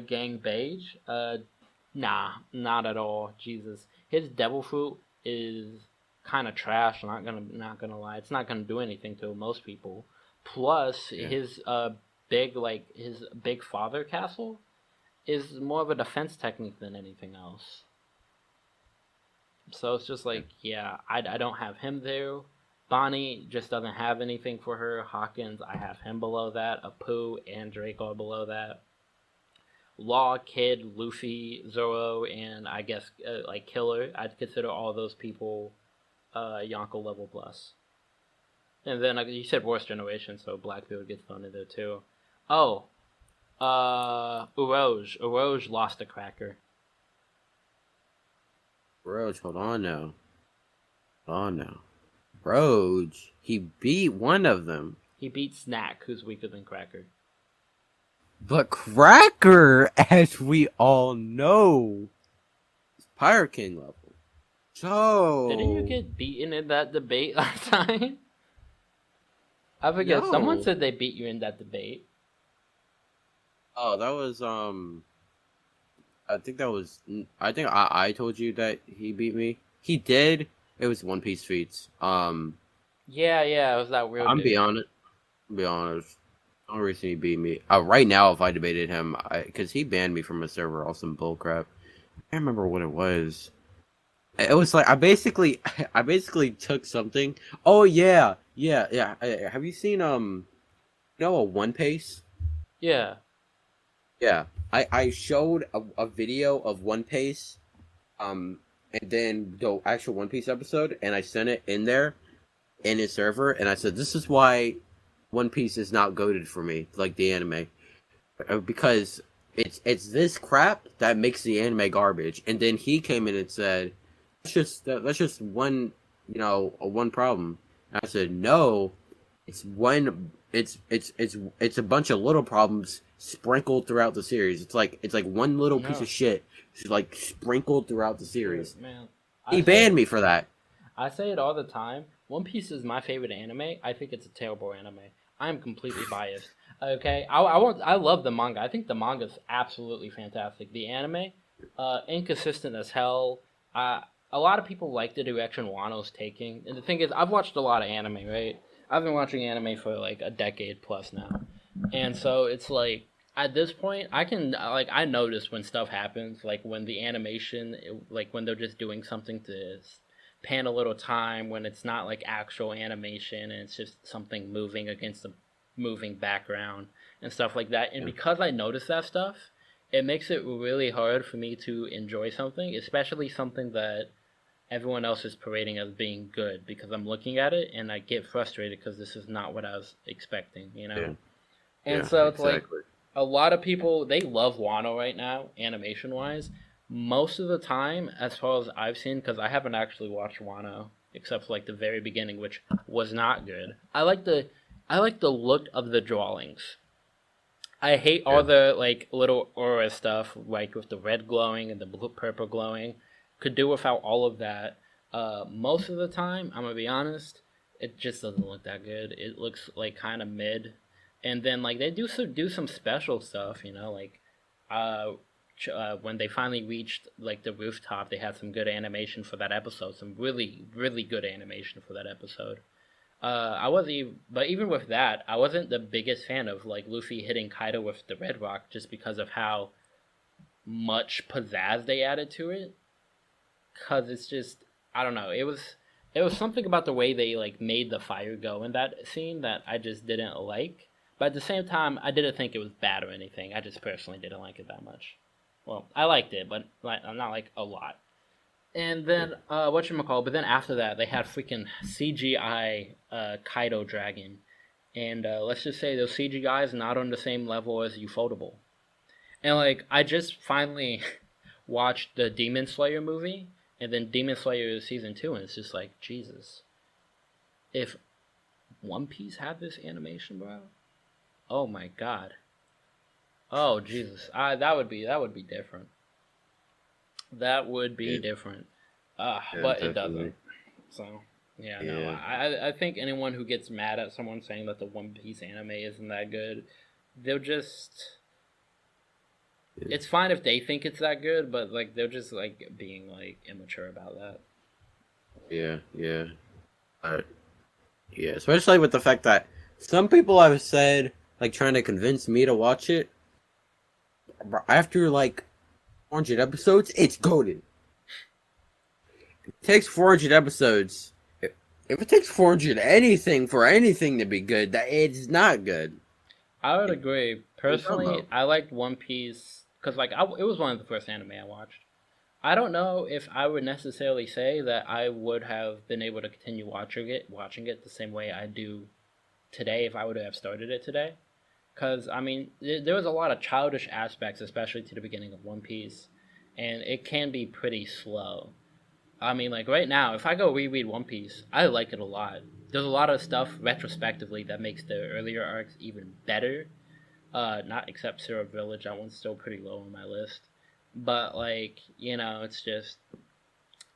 Gang Beige. Nah, not at all. Jesus, his Devil Fruit is kind of trash. Not gonna lie. It's not gonna do anything to most people. Plus, Yeah. his his big father castle is more of a defense technique than anything else. So it's just like, yeah, I don't have him there. Bonnie just doesn't have anything for her. Hawkins, I have him below that. Apu and Drake are below that. Law, Kid, Luffy, Zoro, and I guess like Killer. I'd consider all those people Yonko level plus. And then you said worst generation, so Blackbeard gets thrown in there too. Oh, Urouge. Urouge lost a cracker. Roach, hold on now. Hold on now. Roach, he beat one of them. He beat Snack, who's weaker than Cracker. But Cracker, as we all know, is Pirate King level. So Didn't you get beaten in that debate last time? I forget. No. Someone said they beat you in that debate. Oh, that was I think that was. I think I told you that he beat me. He did. It was One Piece feats. Yeah, it was that weird. I'm dude. be honest. Be honest. The only reason he beat me. Right now, if I debated him, because he banned me from a server, all some bullcrap. I can't remember what it was. It was like I basically took something. Oh yeah. Have you seen you know a One Piece? Yeah. Yeah. I showed a video of One Piece, and then the actual One Piece episode, and I sent it in there, in his server, and I said, this is why One Piece is not goated for me, like the anime. Because it's this crap that makes the anime garbage. And then he came in and said, that's just one, you know, one problem. And I said, no, it's a bunch of little problems sprinkled throughout the series. It's like one little piece of shit, like sprinkled throughout the series. Dude, man, He banned me for that. I say it all the time. One Piece is my favorite anime. I think it's a terrible anime. I am completely biased. Okay, I love the manga. I think the manga is absolutely fantastic. The anime, inconsistent as hell. A lot of people like the direction Wano's taking. And the thing is, I've watched a lot of anime, right? I've been watching anime for like a decade plus now. And so it's like, at this point, I notice when stuff happens, like when the animation, like when they're just doing something to pan a little time, when it's not like actual animation and it's just something moving against a moving background and stuff like that. And because I notice that stuff, it makes it really hard for me to enjoy something, especially something that everyone else is parading as being good, because I'm looking at it and I get frustrated because this is not what I was expecting, you know? Yeah, And yeah, so it's like exactly. a lot of people, they love Wano right now, animation wise. Most of the time, as far as I've seen, because I haven't actually watched Wano except for like the very beginning, which was not good. I like the look of the drawings. I hate all Yeah, the like little aura stuff, like with the red glowing and the blue purple glowing. Could do without all of that. Most of the time, I'm gonna be honest, it just doesn't look that good. It looks like kind of mid, and then like they do some special stuff, like uh, when they finally reached like the rooftop, they had some good animation for that episode. Some really really good animation for that episode. I wasn't, but even with that, I wasn't the biggest fan of like Luffy hitting Kaido with the Red Rock just because of how much pizzazz they added to it. Cause it's just, I don't know. It was something about the way they like made the fire go in that scene that I just didn't like. But at the same time, I didn't think it was bad or anything. I just personally didn't like it that much. Well, I liked it, but like not like a lot. And yeah, then whatchamacallit, but then after that they had freaking CGI Kaido Dragon. And let's just say those CGI is not on the same level as Ufotable. And like I just finally watched the Demon Slayer movie and then Demon Slayer season 2, and it's just like Jesus. If One Piece had this animation, bro, oh my god. Oh Jesus. That would be different. That would be yeah, different. yeah, But it definitely. doesn't. So yeah, no. Yeah, I think anyone who gets mad at someone saying that the One Piece anime isn't that good, they'll just. yeah, It's fine if they think it's that good, but like they're just like being like immature about that. yeah, yeah. Uh, yeah, especially with the fact that some people have said, like, trying to convince me to watch it after like 400 episodes. It's goaded. It takes 400 episodes. If it takes 400 anything for anything to be good, that it's not good. I would It, agree. it's Personally, about. I liked One Piece because like it was one of the first anime I watched. I don't know if I would necessarily say that I would have been able to continue watching it the same way I do today if I would have started it today. Because I mean, there was a lot of childish aspects, especially to the beginning of One Piece, and it can be pretty slow. I mean, like right now, if I go reread One Piece, I like it a lot. There's a lot of stuff retrospectively that makes the earlier arcs even better. Not except Syrup Village, that one's still pretty low on my list. But like, it's just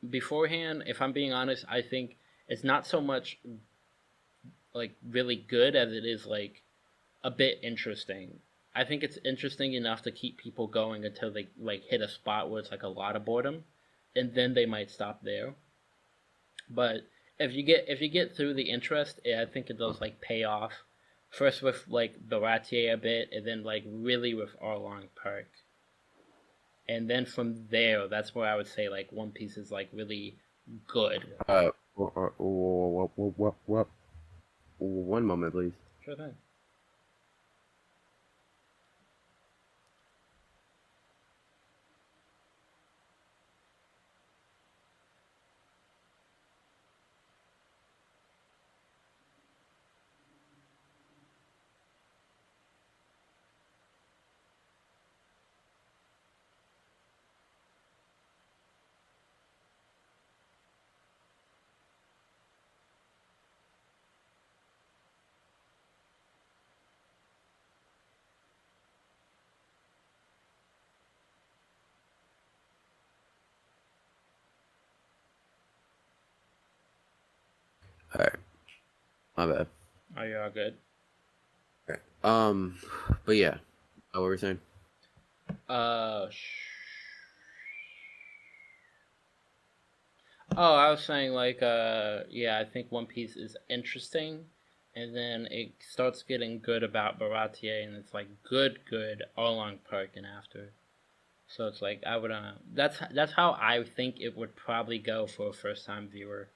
beforehand. If I'm being honest, I think it's not so much like really good as it is like a bit interesting. I think it's interesting enough to keep people going until they like hit a spot where it's like a lot of boredom, and then they might stop there. But if you get through the interest, I think it does like pay off. First with like Baratier a bit, and then like really with Arlong Park, and then from there, that's where I would say like One Piece is like really good. What? One moment, please. Sure thing. All right, my bad. Oh, you're all good. All right. But yeah, what were we saying? Uh, Oh, I was saying like yeah, I think One Piece is interesting, and then it starts getting good about Baratier, and it's like good all along Park and after. So it's like I would that's how I think it would probably go for a first time viewer.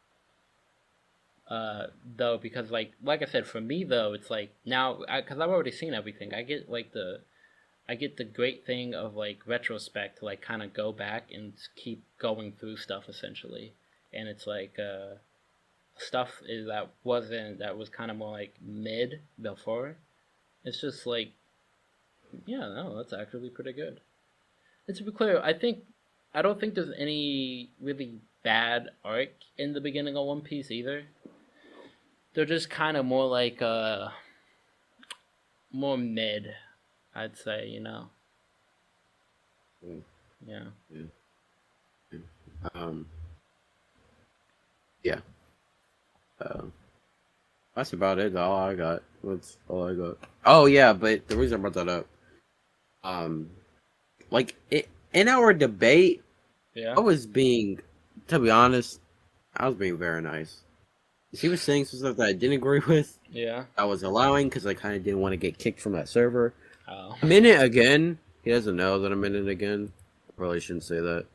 Though because like I said, for me though, it's like now because I've already seen everything. I get like I get the great thing of like retrospect to like kind of go back and keep going through stuff essentially, and it's like stuff is that was kind of more like mid before. It's just like yeah, no, that's actually pretty good. And to be clear, I don't think there's any really bad arc in the beginning of One Piece either. They're just kind of more like more mid, I'd say, you know. Mm. Yeah. Yeah. Um. Yeah. Um. That's about it. All I got. That's all I got. Oh yeah, but the reason I brought that up, um, like in our debate, Yeah. I was being, to be honest, I was being very nice. He was saying some stuff that I didn't agree with. Yeah. I was allowing because I kind of didn't want to get kicked from that server. Oh. I'm in it again. He doesn't know that I'm in it again. Probably shouldn't say that.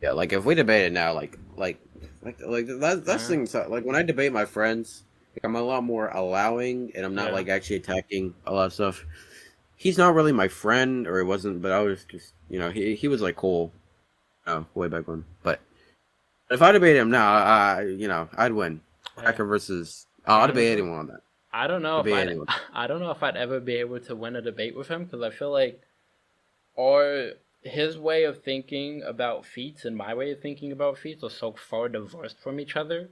Yeah, like if we debate it now, that's things like when I debate my friends, like I'm a lot more allowing, and I'm not Yeah. like actually attacking a lot of stuff. He's not really my friend, or he wasn't, but I was just, he was like cool, way back when. But if I debate him now, I'd win. Cracker versus, I'll debate Honestly, anyone on that. I don't know if Debate I'd anyone. I don't know if I'd ever be able to win a debate with him because I feel like or his way of thinking about feats and my way of thinking about feats are so far divorced from each other.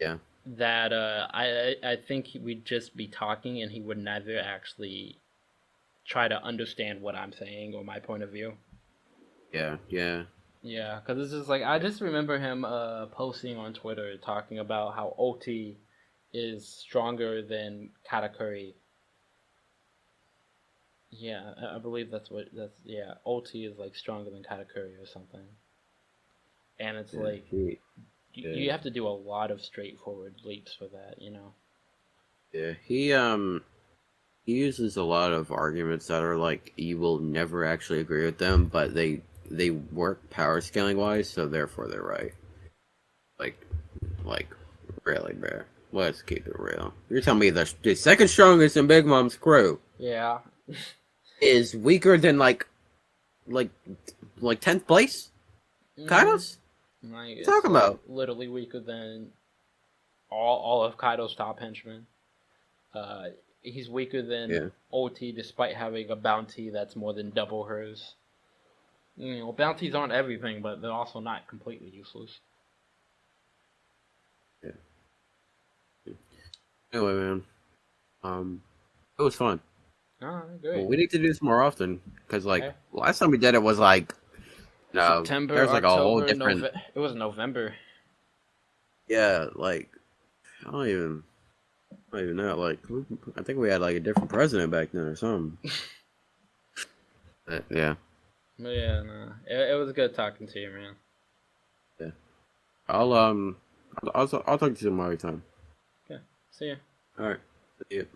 Yeah. That I think we'd just be talking and he would never actually try to understand what I'm saying or my point of view. Yeah. Yeah. Yeah, because it's just like I just remember him posting on Twitter talking about how OT is stronger than Katakuri. Yeah, I believe that's yeah. OT is like stronger than Katakuri or something, and it's Yeah. like Yeah. you have to do a lot of straightforward leaps for that, you know. Yeah. He uses a lot of arguments that are like you will never actually agree with them, but they work power scaling wise, so therefore they're right. Like, like really, bro. Let's keep it real. You're telling me the second strongest in Big Mom's crew Yeah. is weaker than like 10th place? Kaidos? Like, What you talking about? literally weaker than all of Kaido's top henchmen. He's weaker than Yeah. OT despite having a bounty that's more than double hers. You know, bounties aren't everything, but they're also not completely useless. Yeah. Anyway, man. It was fun. Oh, Well, great. we need to do this more often because Okay. last time we did it was September, there's like a whole October, different It was November. yeah I don't even know I think we had like a different president back then or something. Yeah. But yeah, no, it was good talking to you, man. Yeah. I'll talk to you some other time. Okay, see ya. All right. See you.